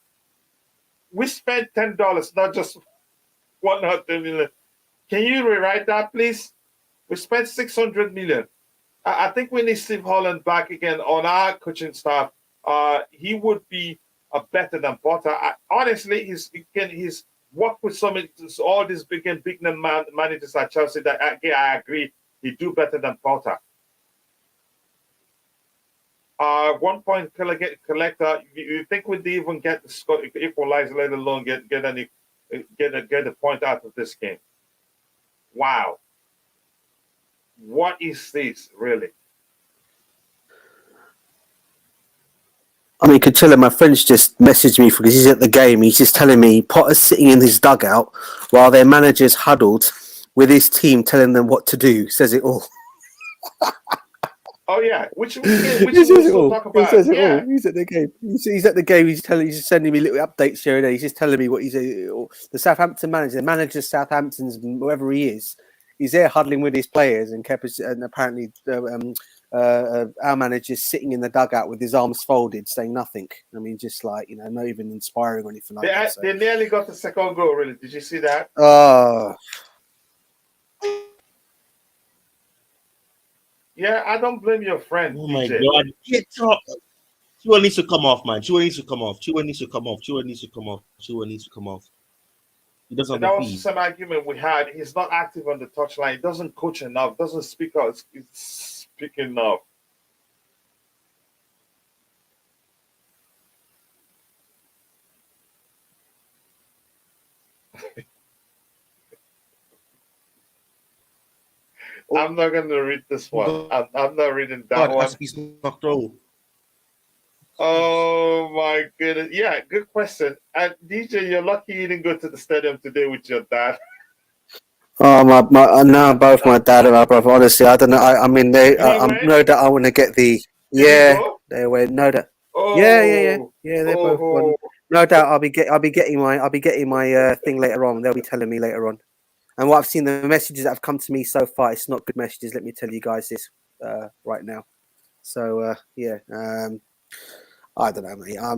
We spent $10, not just 100 million. Can you rewrite that, please? We spent 600 million. I think we need Steve Holland back again on our coaching staff. He would be better than Potter. Honestly, he's worked with all these big name managers at Chelsea. That I agree, he do better than Potter. 1 point collector. You think we'd even get the score equalize, let alone get a point out of this game? Wow. What is this really? I mean, Coachella, my friend's just messaged me because he's at the game. He's just telling me Potter's sitting in his dugout while their manager's huddled with his team telling them what to do. Says it all. Oh yeah, which He we'll says it still all. talk He about. says it Yeah. all. He's at the game. He's at the game. He's just sending me little updates here and there. He's just telling me what he's the Southampton manager, the manager of Southampton's, whoever he is. He's there huddling with his players, and apparently our manager's sitting in the dugout with his arms folded, saying nothing. I mean, just like, you know, not even inspiring or anything like that. So. They nearly got the second goal. Really? Did you see that? Oh. Yeah, I don't blame your friend. Oh my DJ. God! Get up. Chua needs to come off, man. Chua needs to come off. Chua needs to come off. Chua needs to come off. Chua needs to come off. He doesn't. And that was the same argument we had. He's not active on the touchline. He doesn't coach enough. Doesn't speak out. He's speaking enough. I'm not going to read this one. I'm not reading that one. He's not through. Oh my goodness. Yeah, good question. And DJ, you're lucky you didn't go to the stadium today with your dad. Oh no, both my dad and my brother. Honestly, I don't know. I mean, I'm no doubt I want to get the They went no doubt. Oh, Yeah. They're both gone. No doubt I'll be getting my thing later on. They'll be telling me later on. And what I've seen, the messages that have come to me so far, it's not good messages. Let me tell you guys this right now. So I don't know, mate. I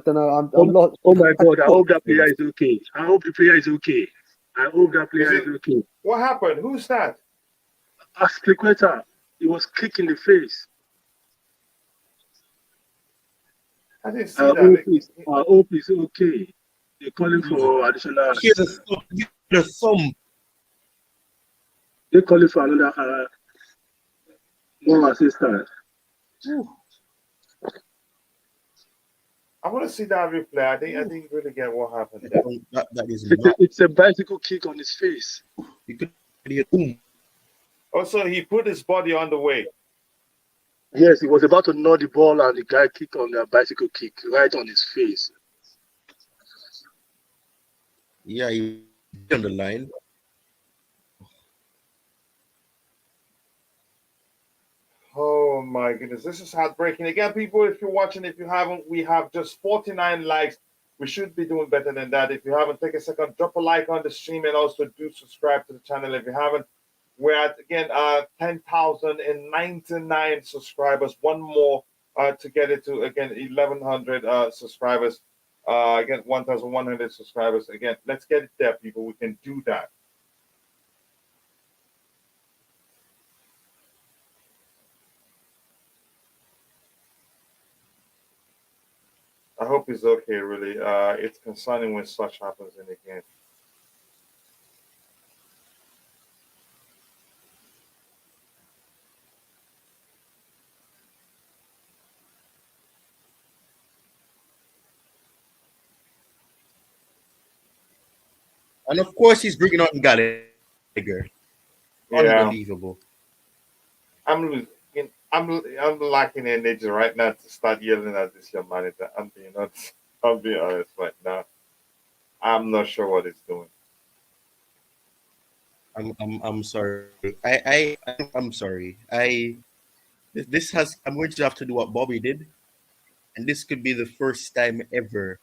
don't know. I'm not. Oh my God! I hope that player is okay. I hope the player is okay. I hope that player is okay. What happened? Who's that? Aspilicueta. He was kicked in the face. I didn't see that. I hope he's okay. They're calling for additional. Here's a thumb. They're calling for another more assistance. I want to see that replay. I didn't really get what happened there. That is it's a bicycle kick on his face. You could be boom. Also, he put his body on the way. Yes, he was about to nod the ball and the guy kicked on the bicycle kick right on his face. Yeah, he on the line. Oh my goodness, this is heartbreaking. Again, people, if you're watching, if you haven't, we have just 49 likes. We should be doing better than that. If you haven't, take a second, drop a like on the stream, and also do subscribe to the channel if you haven't. We're at, again, 10,099 subscribers. One more to get it to, again, 1,100 subscribers. Again, 1,100 subscribers. Again, let's get it there, people. We can do that. I hope he's okay, really. It's concerning when such happens in the game. And of course, he's bringing on Gallagher. Unbelievable. I'm lacking energy right now to start yelling at this young manager. I'm being honest right now. I'm not sure what he's doing. I'm sorry. I'm sorry. I'm going to have to do what Bobby did, and this could be the first time ever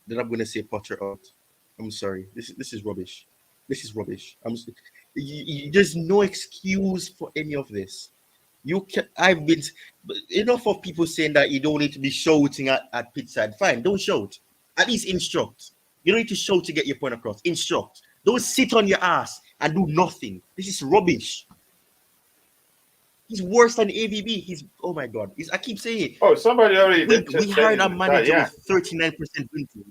that I'm going to say Potter out. I'm sorry. This is rubbish. This is rubbish. There's no excuse for any of this. I've been enough of people saying that you don't need to be shouting at pitch side. Fine, don't shout. At least instruct. You don't need to shout to get your point across. Instruct. Don't sit on your ass and do nothing. This is rubbish. He's worse than AVB. Oh my God. I keep saying it. Oh, somebody already we hired a manager with 39% win rate.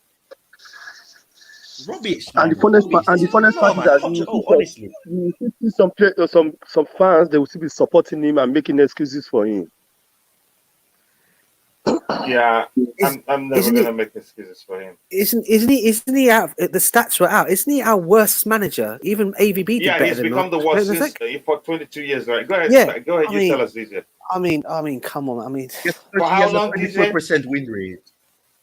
Rubbish. And the funnest part is that honestly, you see some fans, they will still be supporting him and making excuses for him. Yeah, I'm never gonna make excuses for him. Isn't he out? The stats were out. Isn't he our worst manager? Even AVB did better He's than become the worst since, for 22 years, right? Go ahead, Yeah, go ahead. Tell us, DJ. I mean, come on. I mean, for he how has long, a 34% win rate.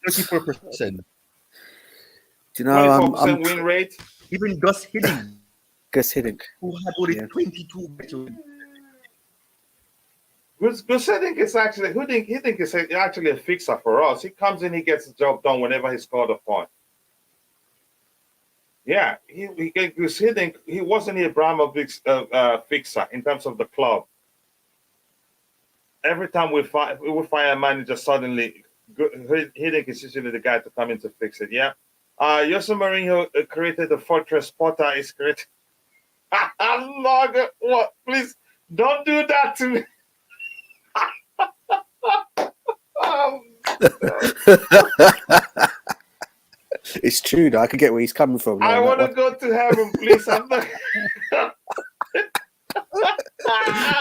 34%. Do you know? 24% win rate. Even Gus Hiddink, who had only 22 better. Gus Hiddink is actually Hiddink is actually a fixer for us. He comes in, he gets the job done whenever he scored a point. Yeah, Gus Hiddink, he wasn't Abramovich's fixer in terms of the club. Every time we fire a manager, suddenly Hiddink is usually the guy to come in to fix it. Yeah. Jose Mourinho created the fortress. Potter is created. I'm not gonna, what? Please don't do that to me. It's true though. I can get where he's coming from. I want to go to heaven, please. I'm not.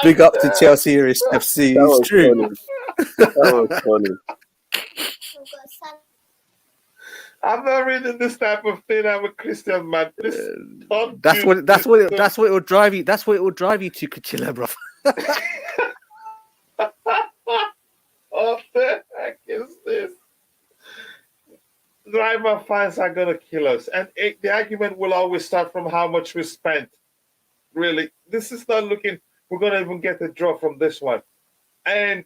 Big up to Chelsea FC. It's true. That was funny. I'm not reading this type of thing. I'm a Christian man. Please don't. That's what it will drive you. That's what it will drive you to Kachila, bro. What the heck is this? Driver fans are gonna kill us, and the argument will always start from how much we spent. Really, this is not looking. We're gonna even get a draw from this one, and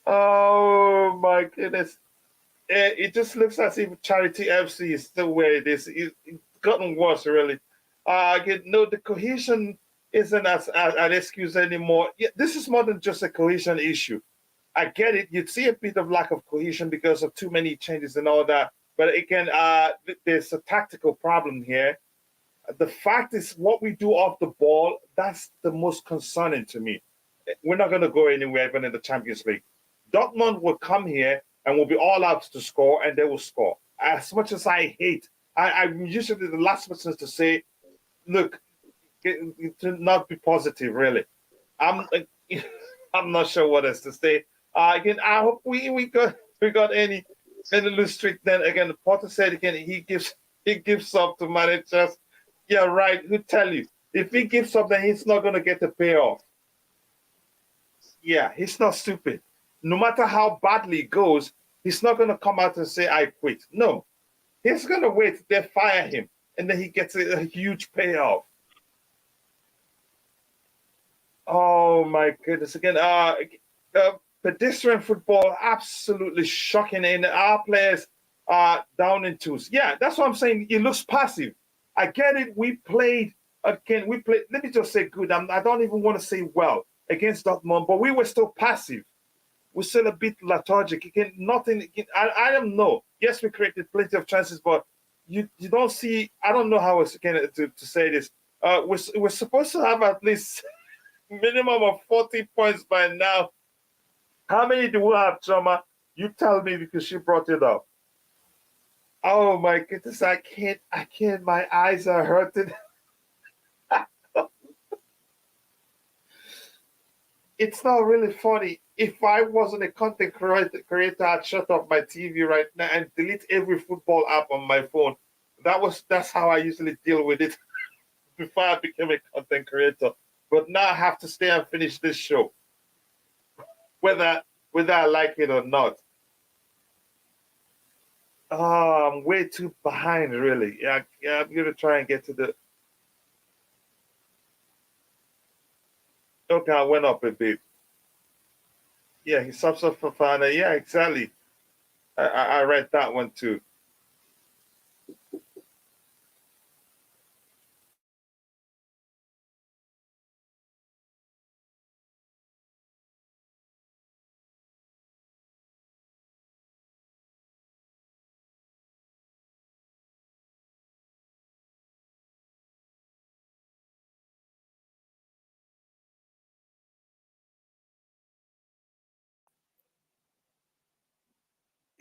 oh my goodness, it just looks as if Charity FC is still where it is. It's gotten worse, really. The cohesion isn't as an excuse anymore. Yeah, this is more than just a cohesion issue. I get it. You'd see a bit of lack of cohesion because of too many changes and all that. But again, there's a tactical problem here. The fact is, what we do off the ball, that's the most concerning to me. We're not going to go anywhere, even in the Champions League. Dortmund will come here and will be all out to score, and they will score. As much as I hate, I'm usually the last person to say, look, to not be positive, really. I'm not sure what else to say. Again, I hope we got any loose streak. Then again, Potter said again he gives up to managers. Yeah, right. Who tell you if he gives up, then he's not going to get the payoff. Yeah, he's not stupid. No matter how badly it goes, he's not going to come out and say I quit. No, he's going to wait. They fire him, and then he gets a huge payoff. Oh my goodness! Again, pedestrian football, absolutely shocking, and our players are down in twos. Yeah, that's what I'm saying. It looks passive. I get it. We played again. Let me just say good. I don't even want to say well against Dortmund, but we were still passive. We're still a bit lethargic. Again, nothing. I don't know. Yes, we created plenty of chances, but you don't see. I don't know how else to say this. We're supposed to have at least minimum of 40 points by now. How many do we have, Choma? You tell me because she brought it up. Oh my goodness, I can't. My eyes are hurting. It's not really funny. If I wasn't a content creator, I'd shut off my TV right now and delete every football app on my phone. That's how I usually deal with it before I became a content creator. But now I have to stay and finish this show, whether I like it or not. Oh, I'm way too behind, really. Yeah, I'm gonna try and get to the. Okay, I went up a bit. Yeah, he subs up for Fana. Yeah, exactly. I read that one too.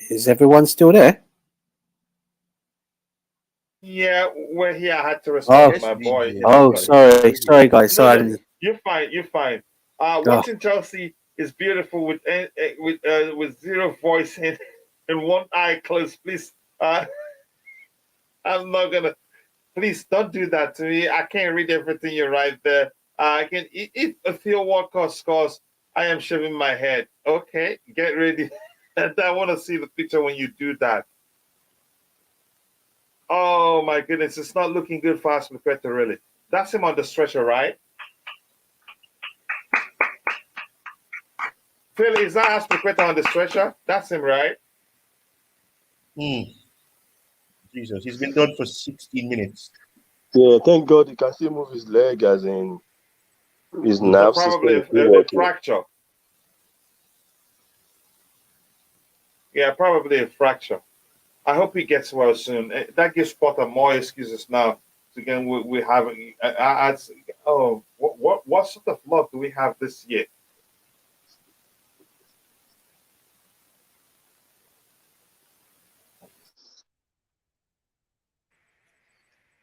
Is everyone still there? Yeah, we're here. I had to respond to my boy. Sorry, guys. Sorry. You're fine. Watching Chelsea is beautiful with zero voice and one eye closed. Please, I'm not gonna. Please don't do that to me. I can't read everything you write there. Again, if Theo Walker scores, I am shaving my head. Okay, get ready. And I want to see the picture when you do that. Oh my goodness, it's not looking good for Aspilicueta, really. That's him on the stretcher, right? Phil, is that Aspilicueta on the stretcher? That's him, right? Jesus, he's been done for 16 minutes. Yeah, thank God he can still move his leg, as in his So nerve probably system is a working. fracture. Yeah, probably a fracture. I hope he gets well soon. That gives Potter more excuses now. So again, we have. What sort of luck do we have this year?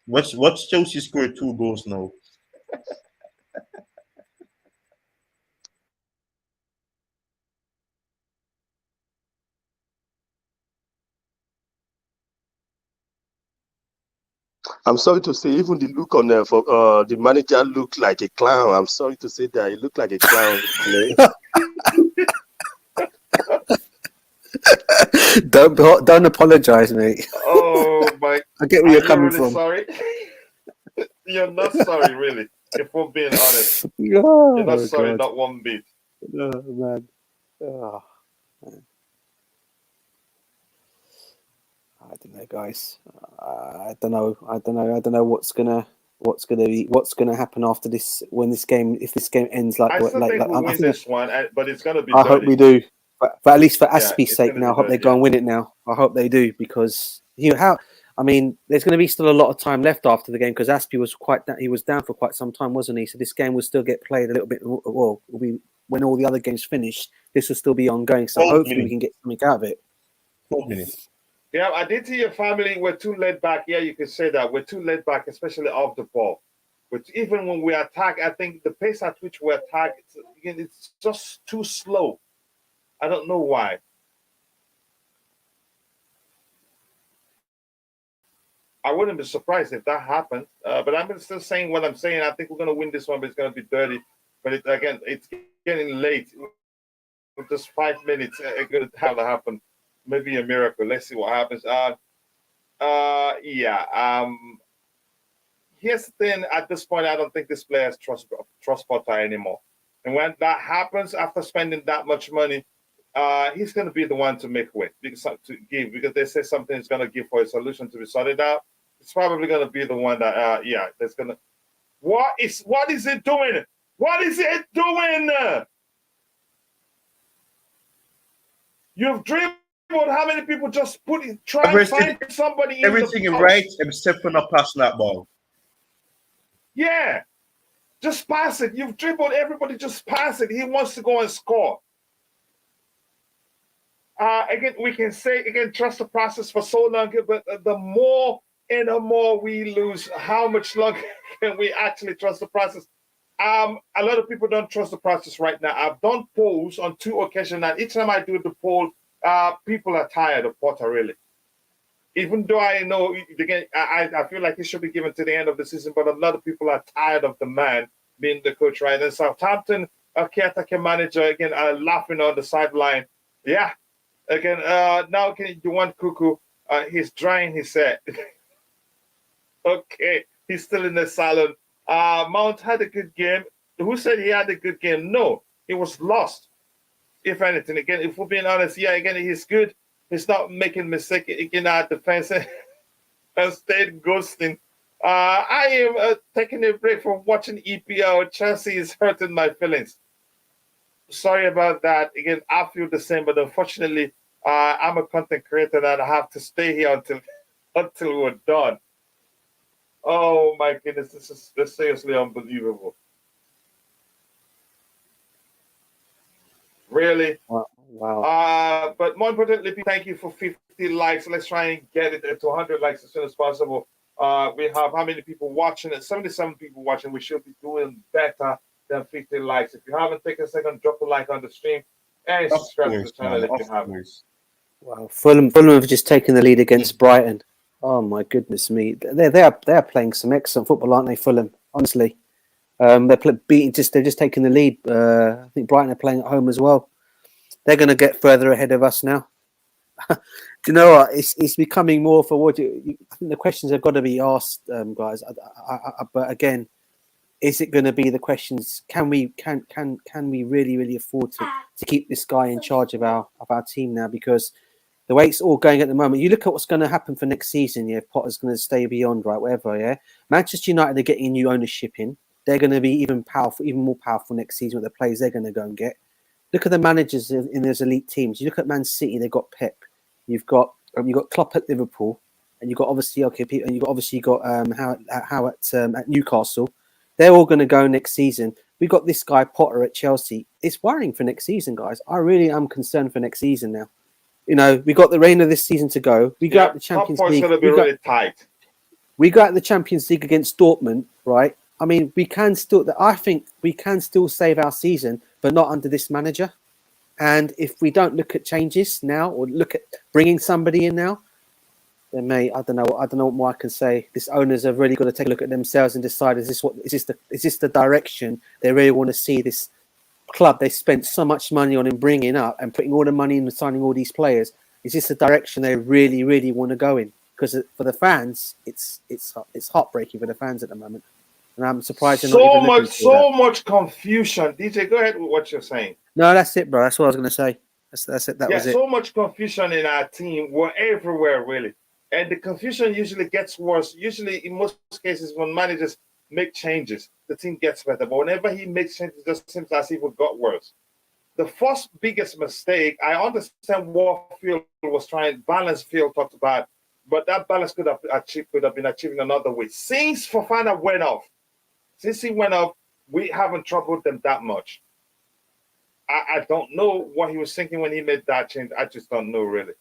What's Chelsea scored 2 goals now? I'm sorry to say, even the look on the manager looked like a clown. I'm sorry to say that he looked like a clown. Don't apologize, mate. Oh my! I get where you're coming really from. Sorry. You're not sorry, really. If we're being honest, Oh, you're not sorry, God. not one bit. Oh, man. Oh, man. I don't know, guys. I don't know what's gonna happen after this when this game, if this game ends like I still think we'll win this one, but it's gonna be. I hope we do. But at least for Aspi's sake, gonna now I be hope they go and win it now. I hope they do, because I mean, there's going to be still a lot of time left after the game, because Aspie was he was down for quite some time, wasn't he? So this game will still get played a little bit. Well, when all the other games finish, this will still be ongoing. So hopefully we can get something out of it. 12 minutes. Yeah, I did see your family. We're too laid back. Yeah, you could say that. We're too laid back, especially off the ball. But even when we attack, I think the pace at which we attack, it's just too slow. I don't know why. I wouldn't be surprised if that happened. But I'm still saying what I'm saying. I think we're going to win this one, but it's going to be dirty. But it's getting late. With just 5 minutes, it could have to happen. Maybe a miracle. Let's see what happens. Here's the thing. At this point, I don't think this player trust Potter anymore. And when that happens, after spending that much money, he's going to be the one to make way, because they say something is going to give for a solution to be sorted out. It's probably going to be the one that, that's going to. What is it doing? What is it doing? You've dribbled. How many people just try and find somebody? Everything is right except for not passing that ball. Yeah, just pass it. You've dribbled. Everybody just pass it. He wants to go and score. Again, we can say, trust the process for so long, but the more and the more we lose, how much longer can we actually trust the process? A lot of people don't trust the process right now. I've done polls on 2 occasions, and each time I do the poll, people are tired of Potter, really. Even though I know, again, I feel like he should be given to the end of the season, but a lot of people are tired of the man being the coach, right? And Southampton, caretaker manager, again, laughing on the sideline. Yeah. Again, now you want Cuckoo? He's drying his head. Okay, he's still in the salon. Mount had a good game. Who said he had a good game? No, he was lost. If anything, again, if we're being honest, he's good. He's not making mistakes in our defense and stayed ghosting. I am taking a break from watching EPL. Chelsea is hurting my feelings. Sorry about that. Again, I feel the same, but unfortunately, I'm a content creator and I have to stay here until we're done. Oh my goodness, this is seriously unbelievable. Really? Wow. But more importantly, thank you for 50 likes. Let's try and get it to 100 likes as soon as possible. We have how many people watching? 77 people watching. We should be doing better. than 50 likes. If you haven't taken a second, drop a like on the stream and Of subscribe to course, the channel man. if you Of haven't. course. Wow, Fulham have just taken the lead against Brighton. Oh my goodness me, they are playing some excellent football, aren't they? Fulham, honestly, they're just taking the lead. I think Brighton are playing at home as well. They're going to get further ahead of us now. Do you know what? It's becoming more for what I think the questions have got to be asked, guys. But again, is it going to be the questions? Can we really afford to keep this guy in charge of our team now? Because the way it's all going at the moment, you look at what's going to happen for next season. Yeah, Potter's going to stay beyond, right? Whatever. Yeah, Manchester United are getting new ownership in. They're going to be even more powerful next season with the players they're going to go and get. Look at the managers in those elite teams. You look at Man City; they've got Pep. You've got Klopp at Liverpool, and you've got Howe at Newcastle. They're all going to go next season. We've got this guy Potter at Chelsea. It's worrying for next season, guys. I really am concerned for next season now. You know, we got the reign of this season to go. We got the Champions League. Top 4's going to be really tight. We got the Champions League against Dortmund, right? I mean, I think we can still save our season, but not under this manager. And if we don't look at changes now, or look at bringing somebody in now, then I don't know what more I can say. These owners have really got to take a look at themselves and decide: is this the direction they really want to see this club they spent so much money on in bringing up and putting all the money into signing all these players? Is this the direction they really want to go in? Because for the fans, it's heartbreaking for the fans at the moment, and I'm surprised. So much confusion. DJ, go ahead with what you're saying. No, that's it, bro. That's what I was going to say. That's it. That was it. So much confusion in our team. We're everywhere, really, and the confusion usually gets worse. Usually, in most cases, when managers make changes, the team gets better. But whenever he makes changes, it just seems as if it got worse. The first biggest mistake, I understand what Phil was trying, balance Phil talked about, but that balance could have been achieved in another way. Since Fofana went off, we haven't troubled them that much. I don't know what he was thinking when he made that change. I just don't know, really.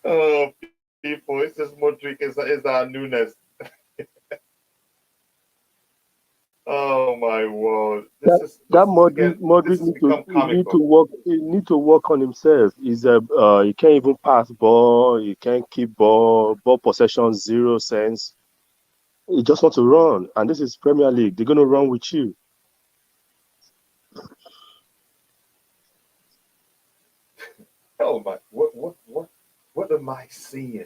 Oh, people, it's just Modric is our Nunes. Oh my word! Modric need to work on himself. He can't even pass ball. He can't keep ball possession 0 sense. He just want to run, and this is Premier League. They're gonna run with you. Oh my! What am I seeing?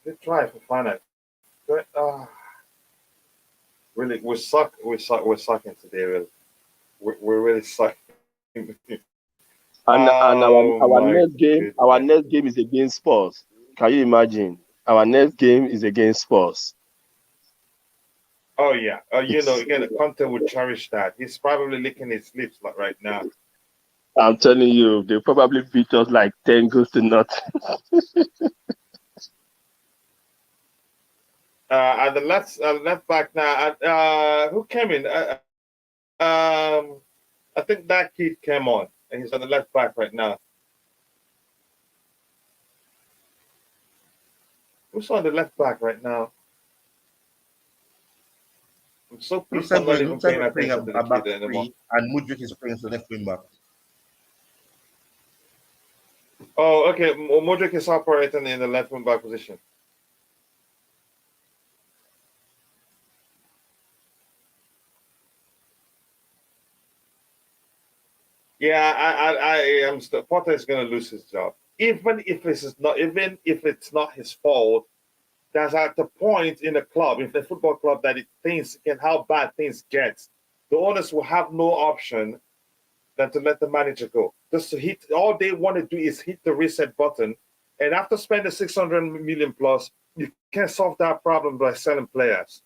Good try for finance. Really, we're sucking today. Really, we're really sucking. And our next game is against Spurs. Can you imagine? Our next game is against Spurs. Oh yeah. Again, Conte would cherish that. He's probably licking his lips right now. I'm telling you, they probably beat us like 10 goals to nothing. At the left back now. Who came in? I think that kid came on, and he's on the left back right now. Who's on the left back right now? I'm so pissed I'm not even paying attention to the kid anymore. And Modric is playing to left wing back. Oh, okay. Modric is operating in the left wing back position. Yeah, I am. Potter is going to lose his job, even if it's not his fault. That's at the point in the club, in the football club, that how bad things get. The owners will have no option than to let the manager go. Just to hit, all they want to do is hit the reset button, and after spending 600 million plus, you can't solve that problem by selling players.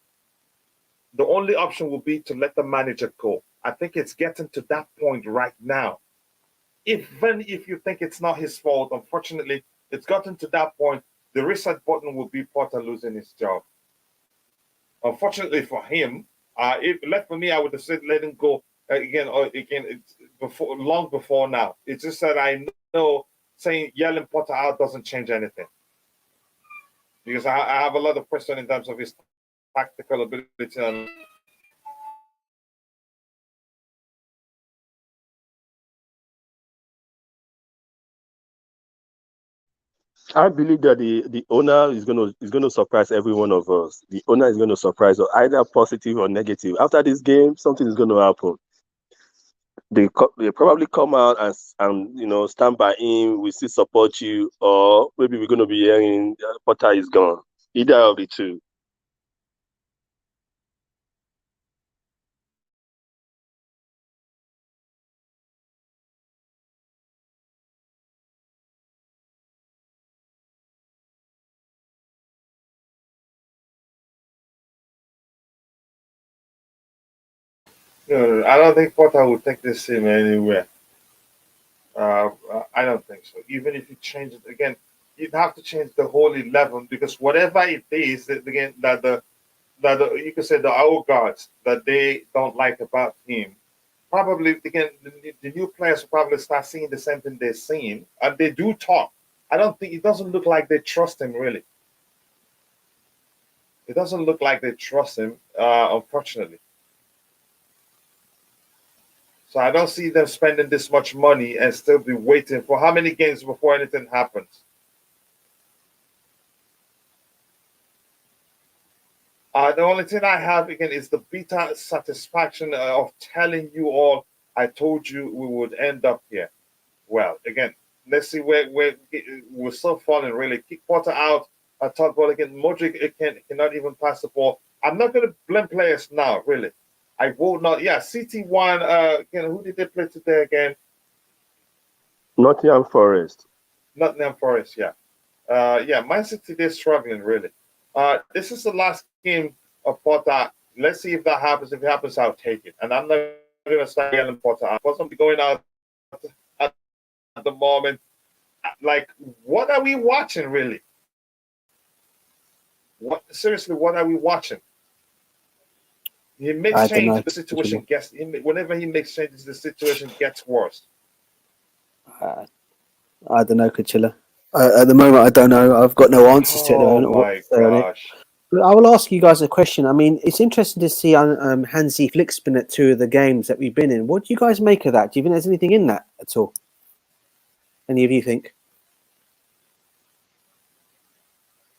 The only option will be to let the manager go. I think it's getting to that point right now. Even if you think it's not his fault, unfortunately, it's gotten to that point. The reset button will be Potter losing his job. Unfortunately for him, If left for me, I would have said let him go again. Or again, it's long before now. It's just that I know saying yelling Potter out doesn't change anything, because I have a lot of questions in terms of his tactical ability. And I believe that the owner is gonna surprise every one of us. The owner is gonna surprise us, either positive or negative. After this game, something is gonna happen. They probably come out and stand by him. We still support you, or maybe we're gonna be hearing Potter is gone. Either of the two. I don't think Potter will take this team anywhere. I don't think so. Even if you change it again, you'd have to change the whole 11, because whatever it is again that you could say the old guards that they don't like about him. Probably again, the new players will probably start seeing the same thing they're seeing, and they do talk. I don't think it doesn't look like they trust him really. It doesn't look like they trust him, unfortunately. So I don't see them spending this much money and still be waiting for how many games before anything happens. The only thing I have again is the bitter satisfaction of telling you all I told you we would end up here. Well, again, let's see where we're still falling really. Kick Potter out. I talk about again. Modric cannot even pass the ball. I'm not going to blame players now, really. I will not. Yeah, City won. Again, who did they play today again? Nottingham Forest. Nottingham Forest. Yeah, yeah. Man City, they're struggling really. This is the last game of Potter. Let's see if that happens. If it happens, I'll take it. And I'm not going to start yelling Potter. I wasn't going out at the moment. Like, what are we watching really? What seriously? What are we watching? He makes changes, the situation gets. Whenever he makes changes, the situation gets worse. I don't know, Kachilla. At the moment, I don't know. I've got no answers to it. Oh my gosh! I will ask you guys a question. I mean, it's interesting to see Hansi Flick's been at 2 of the games that we've been in. What do you guys make of that? Do you think there's anything in that at all? Any of you think?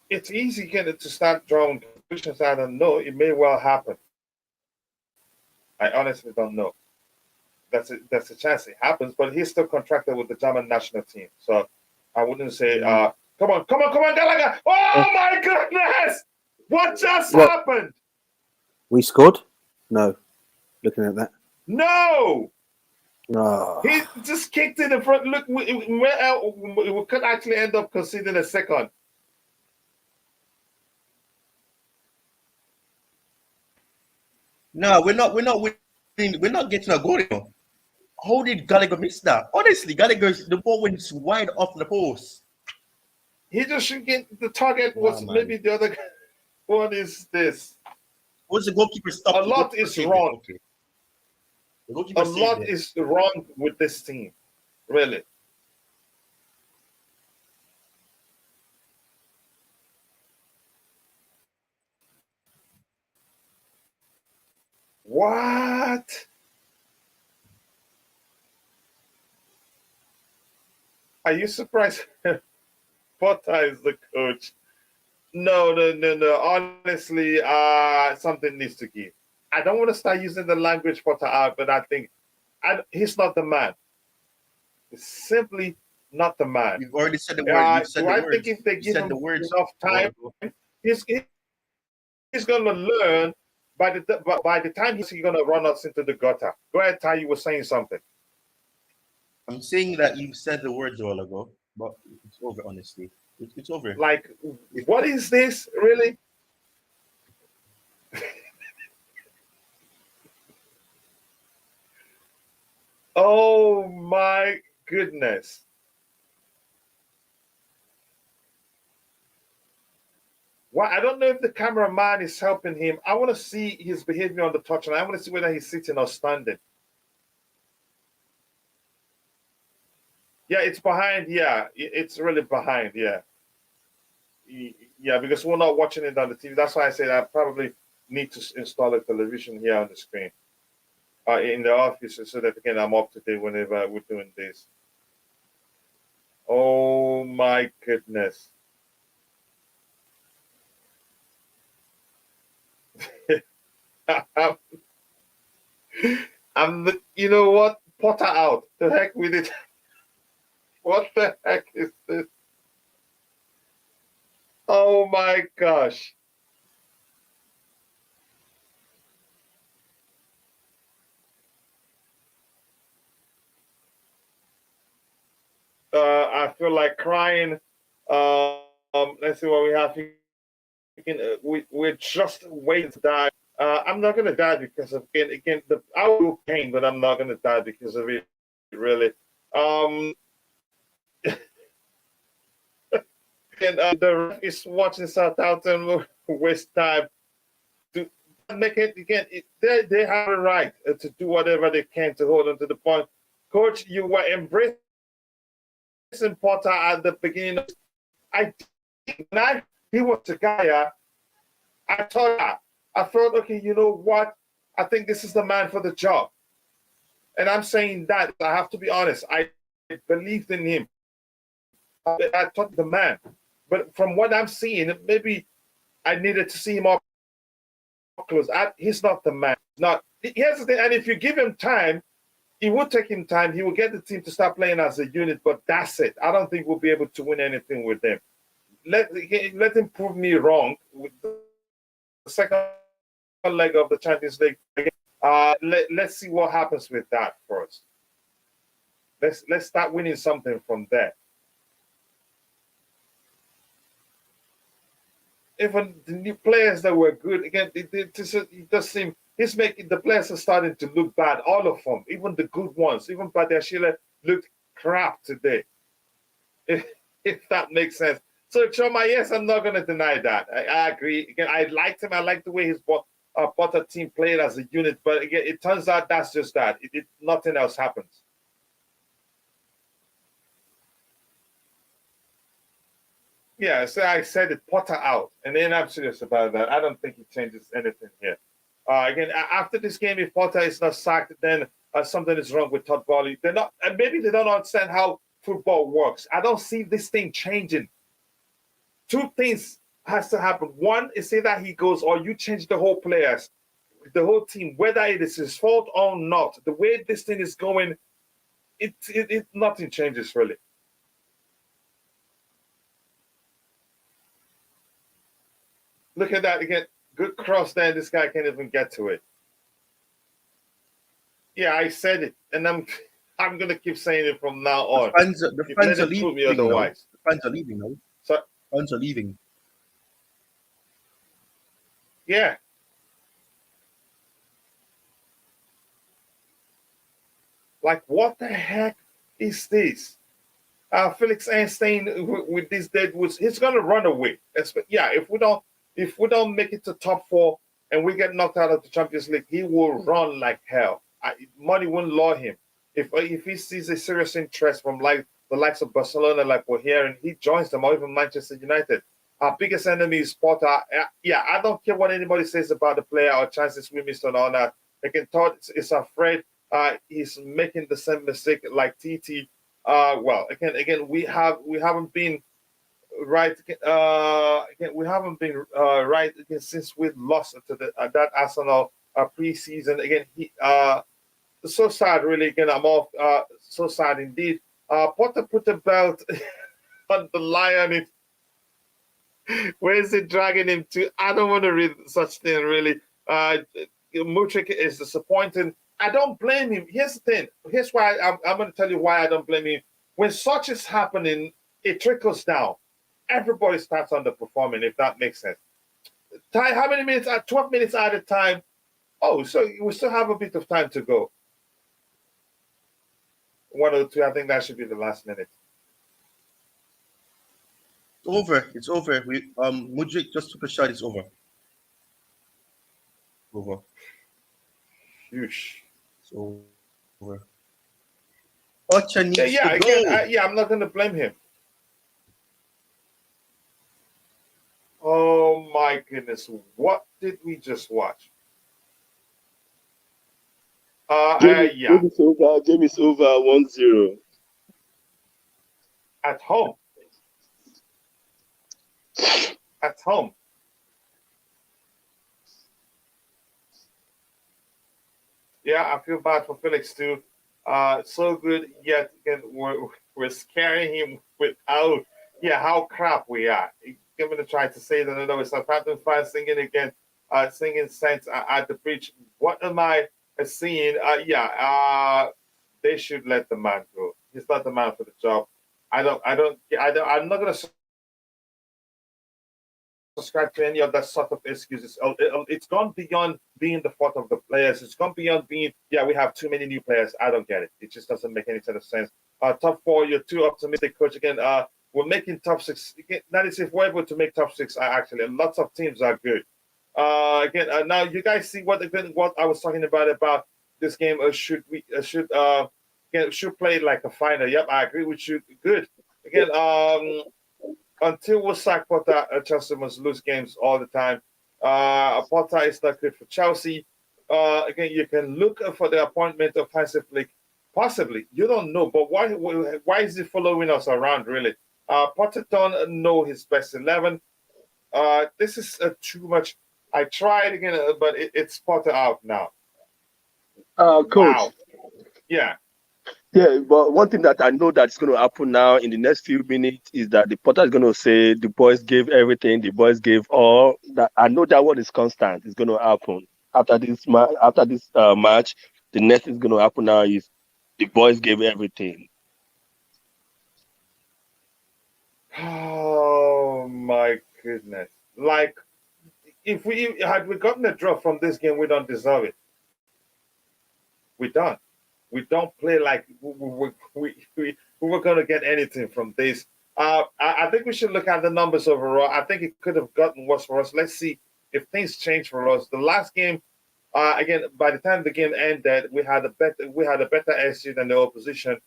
It's easy to start drawing conclusions. I don't know. It may well happen. I honestly don't know. That's a chance it happens, but he's still contracted with the German national team. So I wouldn't say, come on, Gallagher. Oh my goodness! What just happened? We scored? No. Looking at that. No! Oh. He just kicked in the front. Look, we could actually end up conceding a second. No, we're not winning. We're not getting a goal. How did Gallagher miss that? Honestly, the ball went wide off the post. He just should get the target. Was maybe the other. What is this? What's the goalkeeper stop? A lot is wrong. Okay. A lot is wrong with this team, really. What? Are you surprised? Potter is the coach. No. Honestly, something needs to give. I don't want to start using the language Potter out, but I think he's not the man. He's simply not the man. You've already said the word. I think if they give him enough time, he's going to learn. By the time he's going to run us into the gutter. Go ahead, Ty. You were saying something. I'm saying that you said the words a while ago, but it's over. Honestly, it's over. Like, what is this really? Oh my goodness! Well, I don't know if the cameraman is helping him. I want to see his behavior on the touch, and I want to see whether he's sitting or standing. Yeah, it's behind. Yeah, it's really behind. Yeah. Yeah, because we're not watching it on the TV. That's why I said I probably need to install a television here on the screen in the office so that again I'm up to date whenever we're doing this. Oh my goodness. You know what? Potter out. The heck with it. What the heck is this? Oh my gosh. I feel like crying. Let's see what we have here. We're just waiting to die. I'm not gonna die because of again I will feel pain, but I'm not gonna die because of it. Really. And the ref is watching Southampton waste time to make it again. They have a right to do whatever they can to hold on to the point. Coach, you were embracing Potter at the beginning. He was the guy. I thought I thought, okay, you know what? I think this is the man for the job. And I'm saying that I have to be honest. I believed in him. I thought the man. But from what I'm seeing, maybe I needed to see him up close. He's not the man. Here's the thing, and if you give him time, it will take him time. He will get the team to start playing as a unit, but that's it. I don't think we'll be able to win anything with them. Let him prove me wrong with the second leg of the Champions League. Let's see what happens with that first. Let's start winning something from there. Even the new players that were good, again, it does seem he's making the players are starting to look bad. All of them, even the good ones, even Badiashile looked crap today. If that makes sense. So Choma, yes, I'm not going to deny that. I agree. Again, I liked him. I liked the way his Potter team played as a unit. But again, it turns out that's just that. Nothing else happens. Yeah, so I said it, Potter out. And then I'm serious about that. I don't think he changes anything here. Again, after this game, if Potter is not sacked, then something is wrong with Todd Bowley. They're not, and maybe they don't understand how football works. I don't see this thing changing. Two things has to happen. One is either he goes or you change the whole players, the whole team, whether it is his fault or not. The way this thing is going, nothing changes really. Look at that again. Good cross there. This guy can't even get to it. Yeah, I said it, and I'm gonna keep saying it from now on. The fans are leaving. Otherwise. The fans are leaving now. So, fans are leaving. Yeah. Like, what the heck is this? Felix Einstein with these deadwoods, he's gonna run away. Yeah, if we don't make it to top 4 and we get knocked out of the Champions League, he will run like hell. Money won't lure him. If he sees a serious interest from like the likes of Barcelona, like we're hearing, he joins them, or even Manchester United. Our biggest enemy is Potter. Yeah, I don't care what anybody says about the player or chances we missed on all that. Again, Todd is afraid he's making the same mistake like TT. Well, again, we haven't been right. Again, we haven't been right again since we lost to that Arsenal preseason. Again, so sad, really. Again, I'm off. So sad indeed. Potter put the belt on the lion. Where is it dragging him to? I don't want to read such thing, really. Mudryk is disappointing. I don't blame him. Here's the thing. Here's why I'm going to tell you why I don't blame him. When such is happening, it trickles down. Everybody starts underperforming, if that makes sense. How many minutes? 12 minutes at a time. Oh, so we still have a bit of time to go. 102. I think that should be the last minute. Over. It's over. We Mudrik just took a shot. It's over. Over. Huge. It's over. Ocha needs Yeah, to again, go. I'm not going to blame him. Oh my goodness, what did we just watch? Game Yeah, is over. Game is over. 1-0. at home. At home. Yeah, I feel bad for Felix too. So good, yet again, we're scaring him without, how crap we are. I'm going to try to say that another Southampton fans singing again, singing Saints at the bridge. What am I seeing? They should let the man go. He's not the man for the job. I'm not going to subscribe to any of that sort of excuses. It's gone beyond being the fault of the players. It's gone beyond being, we have too many new players. I don't get it. It just doesn't make any sort of sense. Top four, you're too optimistic, coach. Again, we're making top six. Again, not as if we're able to make top six. Actually, lots of teams are good. Now you guys see what I was talking about this game. Should play like a final. Yep, I agree with you. Good. Again, until we sack Potter, Chelsea must lose games all the time. Potter is not good for Chelsea. Again, you can look for the appointment of Hansi Flick. Possibly, you don't know, but why is he following us around? Really, Potter don't know his best 11. This is too much. I tried again, but it's Potter out now. Coach. Wow. Yeah. Yeah, but one thing that I know that's going to happen now in the next few minutes is that the Potter is going to say the boys gave everything, the boys gave all. That I know that what is constant is going to happen after this match. The next is going to happen now is the boys gave everything. Oh my goodness! Like, if we had gotten a draw from this game, we don't deserve it. We don't. We don't play like we were going to get anything from this. I think we should look at the numbers overall. I think it could have gotten worse for us. Let's see if things change for us. The last game, again, by the time the game ended, we had a better XG than the opposition.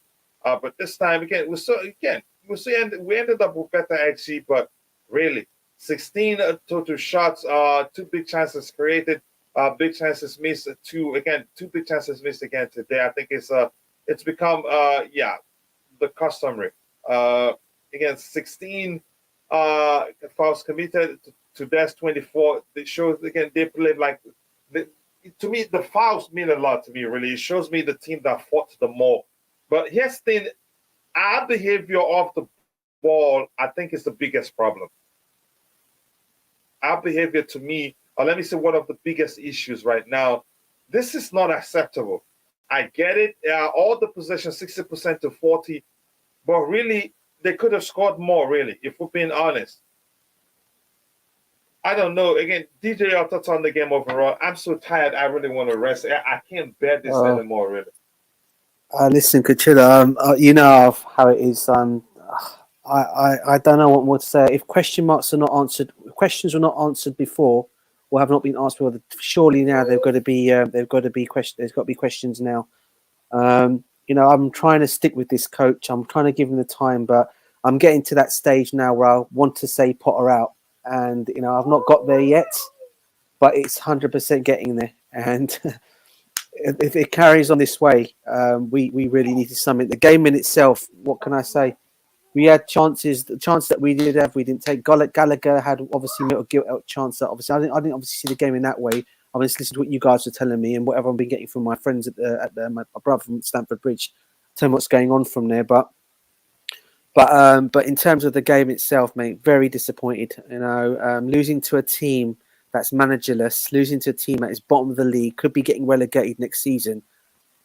But this time again, we ended up with better XG, but really 16 total shots, 2 big chances created. Big chances missed, two big chances missed again today. I think it's become the customary. Again, 16 fouls committed to their 24. It shows again they played like to me the fouls mean a lot to me. Really, it shows me the team that fought the more. But here's the thing: our behavior off the ball, I think, is the biggest problem. Our behavior, to me, or let me say, one of the biggest issues right now. This is not acceptable. I get it. All the possession, 60% to 40, but really, they could have scored more. Really, if we're being honest. I don't know. Again, DJ, your thoughts on the game overall? I'm so tired. I really want to rest. I can't bear this anymore. Really. Listen, Kachila, you know how it is. I don't know what more to say. If questions were not answered before, or have not been asked before, surely now they've got to be questions. There's got to be questions now. I'm trying to stick with this coach. I'm trying to give him the time, but I'm getting to that stage now where I want to say Potter out, and I've not got there yet, but it's 100% getting there. And if it carries on this way, we really need to something. The game in itself, what can I say? We had chances. The chance that we did have, we didn't take. Gallagher had obviously a guilt chance. That obviously, I didn't obviously see the game in that way. I was listening to what you guys were telling me and whatever I've been getting from my friends my brother from Stamford Bridge, telling what's going on from there. But in terms of the game itself, mate, very disappointed. Losing to a team that's managerless, losing to a team that is bottom of the league, could be getting relegated next season.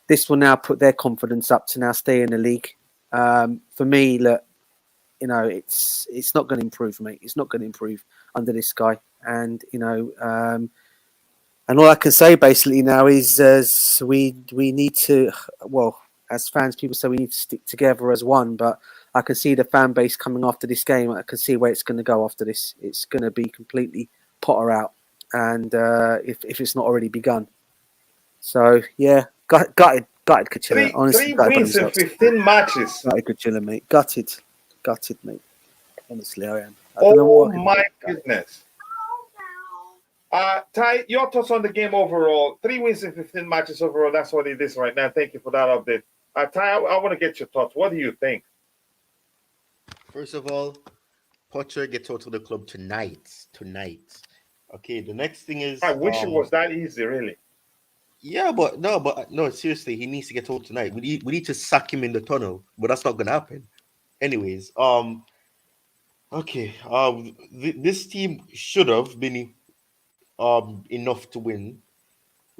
This will now put their confidence up to now stay in the league. For me, look, it's not going to improve, mate. It's not going to improve under this guy. And and all I can say basically now is we need to, well, as fans, people say we need to stick together as one. But I can see the fan base coming after this game. I can see where it's going to go after this. It's going to be completely Potter out, and if it's not already begun. So yeah, gutted Kachilla. Honestly, three wins in 15 matches. Gutted Kachilla, mate. Gutted, mate. Honestly, I am. I don't know what my goodness. Ty, your thoughts on the game overall? 3 wins in 15 matches overall. That's what it is right now. Thank you for that update. Ty, I want to get your thoughts. What do you think? First of all, Potter gets out of the club tonight. Okay, the next thing is... I wish it was that easy, really. Yeah, but no, seriously, he needs to get out tonight. We need to sack him in the tunnel, but that's not going to happen. Anyways, okay, this team should have been enough to win.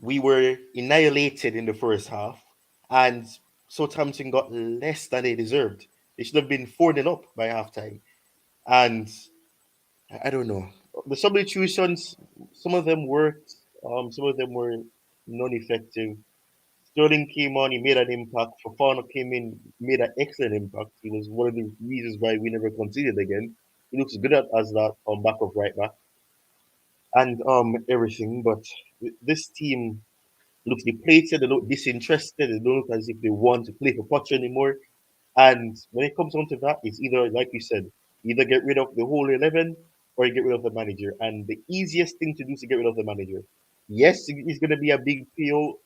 We were annihilated in the first half, and Southampton got less than they deserved. They should have been 4-0 up by halftime. And I don't know. The substitutions, some of them worked, some of them were non-effective. Sterling came on, he made an impact. Fofana came in, made an excellent impact. He was one of the reasons why we never conceded again. He looks good as that back of right back. And everything, but this team looks depleted, they look disinterested, they don't look as if they want to play for Potter anymore. And when it comes down to that, it's either, like you said, either get rid of the whole 11 or you get rid of the manager. And the easiest thing to do is to get rid of the manager. Yes, it's going to be a big PO,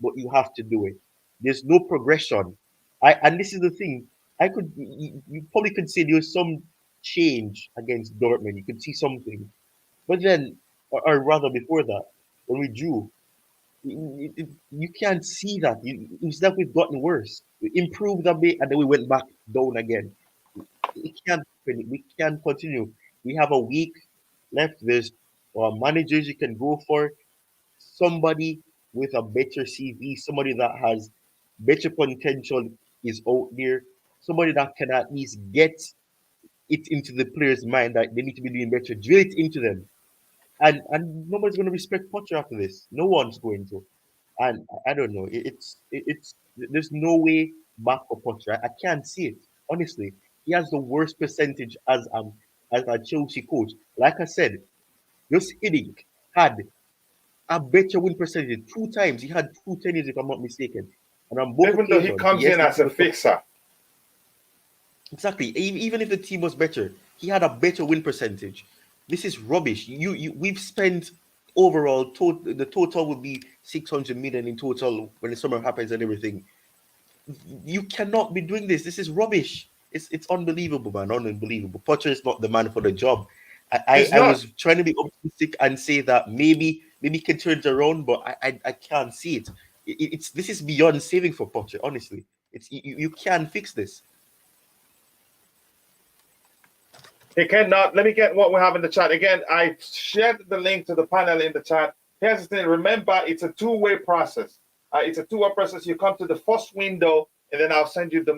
but you have to do it. There's no progression. And this is the thing. You probably could say there was some change against Dortmund. You could see something. But then, or rather before that, when we drew, you can't see that. It's like we've gotten worse. We improved a bit and then we went back down again. We can't continue. We have a week left. There's managers you can go for. Somebody with a better CV, somebody that has better potential is out there. Somebody that can at least get it into the player's mind that they need to be doing better. Drill it into them. And nobody's going to respect Potter after this. No one's going to. And I don't know. It's there's no way back for Potter. I can't see it. Honestly, he has the worst percentage as a Chelsea coach. Like I said, Gus Hiddink had a better win percentage 2 times. He had 2 tenures, if I'm not mistaken. And on both even though he comes in as a fixer. Exactly. Even if the team was better, he had a better win percentage. This is rubbish. We've spent overall the total would be 600 million in total when the summer happens and everything. You cannot be doing this. This is rubbish. It's unbelievable, man. Unbelievable. Potter is not the man for the job. I was trying to be optimistic and say that maybe he can turn it around, but I can't see it. This is beyond saving for Potter. Honestly, you can't fix this. He cannot. Let me get what we have in the chat. Again, I shared the link to the panel in the chat. Here's the thing. Remember, it's a 2-way process. It's a 2-way process. You come to the first window, and then I'll send you the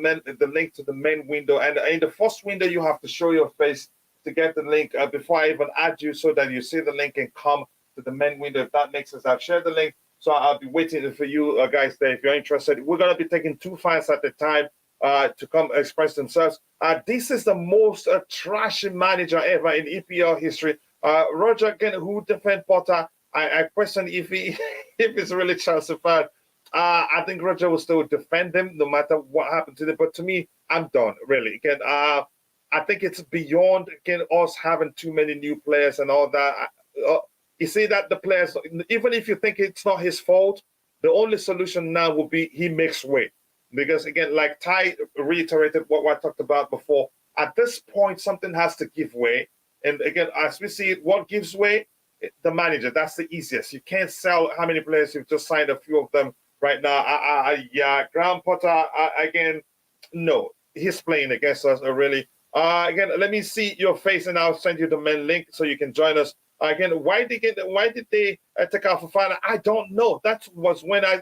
link to the main window. And in the first window, you have to show your face to get the link before I even add you so that you see the link and come to the main window. If that makes sense, I've shared the link. So I'll be waiting for you guys there if you're interested. We're going to be taking 2 fans at a time to come express themselves. This is the most trashy manager ever in EPL history. Roger, again, who defend Potter? I question if he's really Chelsea fan. I think Roger will still defend him no matter what happened to them. But to me, I'm done, really. Again, I think it's beyond, again, us having too many new players and all that. You see that the players, even if you think it's not his fault, the only solution now will be he makes way. Because, again, like Ty reiterated what I talked about before, at this point, something has to give way. And, again, as we see it, what gives way? The manager. That's the easiest. You can't sell how many players you've just signed, a few of them right now. Graham Potter, again, no. He's playing against us, really. Again, let me see your face, and I'll send you the main link so you can join us. Again, why did they take out Fofana? I don't know. That was when I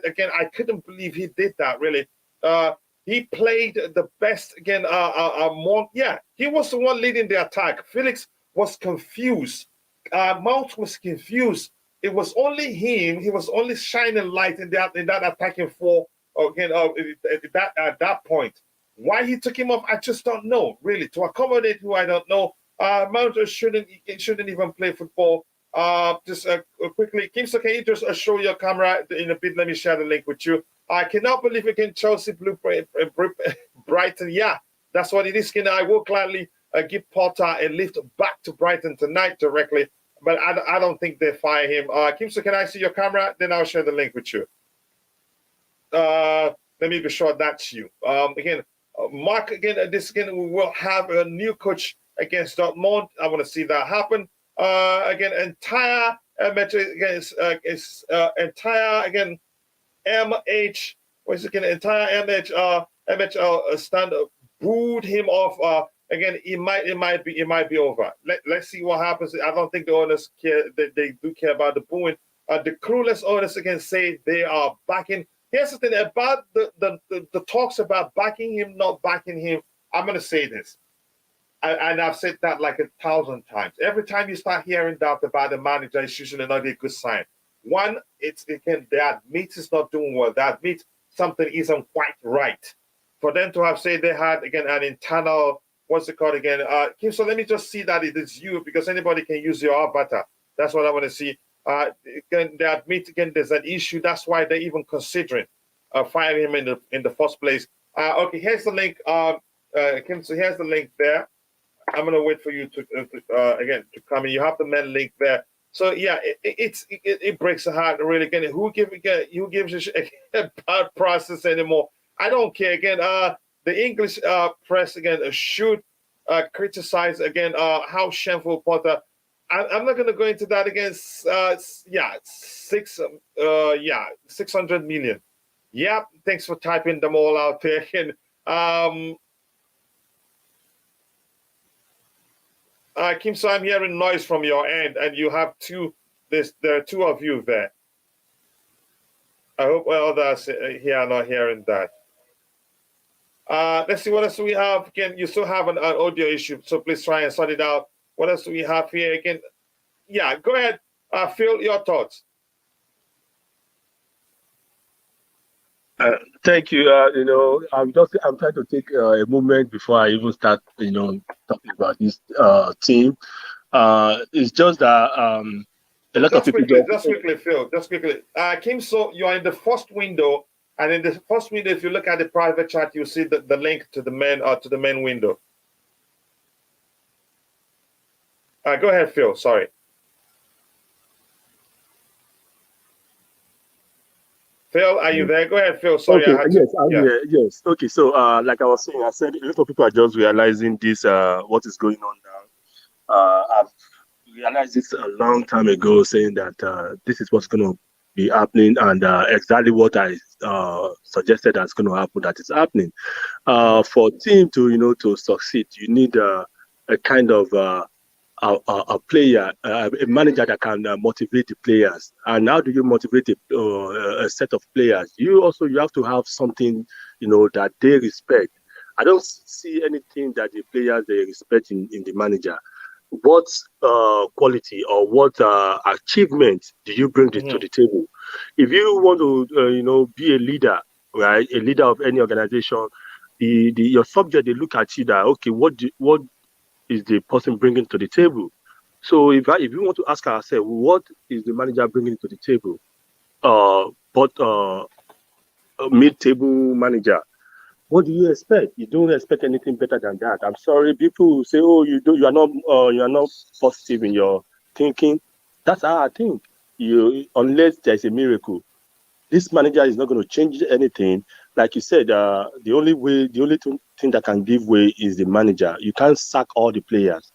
couldn't believe he did that, really. He played the best again. He was the one leading the attack. Felix was confused. Mount was confused. It was only him. He was only shining light in that attacking four. Again, at that point. Why he took him off, I just don't know, really. To accommodate who, I don't know. Mount shouldn't even play football. Just quickly, Kimso, can you just show your camera in a bit? Let me share the link with you. I cannot believe again Chelsea blew Brighton. Yeah, that's what it is. I will gladly give Potter a lift back to Brighton tonight directly, but I don't think they fire him. Kimso, can I see your camera? Then I'll share the link with you. Let me be sure that's you. Again, Mark, again, we will have a new coach against Dortmund. I want to see that happen. Again, entire match against entire again MH. What's it again? Entire MH stand booed him off. Again, it might be over. Let's see what happens. I don't think the owners care. They do care about the booing. The clueless owners again say they are backing. Here's the thing about the talks about backing him, not backing him. I'm gonna say this. And I've said that like 1,000 times. Every time you start hearing that about the manager, it's usually not a good sign. One, it's again, they admit it's not doing well. They admit something isn't quite right. For them to have said they had, again, an internal, what's it called again? Kim, so let me just see that it is you, because anybody can use your avatar. That's what I want to see. Again, they admit, again, there's an issue. That's why they're even considering firing him in the first place. Okay, here's the link. Kim, so here's the link there. I'm gonna wait for you to again to come in. You have the main link there. So yeah, it breaks the heart really. Again, who gives a bad process anymore? I don't care. Again, the English press again should criticize again how shameful Potter. I'm not gonna go into that again. 600 million. Yeah, thanks for typing them all out there again. Kim, so I'm hearing noise from your end, and you have two. There are two of you there. I hope others here are not hearing that. Let's see what else we have. Again, you still have an audio issue, so please try and sort it out. What else do we have here? Again, yeah, go ahead. Phil, your thoughts. Thank you. I'm trying to take a moment before I even start, talking about this team. It's just that a lot of people. Just quickly, Phil. Just quickly. Kim, so you are in the first window, and in the first window, if you look at the private chat, you see the link to the main window. Go ahead, Phil. Sorry. Phil, are you there? Go ahead, Phil. Sorry, okay, I'm here. Yes. Okay, so like I was saying, I said a lot of people are just realizing this, what is going on now. I've realized this a long time ago, saying that this is what's going to be happening, and exactly what I suggested that's going to happen, that is happening. For a team to succeed, you need a kind of a player, a manager that can motivate the players. And how do you motivate a set of players? You have to have something, that they respect. I don't see anything that the players they respect in the manager. What quality or what achievement do you bring to the table? If you want to, be a leader, right, a leader of any organization, your subject, they look at you that, okay, what is the person bringing to the table? So if you want to ask ourselves, what is the manager bringing to the table? A mid-table manager. What do you expect? You don't expect anything better than that. I'm sorry, people say, "Oh, you are not positive in your thinking." That's how I think. Unless there's a miracle, this manager is not going to change anything. Like you said, the only thing that can give way is the manager. You can't sack all the players.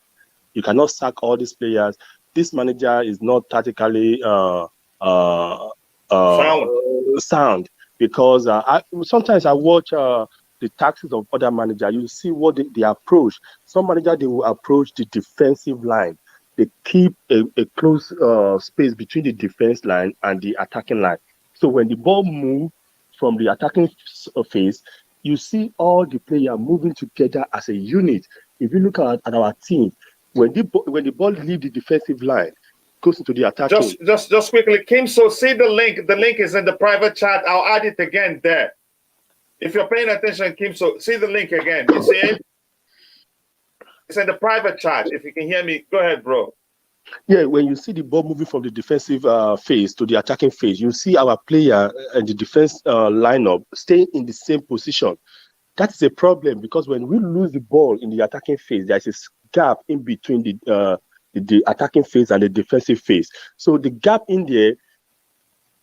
You cannot sack all these players. This manager is not tactically sound, because sometimes I watch the tactics of other managers. You see what they approach. Some managers, they will approach the defensive line. They keep a close space between the defense line and the attacking line. So when the ball moves from the attacking phase, you see all the players moving together as a unit. If you look at our team, when the ball leaves the defensive line, goes into the attacking. Just quickly, Kim. So see the link. The link is in the private chat. I'll add it again there. If you're paying attention, Kim, so see the link again. You see it? It's in the private chat. If you can hear me, go ahead, bro. Yeah, when you see the ball moving from the defensive phase to the attacking phase, you see our player and the defense lineup staying in the same position. That is a problem because when we lose the ball in the attacking phase, there's a gap in between the attacking phase and the defensive phase. So the gap in there,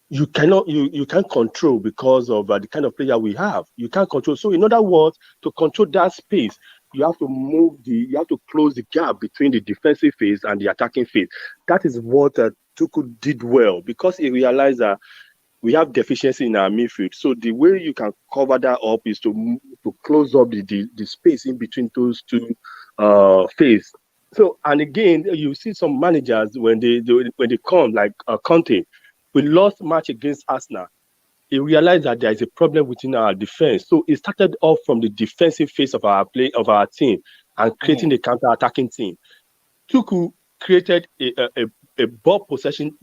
you can't control because of the kind of player we have. You can't control. So in other words, to control that space, you have to close the gap between the defensive phase and the attacking phase. That is what Tuchel did well because he realized that we have deficiency in our midfield. So the way you can cover that up is to close up the space in between those two phases. So, and again, you see some managers when they come, like Conte, we lost match against Arsenal. He realized that there is a problem within our defense. So it started off from the defensive phase of our team and creating a counter-attacking team. Tuchel created a ball possession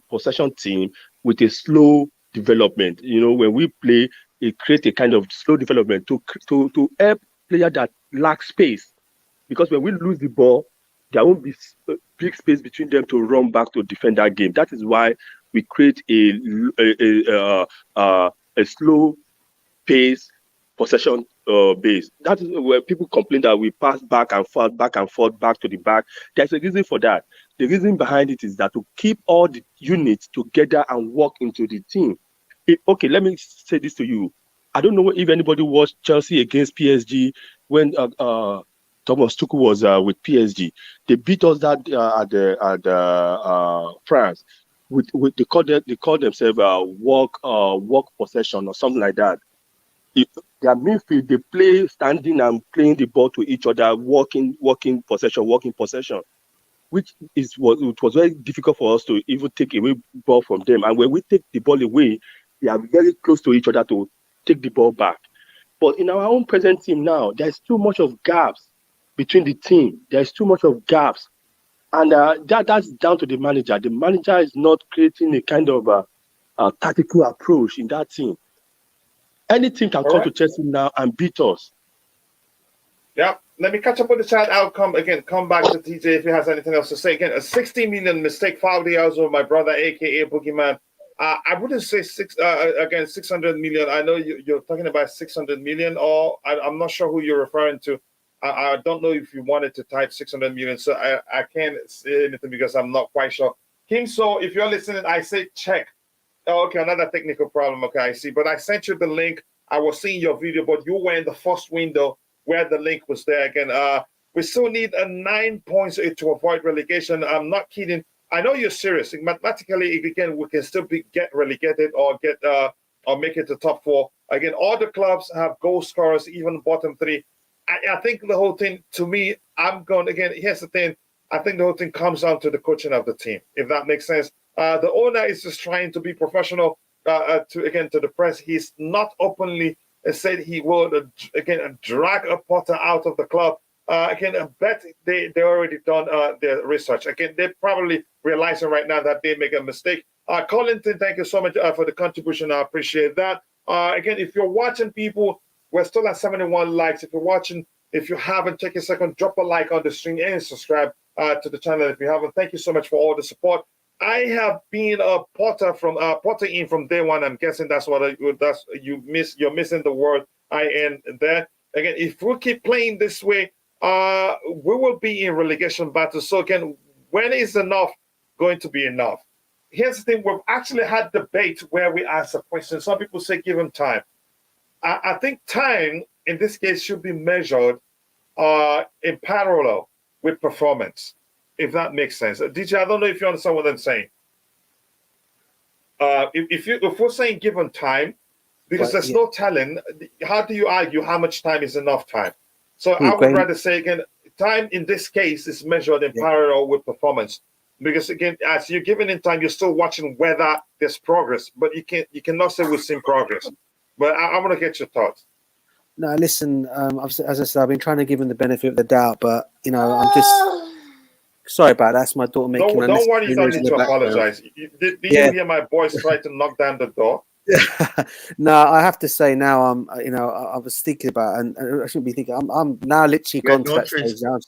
team with a slow development. You know, when we play, it creates a kind of slow development to help players that lack space. Because when we lose the ball, there won't be big space between them to run back to defend that game. That is why we create a slow pace possession base. That is where people complain that we pass back and forth, back to the back. There's a reason for that. The reason behind it is that to keep all the units together and work into the team. Okay, let me say this to you. I don't know if anybody watched Chelsea against PSG when Thomas Tuchel was with PSG. They beat us that at France. They call themselves work possession or something like that. Their midfield, they play standing and playing the ball to each other, working possession, which it was very difficult for us to even take away ball from them. And when we take the ball away, they are very close to each other to take the ball back. But in our own present team now, there's too much of gaps between the team. There's too much of gaps. And that's down to the manager. The manager is not creating a kind of a tactical approach in that team. Any team can come to Chelsea now and beat us. Yeah, let me catch up with the chat. I'll come back to TJ if he has anything else to say. Again, a 60 million mistake foul the hours of my brother, aka Boogeyman. I wouldn't say 600 million. I know you're talking about 600 million, or I'm not sure who you're referring to. I don't know if you wanted to type 600 million, so I can't say anything because I'm not quite sure. King, so if you're listening, I say check. Oh, okay, another technical problem. Okay, I see. But I sent you the link. I was seeing your video, but you were in the first window where the link was there. Again, we still need a 9 points to avoid relegation. I'm not kidding. I know you're serious. Mathematically, again, we can still get relegated or make it to top 4. Again, all the clubs have goal scorers, even bottom 3. I think the whole thing, to me, here's the thing. I think the whole thing comes down to the coaching of the team, if that makes sense. The owner is just trying to be professional to the press. He's not openly said he will, drag a Potter out of the club. I bet they already done their research. Again, they're probably realizing right now that they make a mistake. Collington, thank you so much for the contribution. I appreciate that. Again, if you're watching, people, we're still at 71 likes. If you're watching, if you haven't, take a second, drop a like on the stream and subscribe to the channel if you haven't. Thank you so much for all the support. I have been a Potter from day one. I'm guessing that's what you're missing the word IN there. Again, if we keep playing this way, we will be in relegation battle. So again, when is enough going to be enough? Here's the thing: we've actually had debate where we ask a question. Some people say give him time. I think time in this case should be measured in parallel with performance, if that makes sense. DJ, I don't know if you understand what I'm saying. If we're saying given time, because there's no telling, how do you argue how much time is enough time? So I would rather say, again, time in this case is measured in parallel with performance. Because again, as you're giving in time, you're still watching whether there's progress, but you cannot say we've seen progress. But I want to get your thoughts. No, listen, as I said, I've been trying to give him the benefit of the doubt, but, I'm just... Sorry about that. That's my daughter making... Don't worry, you don't need to apologize. Did you hear my boys try to knock down the door? No, I have to say now, I was thinking about, and I shouldn't be thinking. I'm now literally Yeah, gone to no that choice. stage now.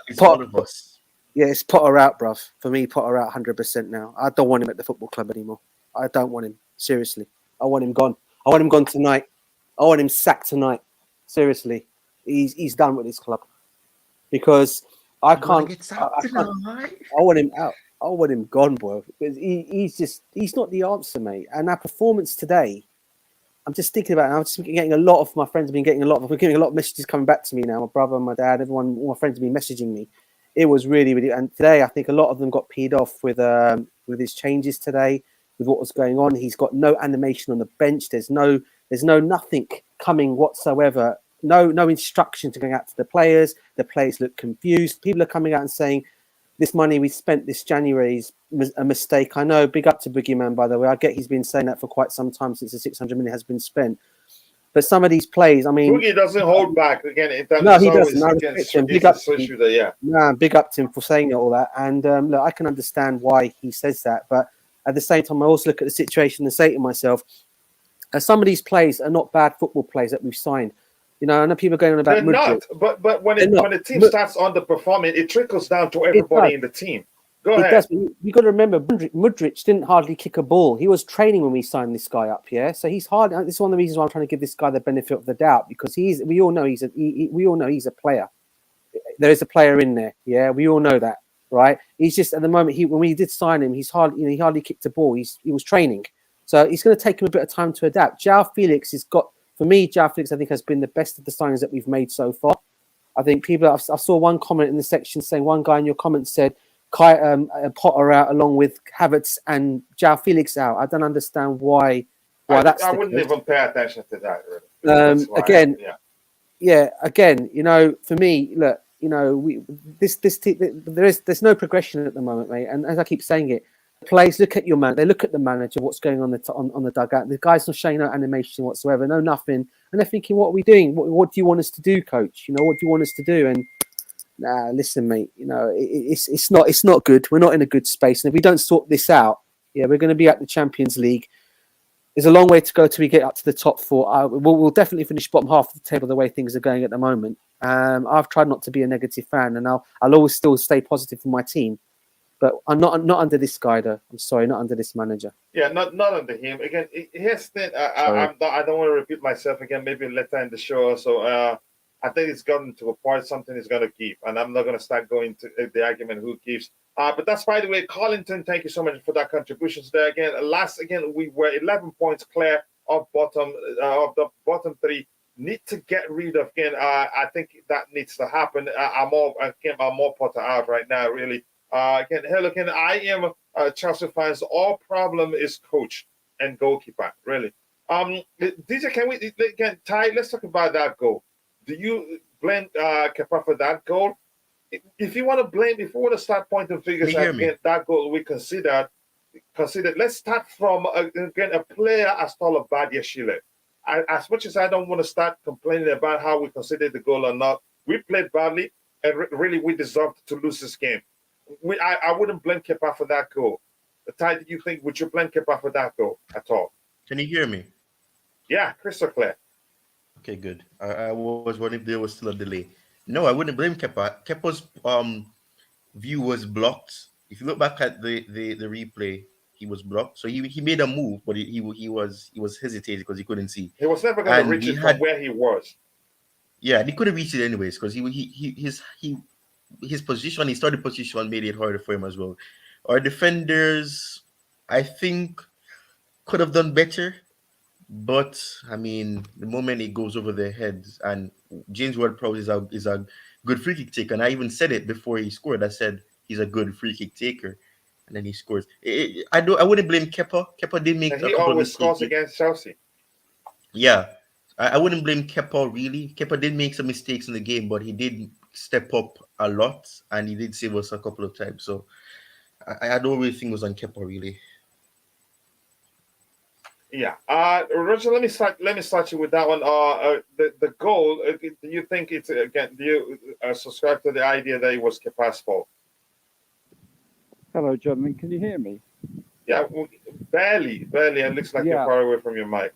It's all of us. Yeah, it's Potter out, bruv. For me, Potter out 100% now. I don't want him at the football club anymore. I don't want him. Seriously. I want him gone. I want him gone tonight. I want him sacked tonight. Seriously. He's done with his club. Because I can't. Get sacked tonight. I want him out. I want him gone, boy. Because he's not the answer, mate. And our performance today, I'm just thinking about it. I'm just getting a lot of my friends have been getting a lot of messages coming back to me now. My brother, my dad, everyone, all my friends have been messaging me. It was really, really, and today I think a lot of them got peed off with his changes today, with what was going on. He's got no animation on the bench. There's no nothing coming whatsoever. No instruction to going out to the players. The players look confused. People are coming out and saying, this money we spent this January is a mistake. I know, big up to Boogeyman, by the way. I get he's been saying that for quite some time since the 600 million has been spent. But some of these plays, I mean... Boogie doesn't hold back. Again, no, he doesn't. I respect him. Big up to him. Yeah. Nah, big up to him for saying all that. And look, I can understand why he says that. But at the same time, I also look at the situation and say to myself, some of these plays are not bad football plays that we've signed. You know, I know people are going on about They're not. But when the team starts underperforming, it trickles down to everybody in the team. Go ahead. Does. You got to remember, Mudryk didn't hardly kick a ball. He was training when we signed this guy up, yeah. So he's hard. This is one of the reasons why I'm trying to give this guy the benefit of the doubt, because we all know he's a player. There is a player in there, yeah. We all know that, right? He's just at the moment. When we did sign him, he hardly kicked a ball. He was training, so it's going to take him a bit of time to adapt. João Felix has got. For me, João Felix, I think, has been the best of the signings that we've made so far. I think I saw one comment in the section saying, one guy in your comments said, Potter out along with Havertz and João Felix out. I don't understand why that's I wouldn't even pay attention to that. Really. Again, you know, for me, look, you know, there's no progression at the moment, mate. And as I keep saying it, the players look at your man, they look at the manager, what's going on on the dugout. The guy's not showing no animation whatsoever, no nothing, and they're thinking, what are we doing? What do you want us to do, coach? You know, what do you want us to do? And listen, mate, you know, it's not good. We're not in a good space, and if we don't sort this out, yeah, we're going to be at the Champions League. There's a long way to go till we get up to the top four. We'll definitely finish bottom half of the table the way things are going at the moment. I've tried not to be a negative fan, and I'll always still stay positive for my team. But I'm not under this guy, though. I'm sorry, not under this manager. Yeah, not under him. Again, here's the thing. I don't want to repeat myself again. Maybe later in the show. So I think it's gotten to a point something is going to keep, and I'm not going to start going to the argument who keeps. But that's, by the way, Collington. Thank you so much for that contributions there. Again, we were 11 points clear of the bottom three. Need to get rid of again. I think that needs to happen. I'm more Potter out right now, really. I am Chelsea fans. All problem is coach and goalkeeper, really. DJ, can we again, Ty? Let's talk about that goal. Do you blame Kepa for that goal? If you want to blame, if you want to start pointing fingers at that goal we considered. Let's start from again a player as tall as Badia Shile. As much as I don't want to start complaining about how we considered the goal or not, we played badly and really we deserved to lose this game. I wouldn't blame Kepa for that goal. Ty, do you think, would you blame Kepa for that goal at all? Can you hear me? Yeah, crystal clear. Okay, good. I was wondering if there was still a delay. No, I wouldn't blame Kepa. Kepa's view was blocked. If you look back at the replay, he was blocked. So he made a move, but he was hesitating because he couldn't see. He was never going to reach it from where he was. Yeah, he couldn't reach it anyways because his position, his starting position, made it harder for him as well. Our defenders, I think, could have done better, but I mean, the moment it goes over their heads, and James Ward-Prowse is a good free kick taker, and I even said it before he scored. I said he's a good free kick taker, and then he scores. I wouldn't blame Kepa. Kepa did make. And he always scores against Chelsea. Yeah, I wouldn't blame Kepa really. Kepa did make some mistakes in the game, but he did step up a lot, and he did save us a couple of times. So I don't really think it was on Kepa really. Yeah, Roger. Let me start you with that one. The goal. Do you think it's again? Do you subscribe to the idea that it was Kepa's fault? Hello, gentlemen. Can you hear me? Yeah, Barely. It looks like you're far away from your mic.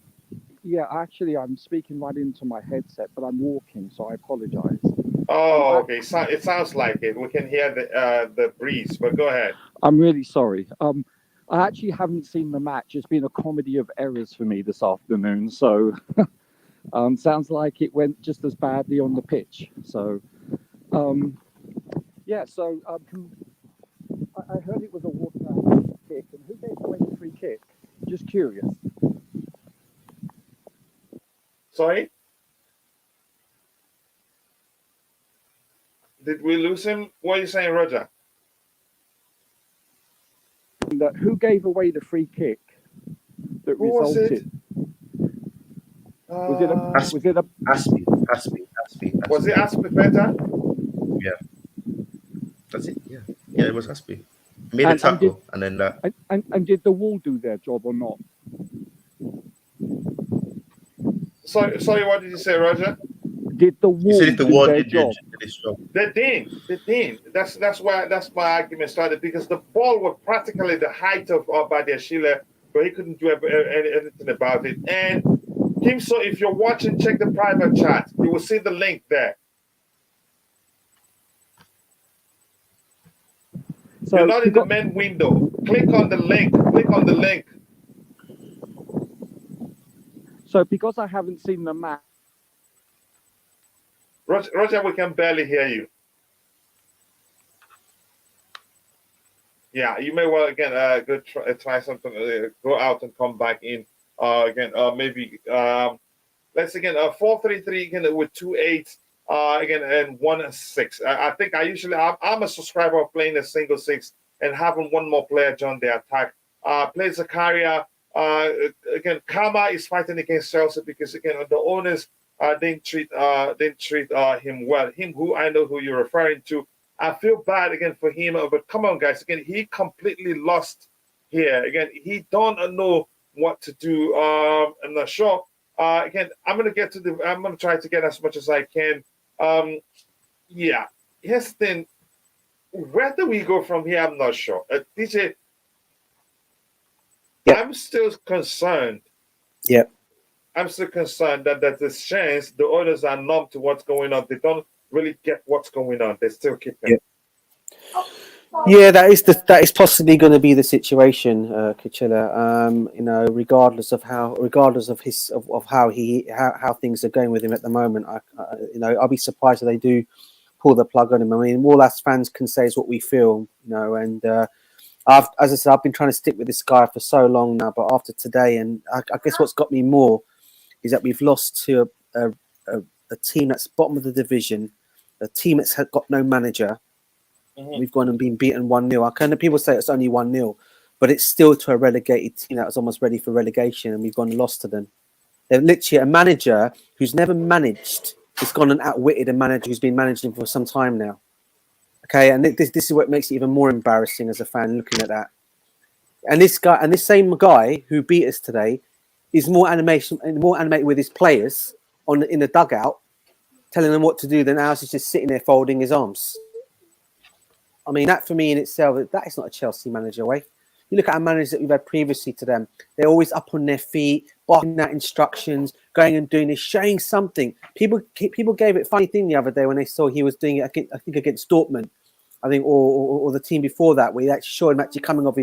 Yeah, actually, I'm speaking right into my headset, but I'm walking, so I apologize. Oh, okay. So it sounds like it. We can hear the breeze, but go ahead. I'm really sorry. I actually haven't seen the match. It's been a comedy of errors for me this afternoon, so sounds like it went just as badly on the pitch. So, yeah. So I heard it was a water kick, and who gave away the free kick? Just curious. Sorry? Did we lose him? What are you saying, Roger? And, who gave away the free kick that Who was resulted? Was it a? Aspie. Was it Aspie? Yeah. That's it. Yeah, it was Aspie. Made a tackle and then that. And did the wall do their job or not? Sorry, what did you say, Roger? Did the wall do their job? They didn't. That's my argument started, because the ball was practically the height of Badiashile, but he couldn't do anything about it. And Kim, so if you're watching, check the private chat. You will see the link there. So you're not in the main window. Click on the link. So because I haven't seen the match. Roger, we can barely hear you. Yeah, you may well again go try something. Go out and come back in again. Maybe let's again 433 again with 28 again and 1-6. I think I'm a subscriber of playing a single 6 and having one more player join the attack. Play Zakaria. Again, Karma is fighting against Chelsea because again the owners didn't treat him well. Him, who I know who you're referring to. I feel bad again for him, but come on, guys. Again, he completely lost here. Again, he don't know what to do. I'm not sure. Again, I'm gonna try to get as much as I can. Yeah. Here's the thing. Where do we go from here? I'm not sure. DJ, I'm still concerned. Yep. I'm still concerned that there's this chance the others are numb to what's going on. They don't really get what's going on. They still keep it. Yeah, that is possibly going to be the situation, Kachila. You know, regardless of how things are going with him at the moment. I'll be surprised if they do pull the plug on him. I mean, all us fans can say is what we feel, you know. And as I said, I've been trying to stick with this guy for so long now, but after today, and I guess what's got me more is that we've lost to a team that's bottom of the division, a team that's got no manager. Mm-hmm. We've gone and been beaten 1-0. I kind of people say it's only 1-0, but it's still to a relegated team that was almost ready for relegation, and we've gone and lost to them. They're literally a manager who's never managed. Has gone and outwitted a manager who's been managing for some time now. Okay, and this is what makes it even more embarrassing as a fan looking at that. And this same guy who beat us today is more animated with his players in the dugout, telling them what to do than ours is just sitting there folding his arms. I mean, that for me in itself, that is not a Chelsea manager way. You look at our managers that we've had previously to them, they're always up on their feet, barking out instructions, going and doing this, showing something. People gave it a funny thing the other day when they saw he was doing it, I think against Dortmund, or the team before that, where they actually showed him actually coming off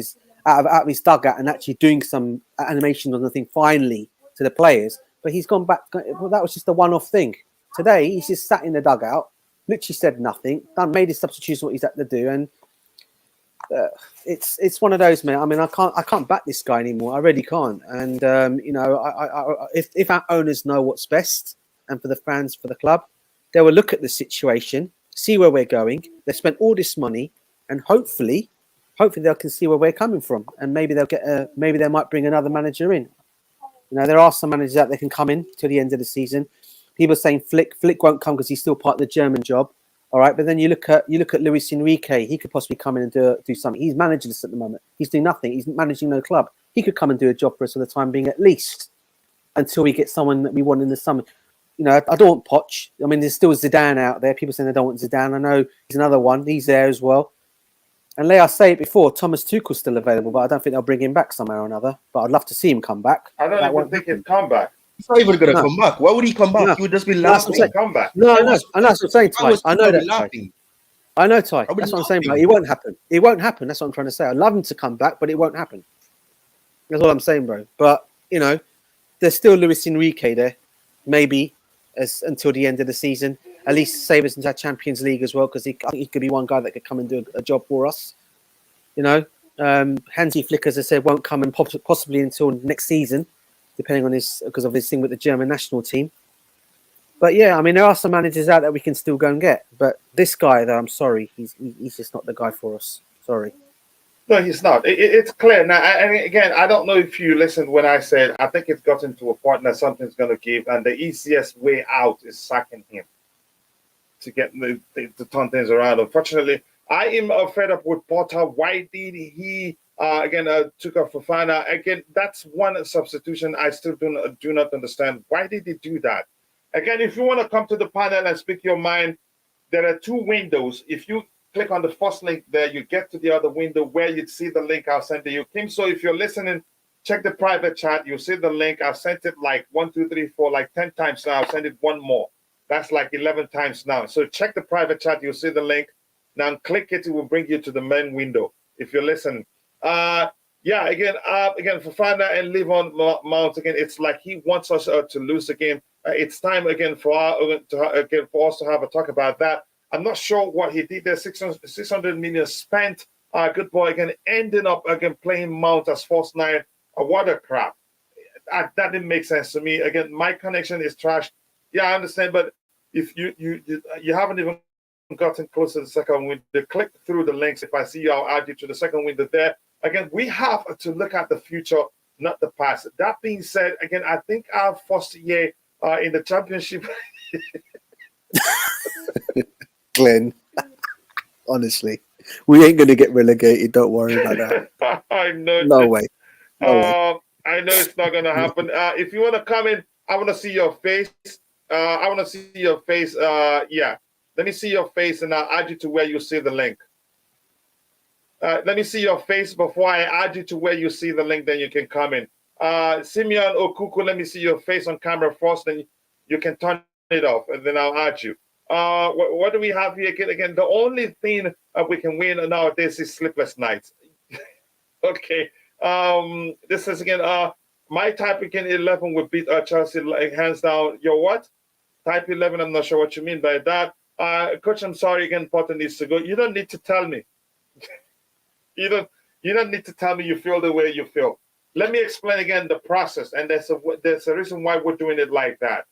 out of his dugout and actually doing some animation on the thing finally to the players. But he's gone back. Well, that was just a one-off thing. Today, he's just sat in the dugout, literally said nothing, made his substitution what he's had to do, and it's one of those, man. I mean, I can't back this guy anymore. I really can't. And if our owners know what's best, and for the fans, for the club, they will look at the situation, see where we're going. They spent all this money, and hopefully they can see where we're coming from, and maybe they'll get maybe they might bring another manager in. You know, there are some managers out there can come in till the end of the season. People are saying Flick won't come because he's still part of the German job. All right, but then you look at Luis Enrique. He could possibly come in and do something. He's managing us at the moment. He's doing nothing. He's managing no club. He could come and do a job for us for the time being, at least until we get someone that we want in the summer. You know, I don't want Poch. I mean, there's still Zidane out there. People saying they don't want Zidane. I know he's another one. He's there as well. And Lay, I say it before, Thomas Tuchel's still available, but I don't think they'll bring him back somehow or another. But I'd love to see him come back. I don't even think he'd come back. He's not even gonna come back. Why would he come back? No. He would just be No, that's what I'm laughing. saying. Come back. No, I know. And that's what I'm saying, Ty. I know that, Ty. laughing. I know, Ty. I would That's what I'm saying, laughing. bro. It won't happen. It won't happen. That's what I'm trying to say. I'd love him to come back, but it won't happen. That's what I'm saying, bro. But, you know, there's still Luis Enrique there, maybe, until the end of the season. At least save us into our Champions League as well, because I think he could be one guy that could come and do a job for us. You know, Hansi Flick, as I said, won't come and possibly until next season, depending on because of his thing with the German national team. But yeah, I mean, there are some managers out there we can still go and get. But this guy, though, I'm sorry, he's just not the guy for us. Sorry. No, he's not. It's clear now. And again, I don't know if you listened when I said I think it's gotten to a point that something's going to give, and the easiest way out is sacking him to get to turn things around. Unfortunately, I am fed up with Potter. Why did he took off Fofana? Again, that's one substitution I still do not understand. Why did he do that? Again, if you want to come to the panel and speak your mind, there are two windows. If you click on the first link there, you get to the other window where you'd see the link I'll send to you, Kim. So if you're listening, check the private chat. You'll see the link. I've sent it like 1, 2, 3, 4, like 10 times now. I'll send it one more. That's like 11 times now. So check the private chat. You'll see the link. Now click it. It will bring you to the main window if you're listening. Again, Fofana and Levon Mount, again, it's like he wants us to lose the game. It's time again for us to have a talk about that. I'm not sure what he did there. 600 million spent. Good boy again, ending up again playing Mount as false nine. What a crap! That didn't make sense to me. Again, my connection is trash. Yeah, I understand, but if you haven't even gotten close to the second window, click through the links. If I see you, I'll add you to the second window there. Again, we have to look at the future, not the past. That being said, again, I think our first year in the championship. Glenn, honestly, we ain't going to get relegated. Don't worry about that. I know. No way. I know it's not going to happen. If you want to come in, I want to see your face. I want to see your face. Yeah. Let me see your face, and I'll add you to where you see the link. Let me see your face before I add you to where you see the link, then you can come in. Simeon Okuku, let me see your face on camera first, then you can turn it off, and then I'll add you. What do we have here? Again, the only thing we can win nowadays is sleepless nights. Okay. This is, again, my type again 11 would beat Chelsea like hands down. Your what? Type 11, I'm not sure what you mean by that. Coach, I'm sorry again, Potter needs to go. You don't need to tell me. You don't need to tell me you feel the way you feel. Let me explain again the process, and there's a reason why we're doing it like that.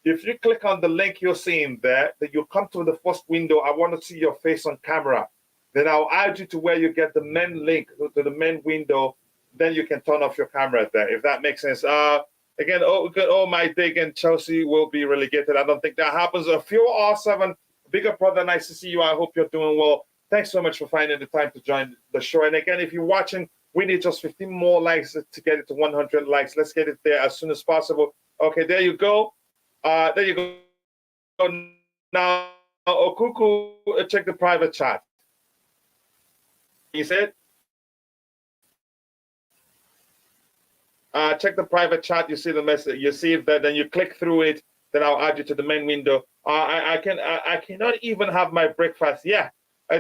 If you click on the link you're seeing there, then you come to the first window. I want to see your face on camera. Then I'll add you to where you get the main link to the main window. Then you can turn off your camera there, if that makes sense. Again, my day again, Chelsea will be relegated. I don't think that happens. A few R7, bigger brother, nice to see you. I hope you're doing well. Thanks so much for finding the time to join the show. And again, if you're watching, we need just 15 more likes to get it to 100 likes. Let's get it there as soon as possible. Okay, there you go. There you go. Now, Okuku, check the private chat. You said? Check the private chat. You see the message. You see that. Then you click through it. Then I'll add you to the main window. I cannot even have my breakfast. Yeah.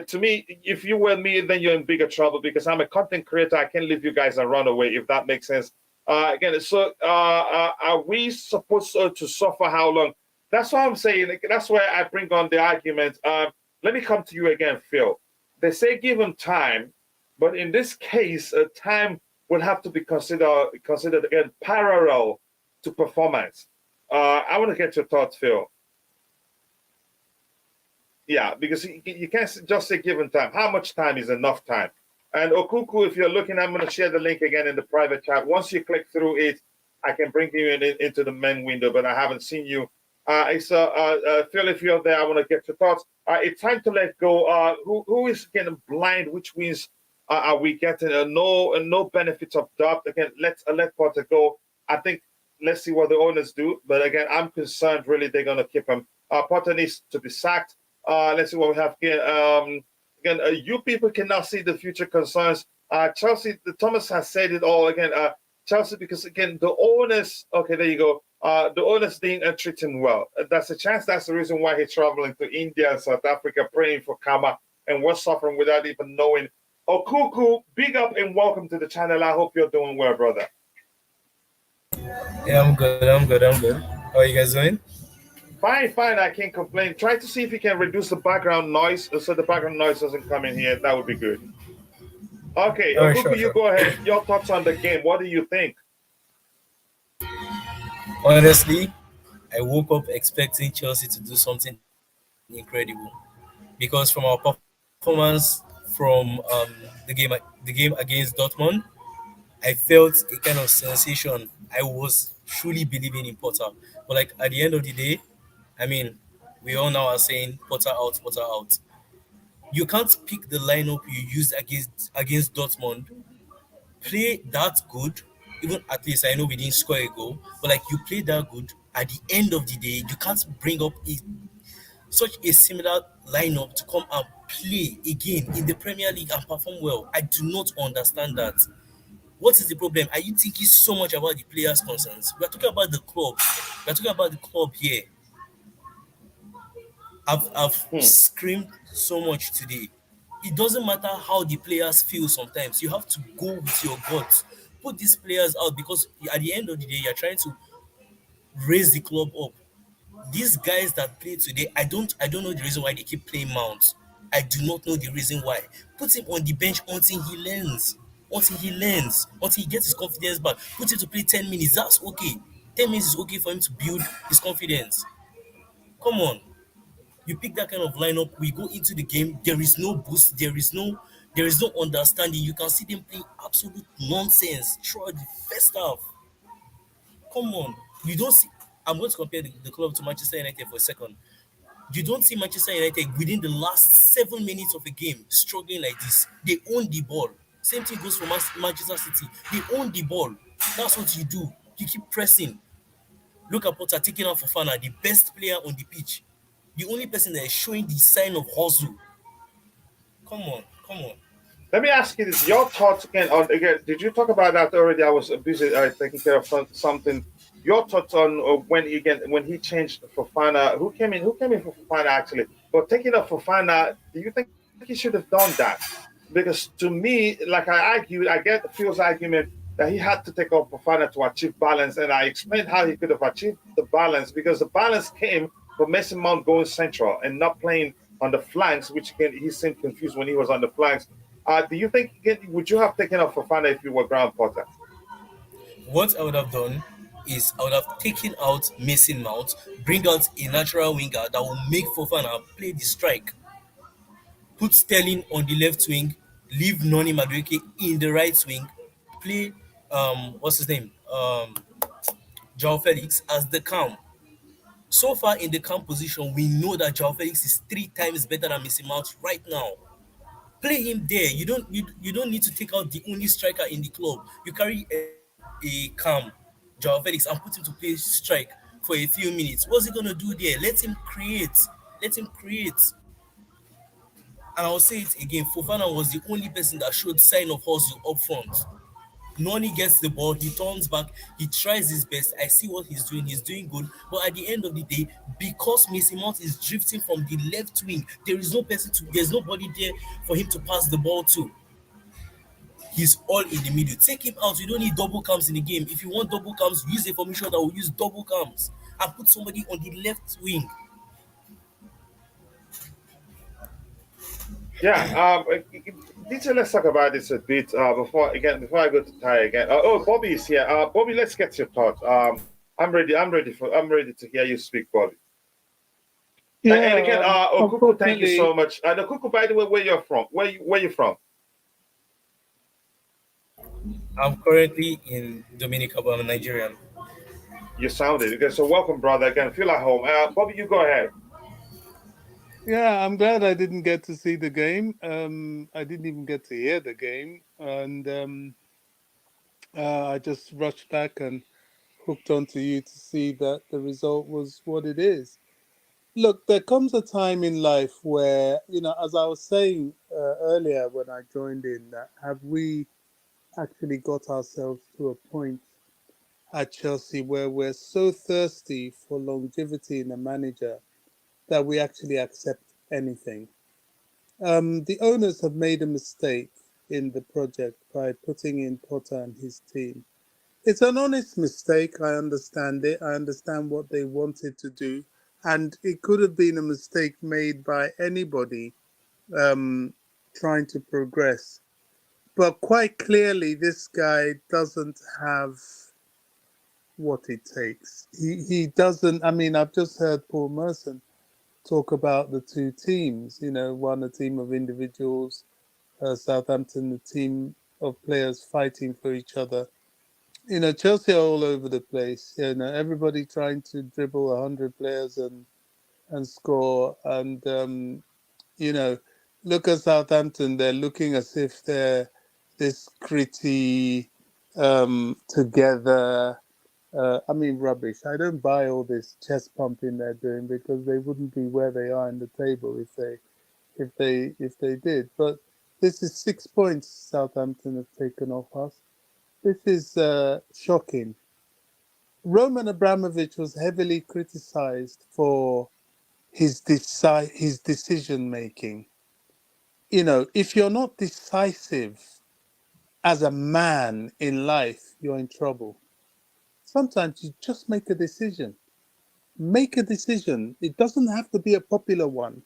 To me, if you were me, then you're in bigger trouble because I'm a content creator. I can't leave you guys and run away, if that makes sense. Again, so are we supposed to suffer how long? That's what I'm saying. That's where I bring on the argument. Let me come to you again, Phil. They say give him time, but in this case, time will have to be considered again parallel to performance. I want to get your thoughts, Phil. Yeah, because you can't just say given time. How much time is enough time? And Okuku, if you're looking, I'm going to share the link again in the private chat. Once you click through it, I can bring you into the main window, but I haven't seen you. Phil, if you're there, I want to get your thoughts. It's time to let go. Who is getting blind? Which wins are we getting? No benefits of doubt. Again, let Potter go. I think let's see what the owners do. But again, I'm concerned really they're going to keep him. Potter needs to be sacked. Let's see what we have here. again, you people cannot see the future concerns. Chelsea, Thomas has said it all again. Chelsea, because again, the owners. Okay, there you go. The owners didn't treat him well. That's a chance. That's the reason why he's traveling to India and South Africa, praying for karma, and we're suffering without even knowing. Okuku, big up and welcome to the channel. I hope you're doing well, brother. Yeah, I'm good. How are you guys doing? Fine. I can't complain. Try to see if you can reduce the background noise so the background noise doesn't come in here. That would be good. Okay, All right, Okuku, sure. you go ahead. Your thoughts on the game. What do you think? Honestly, I woke up expecting Chelsea to do something incredible because from our performance from the game against Dortmund, I felt a kind of sensation. I was truly believing in Potter, but like at the end of the day, I mean, we all now are saying Potter out, Potter out. You can't pick the lineup you used against Dortmund, play that good. Even at least I know we didn't score a goal, but like you play that good. At the end of the day, you can't bring up such a similar lineup to come and play again in the Premier League and perform well. I do not understand that. What is the problem? Are you thinking so much about the players' concerns? We're talking about the club. We're talking about the club here. I've screamed so much today. It doesn't matter how the players feel sometimes. You have to go with your guts. Put these players out because at the end of the day, you're trying to raise the club up. These guys that play today, I don't know the reason why they keep playing Mount. I do not know the reason why. Put him on the bench until he learns. Until he gets his confidence back. Put him to play 10 minutes. That's okay. 10 minutes is okay for him to build his confidence. Come on. You pick that kind of lineup, we go into the game, there is no boost, there is no understanding. You can see them playing absolute nonsense throughout the first half. Come on. You don't see I'm going to compare the club to Manchester United for a second. You don't see Manchester United within the last 7 minutes of a game struggling like this. They own the ball. Same thing goes for Manchester City. They own the ball. That's what you do. You keep pressing. Look at Potter taking out Fofana, the best player on the pitch. The only person that is showing the sign of hustle. Come on. Let me ask you this: your thoughts again on again? Did you talk about that already? I was busy taking care of something. Your thoughts on when he changed Fofana? Who came in? Who came in for Fofana actually? But taking up Fofana, do you think he should have done that? Because to me, like I argued, I get Phil's argument that he had to take off Fofana to achieve balance, and I explained how he could have achieved the balance because the balance came from Mason Mount going central and not playing on the flanks, which again he seemed confused when he was on the flanks. Do you think would you have taken off Fofana if you were Graham Potter? What I would have done is I would have taken out Mason Mount, bring out a natural winger that will make Fofana play the strike. Put Sterling on the left wing, leave Noni Madueke in the right wing, play what's his name? Joao Felix as the cam. So far in the camp position, we know that Joao Felix is 3 times better than Mason Mount right now. Play him there. You don't need to take out the only striker in the club. You carry a cam, Joao Felix, and put him to play strike for a few minutes. What's he gonna do there? Let him create. And I'll say it again. Fofana was the only person that showed sign of hustle up front. Noni gets the ball, he turns back, he tries his best. I see what he's doing good. But at the end of the day, because Mason Mount is drifting from the left wing, there's nobody there for him to pass the ball to. He's all in the middle. Take him out. You don't need double cams in the game. If you want double cams, use a formation that will use double cams and put somebody on the left wing. Yeah, let's talk about this a bit before I go to Ty again. Bobby is here. Bobby, let's get your thoughts. I'm ready to hear you speak, Bobby. Yeah, and again, Okuku, thank you so much. Okuku, by the way, where you're from? Where you from? I'm currently in Dominica, but I'm a Nigerian. You sounded okay. So welcome, brother. Again, feel at home. Bobby, you go ahead. Yeah, I'm glad I didn't get to see the game. I didn't even get to hear the game, and I just rushed back and hooked onto you to see that the result was what it is. Look, there comes a time in life where, as I was saying earlier when I joined in that have we actually got ourselves to a point at Chelsea where we're so thirsty for longevity in a manager that we actually accept anything. The owners have made a mistake in the project by putting in Potter and his team. It's an honest mistake. I understand it. I understand what they wanted to do. And it could have been a mistake made by anybody trying to progress. But quite clearly, this guy doesn't have what it takes. He doesn't. I mean, I've just heard Paul Merson talk about the two teams. You know, one a team of individuals, Southampton, a team of players fighting for each other. You know, Chelsea are all over the place. You know, everybody trying to dribble 100 players and score. And you know, look at Southampton. They're looking as if they're this gritty, together. I mean, rubbish. I don't buy all this chest pumping they're doing because they wouldn't be where they are in the table if they did. But this is 6 points Southampton have taken off us. This is shocking. Roman Abramovich was heavily criticized for his decision making. You know, if you're not decisive as a man in life, you're in trouble. Sometimes you just make a decision. Make a decision. It doesn't have to be a popular one,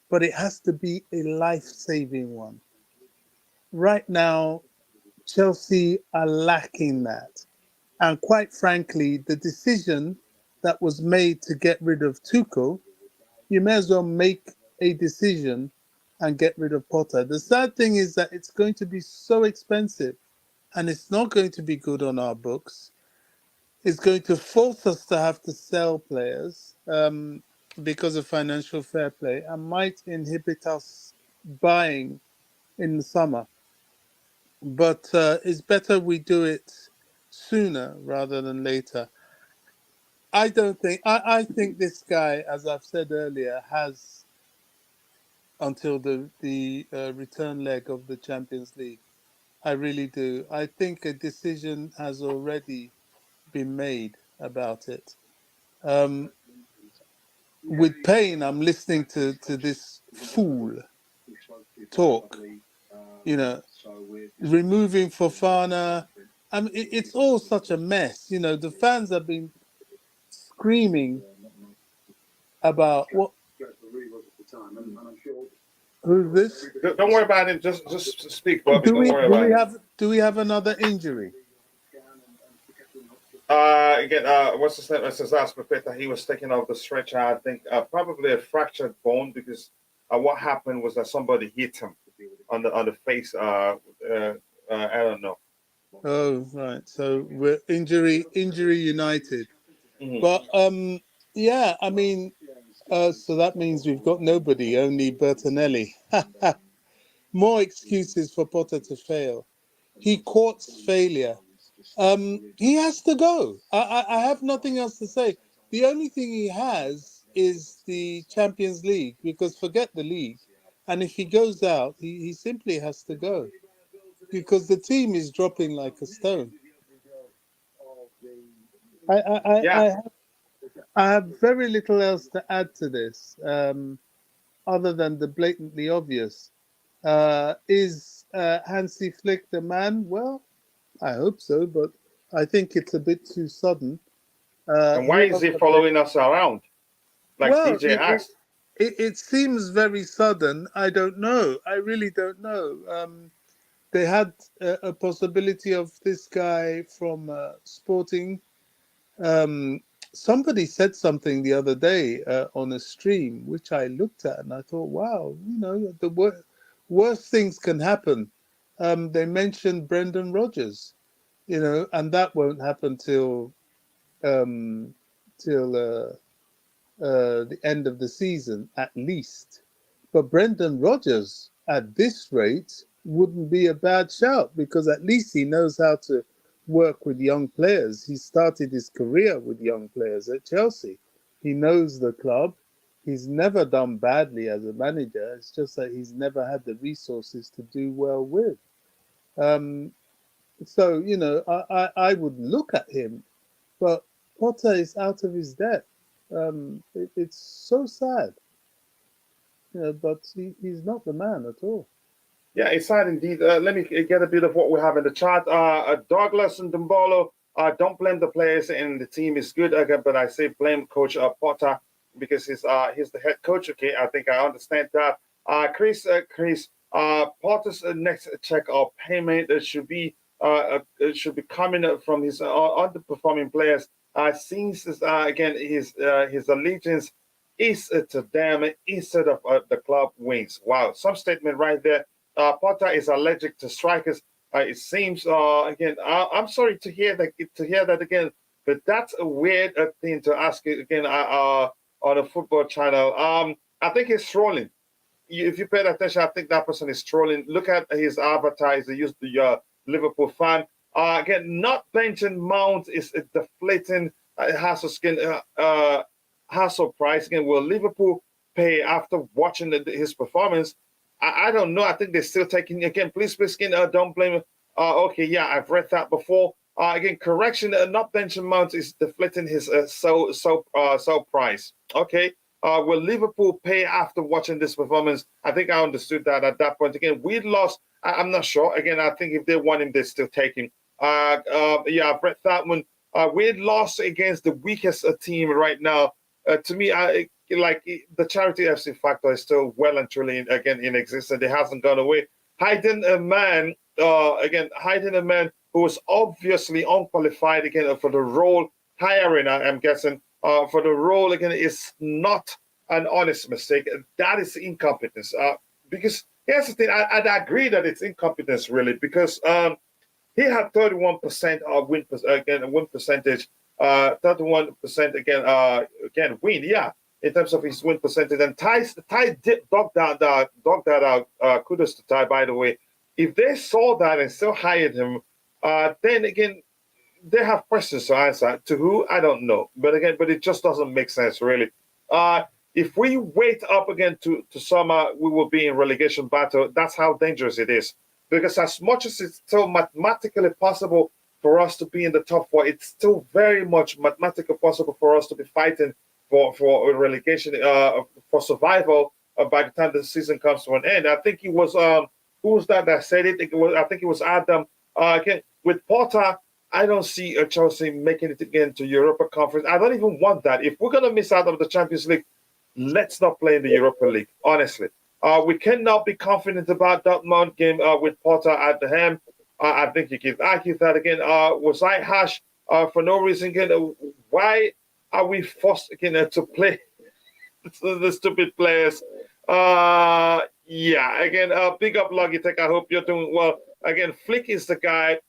but it has to be a life-saving one. Right now, Chelsea are lacking that. And quite frankly, the decision that was made to get rid of Tuchel, you may as well make a decision and get rid of Potter. The sad thing is that it's going to be so expensive and it's not going to be good on our books. It's going to force us to have to sell players because of financial fair play and might inhibit us buying in the summer. But it's better we do it sooner rather than later. I think this guy, as I've said earlier, has until the return leg of the Champions League. I really do. I think a decision has already been made about it. With pain, I'm listening to this fool talk. You know, removing Fofana. I mean, it's all such a mess. You know, the fans have been screaming about what. Who's this? Don't worry about it. Just speak, Bobby. Don't worry about it. Do we have another injury? Again, what's his name? Pepeta, he was taken off the stretcher. I think probably a fractured bone because what happened was that somebody hit him on the face. I don't know. Oh right, so we're injury united. Mm-hmm. But yeah, I mean, so that means we've got nobody, only Bertinelli. More excuses for Potter to fail. He courts failure. He has to go. I have nothing else to say. The only thing he has is the Champions League, because forget the league. And if he goes out, he simply has to go. Because the team is dropping like a stone. I have very little else to add to this, other than the blatantly obvious. Is Hansi Flick the man? Well, I hope so, but I think it's a bit too sudden. And why is he following us around? Like DJ asked. It seems very sudden. I don't know. I really don't know. They had a possibility of this guy from Sporting. Somebody said something the other day on a stream, which I looked at and I thought, wow, you know, the worst things can happen. They mentioned Brendan Rodgers, you know, and that won't happen till the end of the season at least. But Brendan Rodgers, at this rate, wouldn't be a bad shout because at least he knows how to work with young players. He started his career with young players at Chelsea. He knows the club. he's never done badly as a manager. It's just that he's never had the resources to do well with. So, you know, I would look at him, but Potter is out of his depth. It's so sad, you know, but he's not the man at all. Yeah, it's sad indeed. Let me get a bit of what we have in the chat. Douglas and Dumbolo, don't blame the players and the team is good again, but I say blame Coach Potter because he's the head coach. Okay, I think I understand that. Chris, Potter's next check or payment should be coming from his underperforming players. Since again his allegiance is to them instead of the club wins. Wow, some statement right there. Potter is allergic to strikers. It seems again. I'm sorry to hear that again, but that's a weird thing to ask again on a football channel. I think he's trolling. If you pay attention, I think that person is trolling. Look at his avatar. He used the Liverpool fan. Again, not benching Mount is deflating Hassel price. Again, will Liverpool pay after watching his performance? I don't know. I think they're still taking again. Please, don't blame. Okay, yeah, I've read that before. Again, correction. Not benching Mount is deflating his sell price. Okay. Will Liverpool pay after watching this performance? I think I understood that at that point. Again, we lost. I'm not sure. Again, I think if they want him, they're still taking. Yeah, I've read that one. We lost against the weakest team right now. To me, like the charity FC factor is still well and truly in existence. It hasn't gone away. Hiding a man who was obviously unqualified again for the role. Hiring, I'm guessing, for the role again is not an honest mistake. That is incompetence. Because here's the thing, I'd agree that it's incompetence really because he had 31% win percentage. 31% again win. Yeah. In terms of his win percentage, and Ty dogged that out. Kudos to Ty, by the way. If they saw that and still hired him, then again, they have questions to answer. To who? I don't know. But it just doesn't make sense, really. If we wait up again to summer, we will be in relegation battle. That's how dangerous it is. Because as much as it's still mathematically possible for us to be in the top four, it's still very much mathematically possible for us to be fighting for relegation, for survival by the time the season comes to an end. I think it was who was that said it? I think it was Adam. Again, with Potter, I don't see Chelsea making it again to Europa Conference. I don't even want that. If we're gonna miss out of the Champions League, let's not play in the Europa League. Honestly, we cannot be confident about Dortmund game with Potter at the helm. I think you can argue that again. Was I harsh for no reason? Again, why are we forced again to play the stupid players? Yeah, again, big up Logitech. I hope you're doing well. Again, Flick is the guy.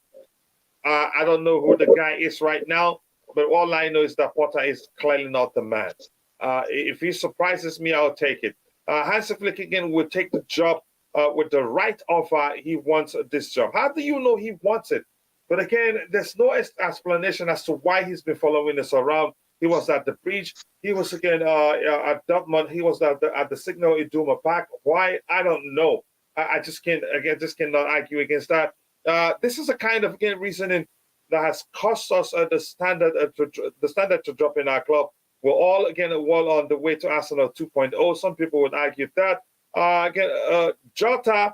I don't know who the guy is right now, but all I know is that Potter is clearly not the man. If he surprises me, I'll take it. Hans Flick again will take the job with the right offer. He wants this job. How do you know he wants it? But again, there's no explanation as to why he's been following us around. He was at the Bridge. He was again at Dortmund. He was at the Signal Iduna Park. Why? I don't know. I just cannot argue against that. This is a kind of reasoning that has cost us the standard to drop in our club. We're all on the way to Arsenal 2.0. Some people would argue that Jota.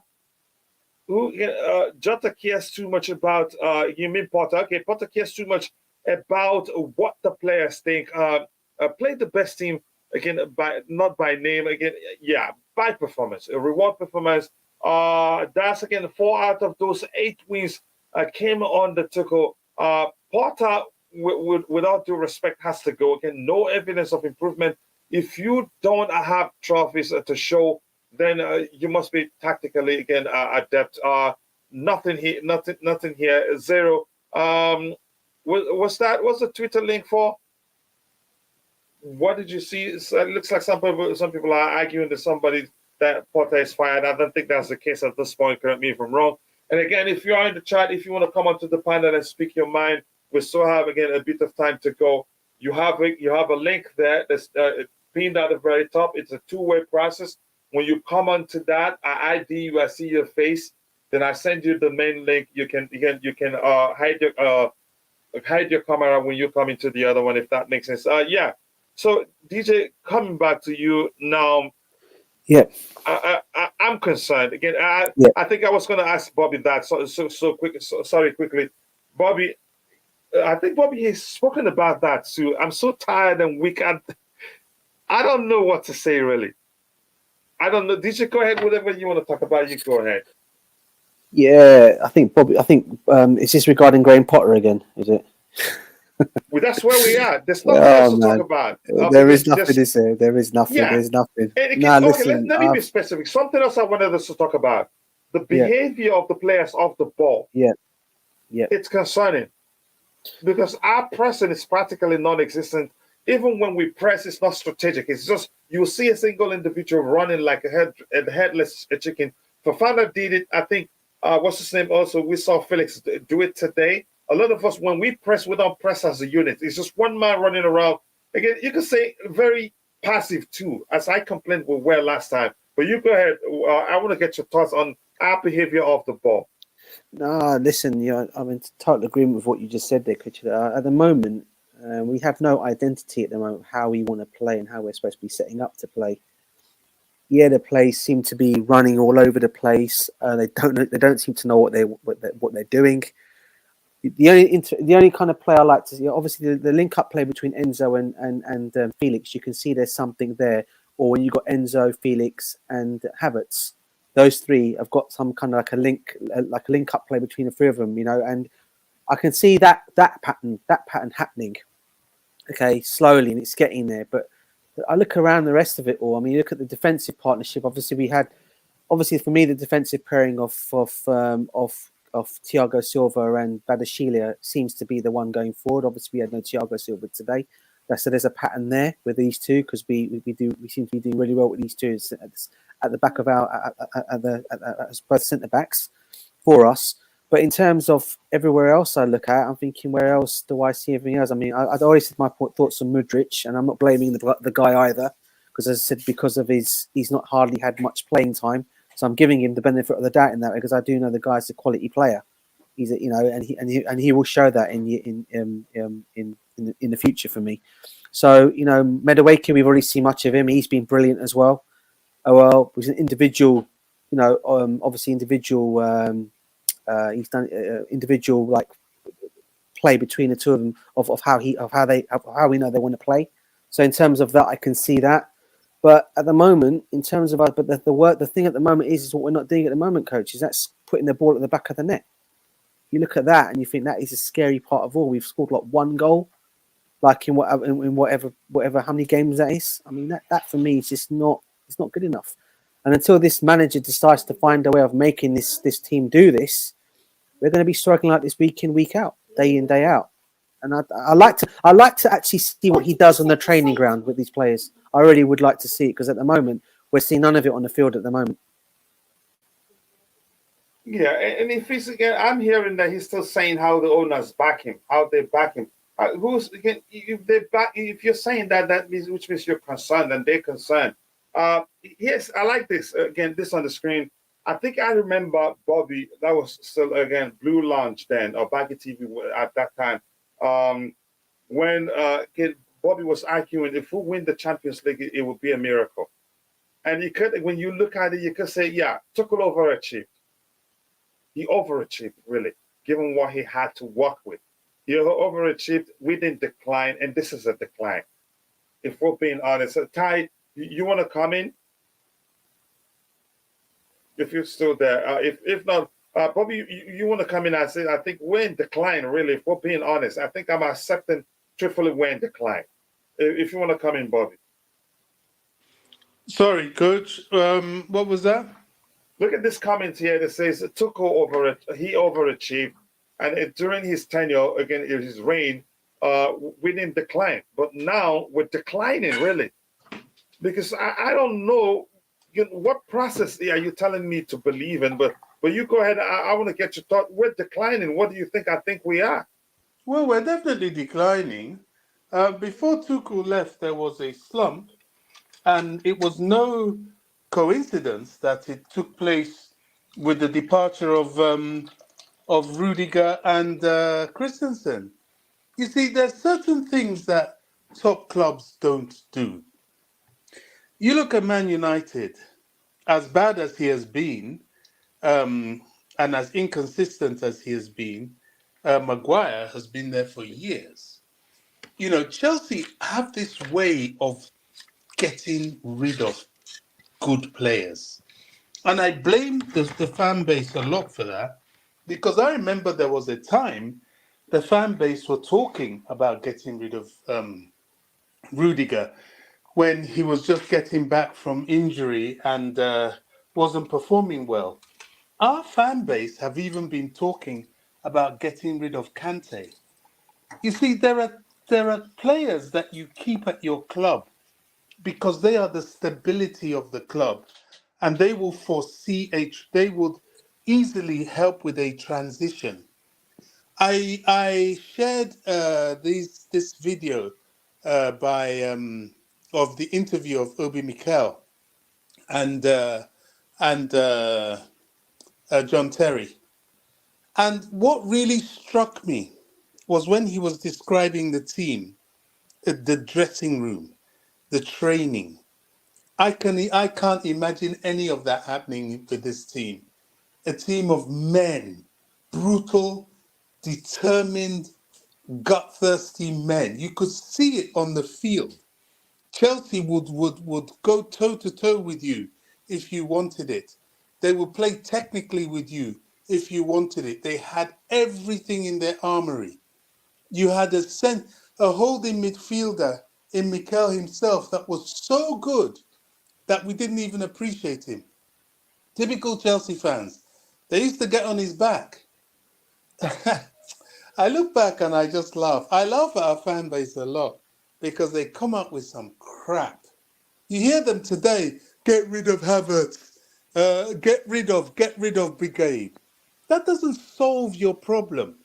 Jota cares too much about you mean Potter? Okay, Potter cares too much about what the players think. Play the best team again not by name again. Yeah, by performance, a reward performance. That's again 4 out of those 8 wins came on the Tuchel. Potter, with all due respect, has to go again. No evidence of improvement. If you don't have trophies to show, then you must be tactically again adept. Nothing here. Zero. What's the Twitter link for? What did you see? It looks like some people are arguing that Potter is fired. I don't think that's the case at this point. Correct me if I'm wrong. And again, if you are in the chat, if you want to come onto the panel and speak your mind, we still have again a bit of time to go. You have a link there. pinned at the very top. It's a two-way process. When you come onto that, I ID you, I see your face, then I send you the main link. You can hide your camera when you come into the other one, if that makes sense. Yeah. So DJ, coming back to you now. Yeah. I'm concerned again. I think I was going to ask Bobby that quickly, Bobby. I think Bobby has spoken about that too. I'm so tired and weak. I don't know what to say really. I don't know. DJ, go ahead. Whatever you want to talk about, you go ahead. Yeah, I think Bobby. I think is this regarding Graham Potter again? Is it? Well, that's where we are. There's nothing else to talk about. There is nothing, is there? There is nothing. Yeah. There's nothing. Listen, let me be specific. Something else I wanted us to talk about. The behavior of the players off the ball. Yeah. It's concerning. Because our pressing is practically non-existent. Even when we press, it's not strategic. It's just you see a single individual running like a headless chicken. Fofana did it. I think, what's his name also? We saw Felix do it today. A lot of us, when we press, we don't press as a unit. It's just one man running around. Again, you could say very passive too, as I complained we were last time. But you go ahead. I want to get your thoughts on our behavior off the ball. No, listen, I'm in total agreement with what you just said there, Coach. At the moment, we have no identity at the moment how we want to play and how we're supposed to be setting up to play. Yeah, the players seem to be running all over the place. They don't seem to know what they're doing. The only kind of play I like to see, obviously, the link up play between Enzo and Felix. You can see there's something there. Or when you got Enzo, Felix, and Havertz, those three have got some kind of like a link up play between the three of them, and I can see that pattern happening. Okay, slowly, and it's getting there. But I look around the rest of it all. I mean, look at the defensive partnership. Obviously, for me, the defensive pairing of Thiago Silva and Badiashile seems to be the one going forward. Obviously, we had no Thiago Silva today. So there's a pattern there with these two because we seem to be doing really well with these two at the back of as both centre backs for us. But in terms of everywhere else I look at, I'm thinking, where else do I see everything else? I mean, I'd already said my thoughts on Mudryk, and I'm not blaming the guy either, because as I said, because of he's not hardly had much playing time. So I'm giving him the benefit of the doubt in that, because I do know the guy's a quality player. He's and he will show that in the future for me. So Madueke, we've already seen much of him. He's been brilliant as well. Oh well, he's an individual. Obviously individual. He's done individual like play between the two of them of how we know they want to play. So in terms of that, I can see that. But at the moment, in terms of the thing at the moment is what we're not doing at the moment, Coach, is that's putting the ball at the back of the net. You look at that and you think that is a scary part of all. We've scored like one goal, like in whatever how many games that is. I mean that for me is just not good enough. And until this manager decides to find a way of making this team do this, we're going to be struggling like this week in, week out, day in, day out. And I like to actually see what he does on the training ground with these players. I really would like to see it, because at the moment we're seeing none of it on the field at the moment. Yeah, and if he's again, I'm hearing that he's still saying how the owners back him, how they back him. If you're saying that means, which means you're concerned and they're concerned. Yes, I like this. Again, this on the screen. I think I remember Bobby. That was still again Blue Lounge then, or Baggy TV at that time. When Bobby was arguing, if we win the Champions League, it would be a miracle. And you could, when you look at it, you could say, yeah, Tuchel overachieved. He overachieved, really, given what he had to work with. He overachieved. We didn't decline, and this is a decline. If we're being honest. Ty, you want to come in? If you're still there. If not, Bobby, you want to come in and say, I think we're in decline, really, if we're being honest. I think I'm accepting, truthfully, we're in decline. If you want to come in, Bobby. Sorry, Coach. What was that? Look at this comment here that says Tuchel he overachieved, and during his tenure, again, his reign, we didn't decline. But now we're declining, really. Because I don't know what process are you telling me to believe in, but you go ahead. I want to get your thought. We're declining. What do you think? I think we are. Well, we're definitely declining. Before Tuchel left, there was a slump. And it was no coincidence that it took place with the departure of Rudiger and Christensen. You see, there's certain things that top clubs don't do. You look at Man United, as bad as he has been, um, and as inconsistent as he has been, Maguire has been there for years. You know, Chelsea have this way of getting rid of good players. And I blame the fan base a lot for that, because I remember there was a time the fan base were talking about getting rid of Rudiger when he was just getting back from injury and wasn't performing well. Our fan base have even been talking about getting rid of Kante. You see, there are players that you keep at your club because they are the stability of the club, and they will they would easily help with a transition. I shared this video by of the interview of Obi Mikel and and uh, John Terry. And what really struck me was when he was describing the team, the dressing room, the training. I can't imagine any of that happening with this team. A team of men, brutal, determined, gut-thirsty men. You could see it on the field. Chelsea would go toe to toe with you if you wanted it. They would play technically with you if you wanted it. They had everything in their armory. You had a holding midfielder in Mikel himself that was so good that we didn't even appreciate him. Typical Chelsea fans. They used to get on his back. I look back and I just laugh. I laugh at our fan base a lot because they come up with some crap. You hear them today, get rid of Havertz, get rid of Brigade. That doesn't solve your problem.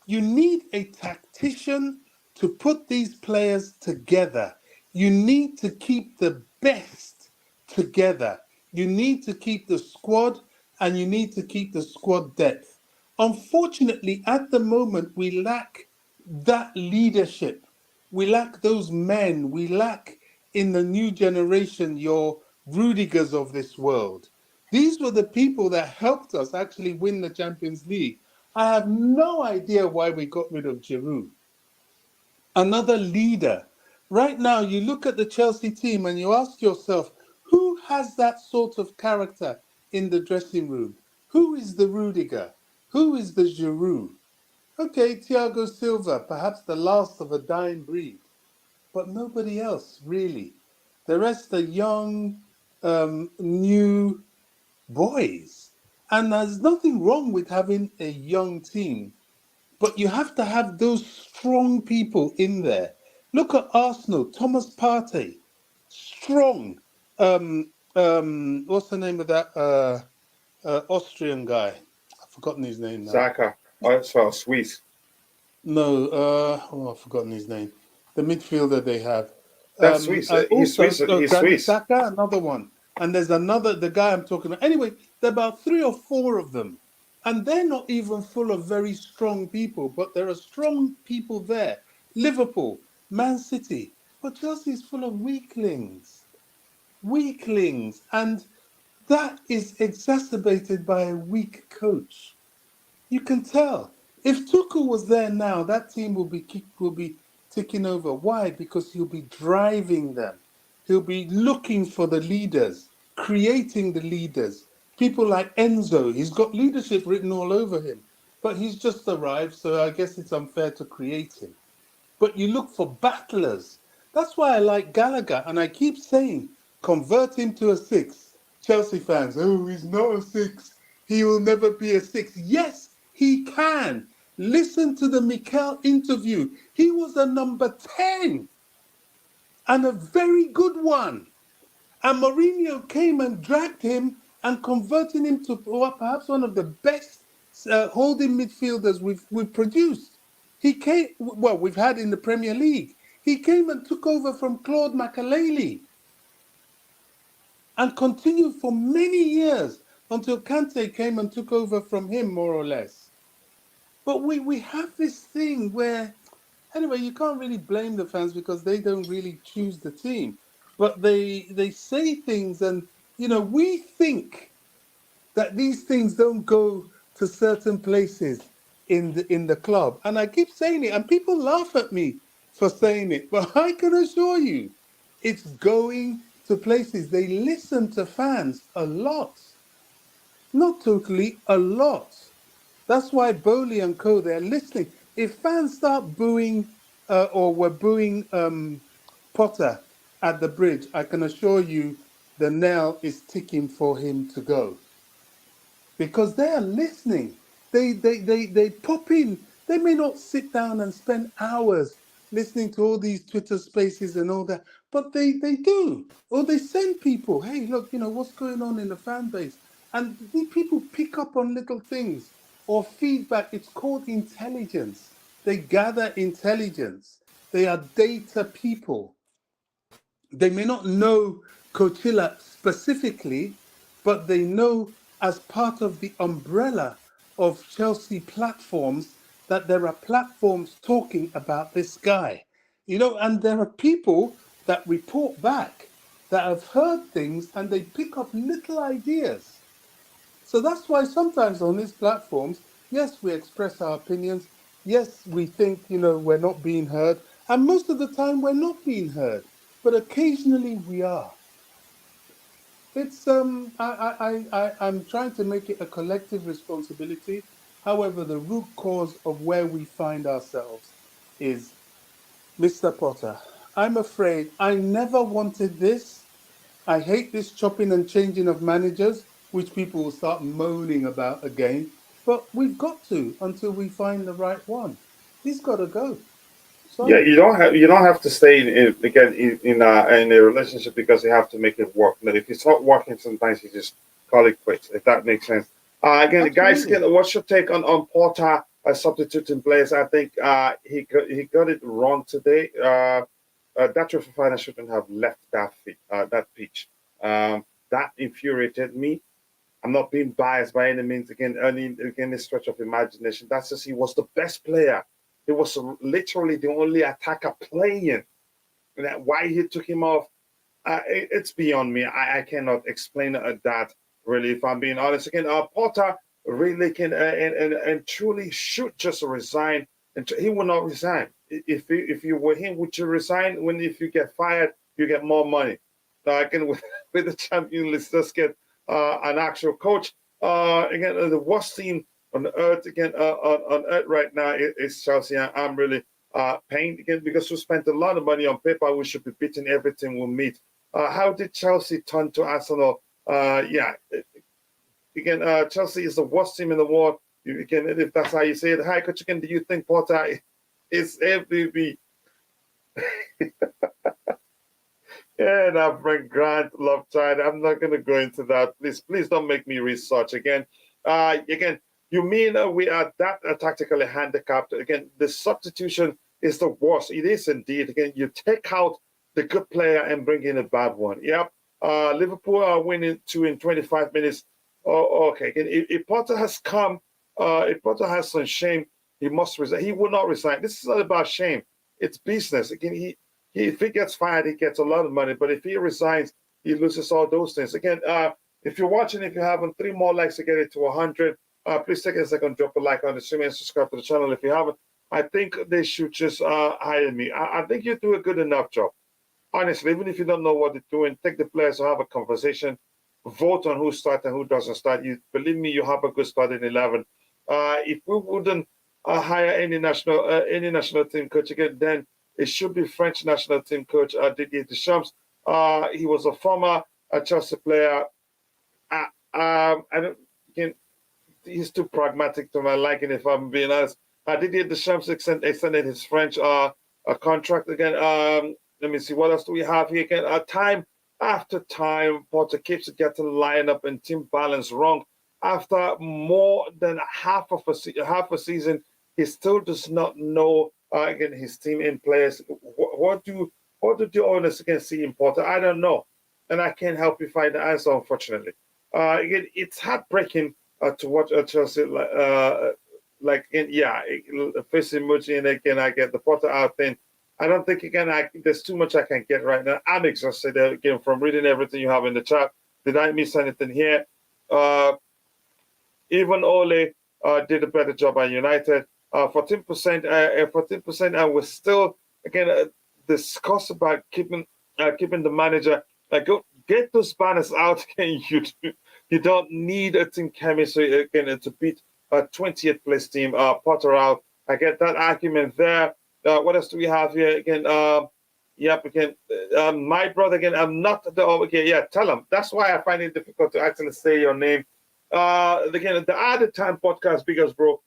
You need a tactician to put these players together. You need to keep the best together. You need to keep the squad and you need to keep the squad depth. Unfortunately, at the moment, we lack that leadership. We lack those men. We lack in the new generation your Rudigers of this world. These were the people that helped us actually win the Champions League. I have no idea why we got rid of Giroud. Another leader. Right now, you look at the Chelsea team and you ask yourself, who has that sort of character in the dressing room? Who is the Rudiger? Who is the Giroud? Okay, Thiago Silva, perhaps the last of a dying breed, but nobody else, really. The rest are young, new boys. And there's nothing wrong with having a young team, but you have to have those strong people in there. Look at Arsenal, Thomas Partey, strong. What's the name of that Austrian guy? I've forgotten his name now. Zaka. Oh, it's Swiss. No, I've forgotten his name. The midfielder they have. That's Swiss. He's Swiss. He's Swiss. Saka, another one. And there's another, the guy I'm talking about. Anyway, there are about 3 or 4 of them. And they're not even full of very strong people, but there are strong people there. Liverpool, Man City. But Chelsea is full of weaklings. Weaklings. And that is exacerbated by a weak coach. You can tell. If Tuchel was there now, that team will be ticking over. Why? Because he'll be driving them. He'll be looking for the leaders, creating the leaders. People like Enzo, he's got leadership written all over him, but he's just arrived, so I guess it's unfair to create him. But you look for battlers. That's why I like Gallagher, and I keep saying, convert him to a 6. Chelsea fans, oh, he's not a 6. He will never be a 6. Yes, he can. Listen to the Mikel interview. He was a number 10 and a very good one. And Mourinho came and dragged him and converted him to perhaps one of the best holding midfielders we've produced. He came, well, we've had in the Premier League. He came and took over from Claude Makelele. and continued for many years until Kante came and took over from him, more or less. But we have this thing where, anyway, you can't really blame the fans because they don't really choose the team. But they say things, and we think that these things don't go to certain places in the club. And I keep saying it, and people laugh at me for saying it, but I can assure you, it's going to places. They listen to fans a lot, not totally, a lot. That's why Bowley and co, they're listening. If fans start booing or were booing Potter at the bridge, I can assure you the nail is ticking for him to go, because they are listening. They pop in. They may not sit down and spend hours listening to all these Twitter spaces and all that, but they do. Or they send people, hey, look, what's going on in the fan base? And the people pick up on little things or feedback. It's called intelligence. They gather intelligence. They are data people. They may not know Coachella specifically, but they know as part of the umbrella of Chelsea platforms that there are platforms talking about this guy. And there are people that report back that have heard things and they pick up little ideas. So that's why sometimes on these platforms, yes, we express our opinions. Yes, we think, we're not being heard. And most of the time, we're not being heard. But occasionally we are. It's I'm trying to make it a collective responsibility. However, the root cause of where we find ourselves is Mr. Potter. I'm afraid I never wanted this. I hate this chopping and changing of managers, which people will start moaning about again. But we've got to until we find the right one. He's got to go. Yeah, Sorry. you don't have to stay in a relationship because you have to make it work. But if it's not working, sometimes you just call it quits. If that makes sense. Again, guys, Absolutely. what's your take on Porter substituting players? I think he got it wrong today. That Fofana shouldn't have left that pitch. That infuriated me. I'm not being biased by any means. Again, this stretch of imagination. That's just he was the best player. He was literally the only attacker playing. Why he took him off, it's beyond me. I cannot explain that really. If I'm being honest, again, Potter really can and truly should just resign. And he will not resign. If you were him, would you resign? If you get fired, you get more money. Again, with the champion, let's just get an actual coach. Again, the worst team on earth on earth right now is Chelsea. I'm really pained again because we spent a lot of money on paper. We should be beating everything we meet. How did Chelsea turn to Arsenal? Chelsea is the worst team in the world. If that's how you say it. Hi, Coach. Again, do you think Potter is MVP? Yeah, and our friend Grant love China. I'm not going to go into that. Please don't make me research again. You mean we are that tactically handicapped? Again, the substitution is the worst. It is indeed. Again, you take out the good player and bring in a bad one. Yep. Liverpool are winning 2 in 25 minutes. Oh, okay. Again, if Potter has come, if Potter has some shame, he must resign. He will not resign. This is not about shame. It's business. Again, if he gets fired, he gets a lot of money. But if he resigns, he loses all those things. Again, if you're watching, if you haven't, 3 more likes to get it to 100. Please take a second, drop a like on the stream and subscribe to the channel if you haven't. I think they should just hire me. I think you do a good enough job. Honestly, even if you don't know what they're doing, take the players to have a conversation, vote on who starts and who doesn't start. You believe me, you have a good starting 11. If we wouldn't hire any national team coach again, then it should be French national team coach Didier Deschamps. He was a former Chelsea player. I don't. He's too pragmatic to my liking, if I'm being honest. Didier Deschamps extended his French contract again. Let me see, what else do we have here again? Time after time, Potter keeps getting lineup and team balance wrong. After more than half a season, he still does not know his team in players. What do the owners again see in Potter? I don't know. and I can't help you find the answer, unfortunately. Again, it's heartbreaking to watch Chelsea facing Muji, and again, I get the Potter out thing. I don't think, again, there's too much I can get right now. I'm exhausted, again, from reading everything you have in the chat. Did I miss anything here? Even Ole did a better job at United. 14%, 14%, and we're still, again, discuss about keeping the manager. Go get those banners out again. You don't need a team chemistry again to beat a 20th place team. Potter out. I get that argument there. What else do we have here again? Again, my brother again. I'm not the okay. Yeah, tell him. That's why I find it difficult to actually say your name. Again, the Other Time podcast, big up, bro.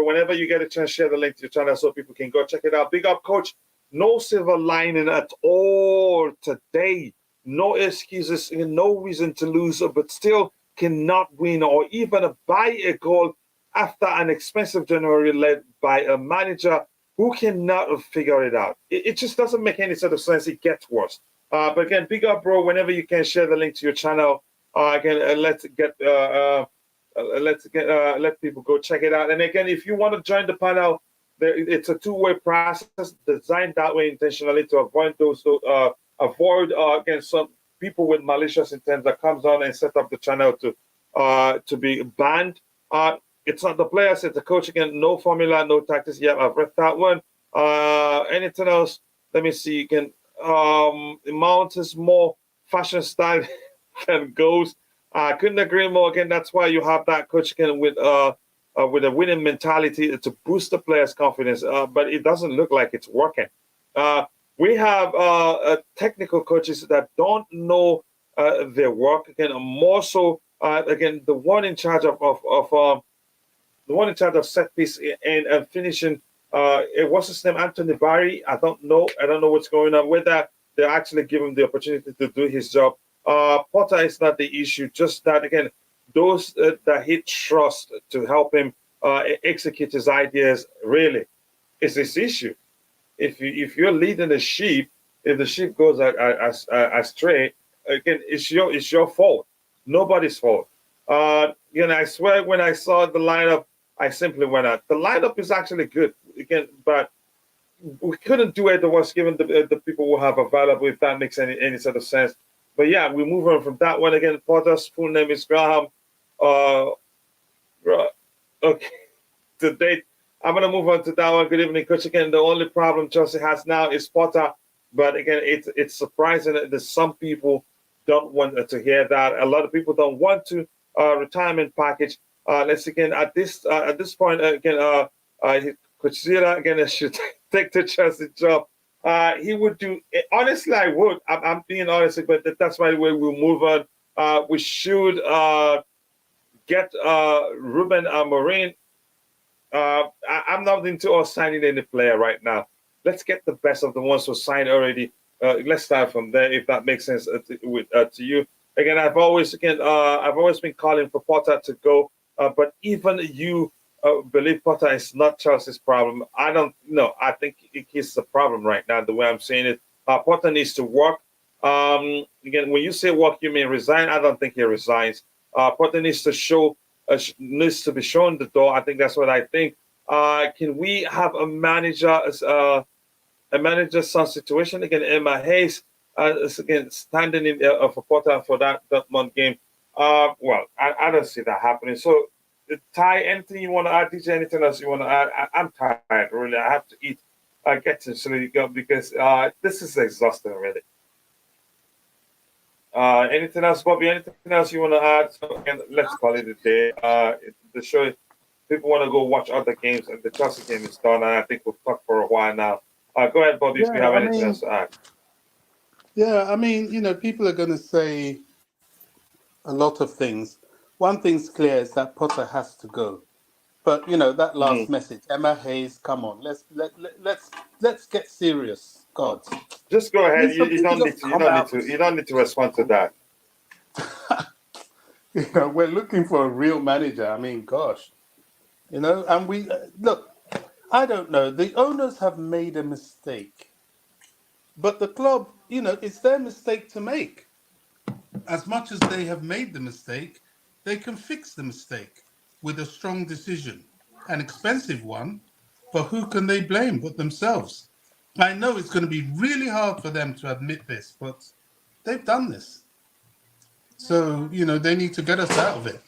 Whenever you get a chance, share the link to your channel so people can go check it out. Big up, coach. No silver lining at all today. No excuses, no reason to lose, but still cannot win or even buy a goal after an expensive January led by a manager who cannot figure it out. It just doesn't make any sort of sense. It gets worse. But again, big up, bro. Whenever you can, share the link to your channel. Again, let people go check it out. And again, if you want to join the panel, it's a two-way process designed that way intentionally to avoid again some people with malicious intent that comes on and set up the channel to be banned. It's not the players, it's the coach. Again, no formula, no tactics. Yeah, I've read that one. Anything else? Let me see. Again, Mount is more fashion style than goes. I couldn't agree more. Again, that's why you have that coach again with a winning mentality to boost the players' confidence. But it doesn't look like it's working. We have technical coaches that don't know their work. Again, more so. Again, the one in charge of set piece and finishing. It was his name, Anthony Barry. I don't know what's going on with that. They actually give him the opportunity to do his job. Potter is not the issue. Just that, again, those that he trusts to help him execute his ideas really is this issue. If you're leading a sheep, if the sheep goes astray, again, it's your fault. Nobody's fault. I swear when I saw the lineup, I simply went out. The lineup is actually good again, but we couldn't do it. It was given the people who have available, if that makes any sort of sense. But yeah, we move on from that one again. Potter's full name is Graham. Okay, to date, I'm gonna move on to that one. Good evening, coach. Again, the only problem Chelsea has now is Potter. But again, it's surprising that some people don't want to hear that. A lot of people don't want to retirement package. Let's again at this point again. Coach Zira again should take the Chelsea job. He would do. Honestly, I would. I'm being honest, but that's why we'll move on. We should get Ruben Amorim. I'm not into us signing any player right now. Let's get the best of the ones who signed already. Let's start from there, if that makes sense to you. Again, I've always been calling for Potter to go, but even you believe Potter is not Chelsea's problem. I don't know. I think he's the problem right now, the way I'm saying it. Potter needs to work. Again, when you say work, you mean resign. I don't think he resigns. Potter needs to needs to be shown the door. I think that's what I think. Can we have a manager's son situation? Again, Emma Hayes again standing in for Potter for that Dortmund game. Well, I don't see that happening. So, Ty, anything you want to add? DJ, anything else you want to add? I'm tired, really. I have to eat. I get to sleep because this is exhausting, really. Anything else, Bobby? Anything else you want to add? So again, let's call it a day. The show, people want to go watch other games, and the Chelsea game is done. And I think we've talked for a while now. Go ahead, Bobby, if you have anything else to add. Yeah, I mean, people are going to say a lot of things. One thing's clear is that Potter has to go. But that last message, Emma Hayes, come on, let's get serious. God, just go ahead. You don't need to respond to that. We're looking for a real manager. I mean, gosh, and we look. I don't know. The owners have made a mistake, but the club, it's their mistake to make. as much as they have made the mistake, they can fix the mistake with a strong decision, an expensive one, but who can they blame but themselves? I know it's going to be really hard for them to admit this, but they've done this. So, they need to get us out of it.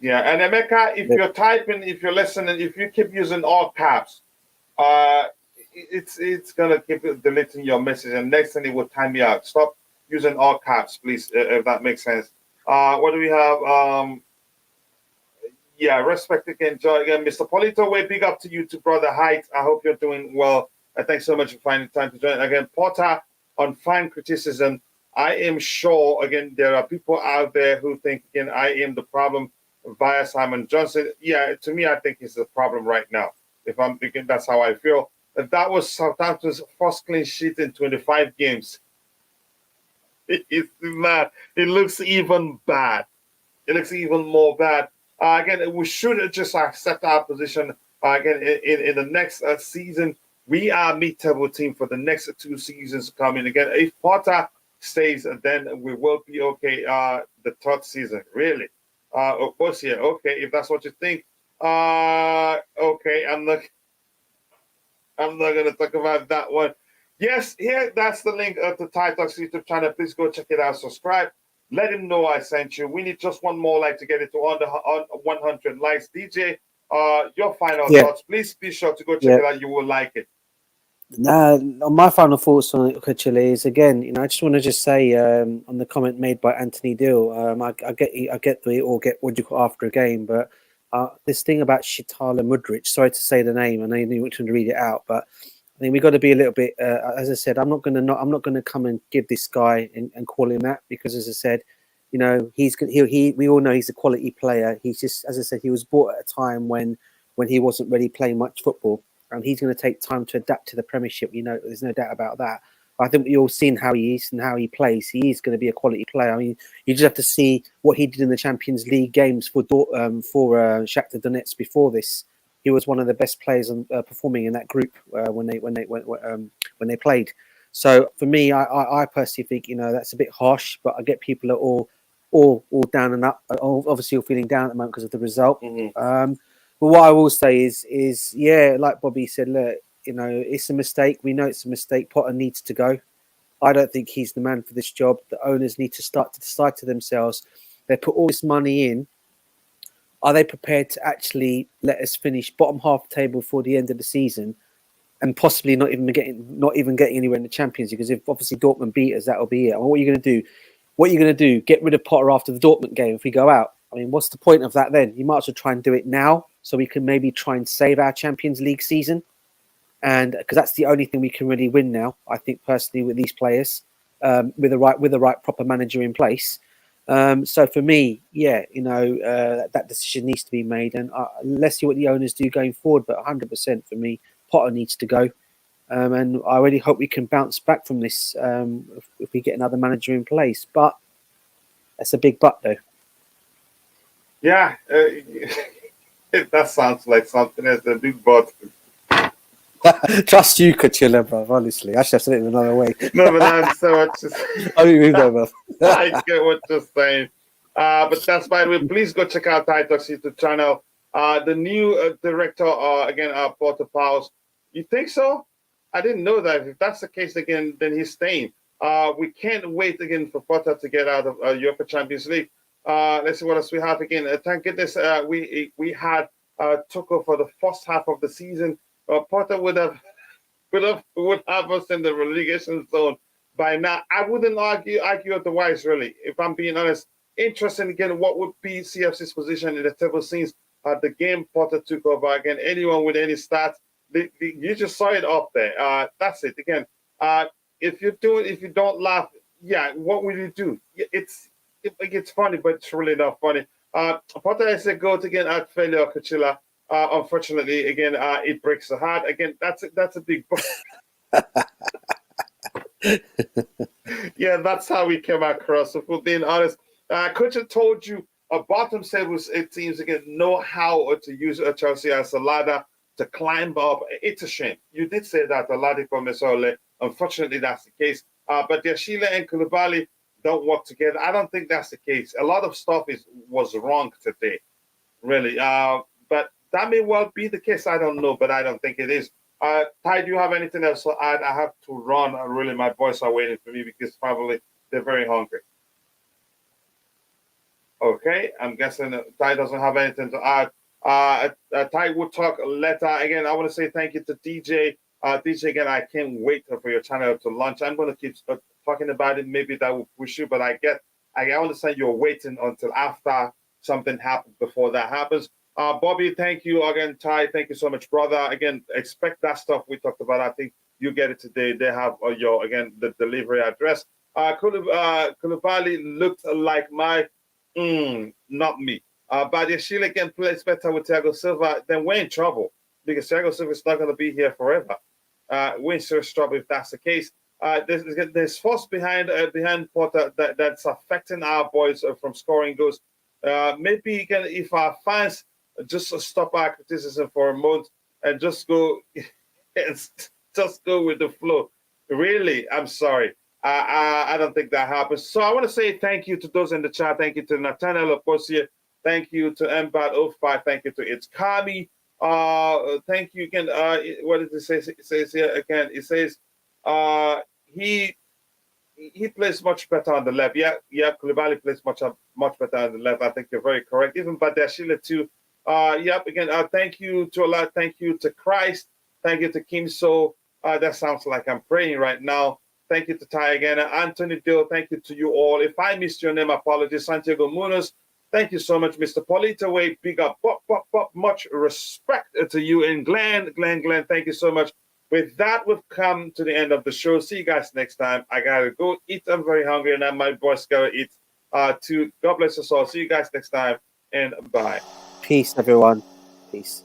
Yeah, and Emeka, if you're typing, if you're listening, if you keep using all caps, it's gonna keep deleting your message, and next thing it will time you out. Stop using all caps, please, if that makes sense. What do we have? Yeah, respect again, joy again, Mr. Polito. Way big up to you, to brother Height. I hope you're doing well. Thanks so much for finding time to join again, Potter. On fine criticism, I am sure again there are people out there who think again I am the problem via Simon Johnson. Yeah, to me, I think he's the problem right now. If I'm thinking, that's how I feel. That was Southampton's first clean sheet in 25 games. It's mad. It looks even bad. It looks even more bad. Again, we should just accept our position. Again, in the next season, we are a mid-table team for the next 2 seasons coming. Again, if Potter stays, then we will be okay. The 3rd season, really. Of course, yeah. Okay, if that's what you think. Okay, I'm not gonna talk about that one. Yes, here that's the link to Ty Talks YouTube channel. Please go check it out. Subscribe. Let him know I sent you. We need just one more like to get it to on 100 likes. DJ, your final thoughts. Please be sure to go check it out. You will like it. My final thoughts on it, Chile, is again, I just want to just say on the comment made by Anthony Dill, I get what you call after a game, but this thing about Shitala Mudrich, sorry to say the name, and I didn't want to read it out, but I think we got to be a little bit, as I said, I'm not going to come and give this guy and call him that, because as I said, we all know he's a quality player. He's just, as I said, he was bought at a time when he wasn't really playing much football. And he's going to take time to adapt to the Premiership. There's no doubt about that. I think we all seen how he is and how he plays. He is going to be a quality player. I mean, you just have to see what he did in the Champions League games for Shakhtar Donetsk before this. He was one of the best players performing in that group when they played. So for me, I personally think that's a bit harsh. But I get people are all down and up. Obviously, all feeling down at the moment because of the result. Mm-hmm. But what I will say is, yeah, like Bobby said, look, it's a mistake. We know it's a mistake. Potter needs to go. I don't think he's the man for this job. The owners need to start to decide to themselves. They put all this money in. Are they prepared to actually let us finish bottom half table for the end of the season, and possibly not even getting anywhere in the Champions League? Because if obviously Dortmund beat us, that'll be it. And what are you going to do? What are you going to do? Get rid of Potter after the Dortmund game if we go out? I mean, what's the point of that then? You might as well try and do it now, so we can maybe try and save our Champions League season, and because that's the only thing we can really win now. I think personally with these players, with the right proper manager in place. So for me, yeah, that decision needs to be made, and let's see what the owners do going forward. But 100% for me, Potter needs to go, and I really hope we can bounce back from this if we get another manager in place. But that's a big but, though. Yeah, that sounds like something as a big but. Trust you, Kachila, bro. Honestly, I should have said it in another way. No, but I'm so much. I get what you're saying. But that's by the way. Please go check out Ty Talks YouTube channel. The new director, again, Porter Powers. You think so? I didn't know that. If that's the case again, then he's staying. We can't wait again for Potter to get out of UEFA Champions League. Let's see what else we have again. Thank goodness we had Tuchel for the first half of the season. Potter would have us in the relegation zone by now. I wouldn't argue otherwise, really. If I'm being honest, interesting again. What would be CFC's position in the table since the game Potter took over? Again, anyone with any stats, you just saw it up there. That's it. Again, if you don't laugh, yeah, what will you do? It's funny, but it's really not funny. Potter is a goat again at failure, Kachila. Unfortunately, again, it breaks the heart. Again, that's a big. Yeah, that's how we came across. So, for being honest, Coach told you bottom seven teams again know how to use Chelsea as a ladder to climb up. It's a shame. You did say that, Oladipo Mesole. Unfortunately, that's the case. But Sheila and Koulibaly don't work together. I don't think that's the case. A lot of stuff was wrong today, really. But that may well be the case. I don't know, but I don't think it is. Ty, do you have anything else to add? I have to run. Really, my boys are waiting for me because probably they're very hungry. Okay, I'm guessing Ty doesn't have anything to add. Ty will talk later. Again, I want to say thank you to DJ. DJ, again, I can't wait for your channel to launch. I'm going to keep talking about it. Maybe that will push you, but I understand you're waiting until after something happens before that happens. Bobby, thank you again. Ty, thank you so much, brother. Again, expect that stuff we talked about. I think you get it today. They have the delivery address. Koulibaly looked like not me. But if Sheila can play better with Thiago Silva, then we're in trouble because Thiago Silva is not going to be here forever. We're in serious trouble if that's the case. There's force behind Potter that's affecting our boys from scoring goals. Maybe again, if our fans just stop our criticism for a month and just go with the flow. Really, I'm sorry. I don't think that happens. So I want to say thank you to those in the chat. Thank you to Nathaniel, of course, here. Thank you to Mbat05. Thank you to It's Kami. Thank you again. What does it say? It says here again. It says he plays much better on the left. Yeah. Koulibaly plays much better on the left. I think you're very correct. Even Badashila too. Again, thank you to Allah. Thank you to Christ. Thank you to Kim So. That sounds like I'm praying right now. Thank you to Ty again. Anthony Dill, thank you to you all. If I missed your name, apologies. Santiago Munoz, thank you so much. Mr. Polito Way, big up. Much respect to you. And Glenn, thank you so much. With that, we've come to the end of the show. See you guys next time. I got to go eat. I'm very hungry, and my boys got to eat too. God bless us all. See you guys next time, and bye. Peace, everyone. Peace.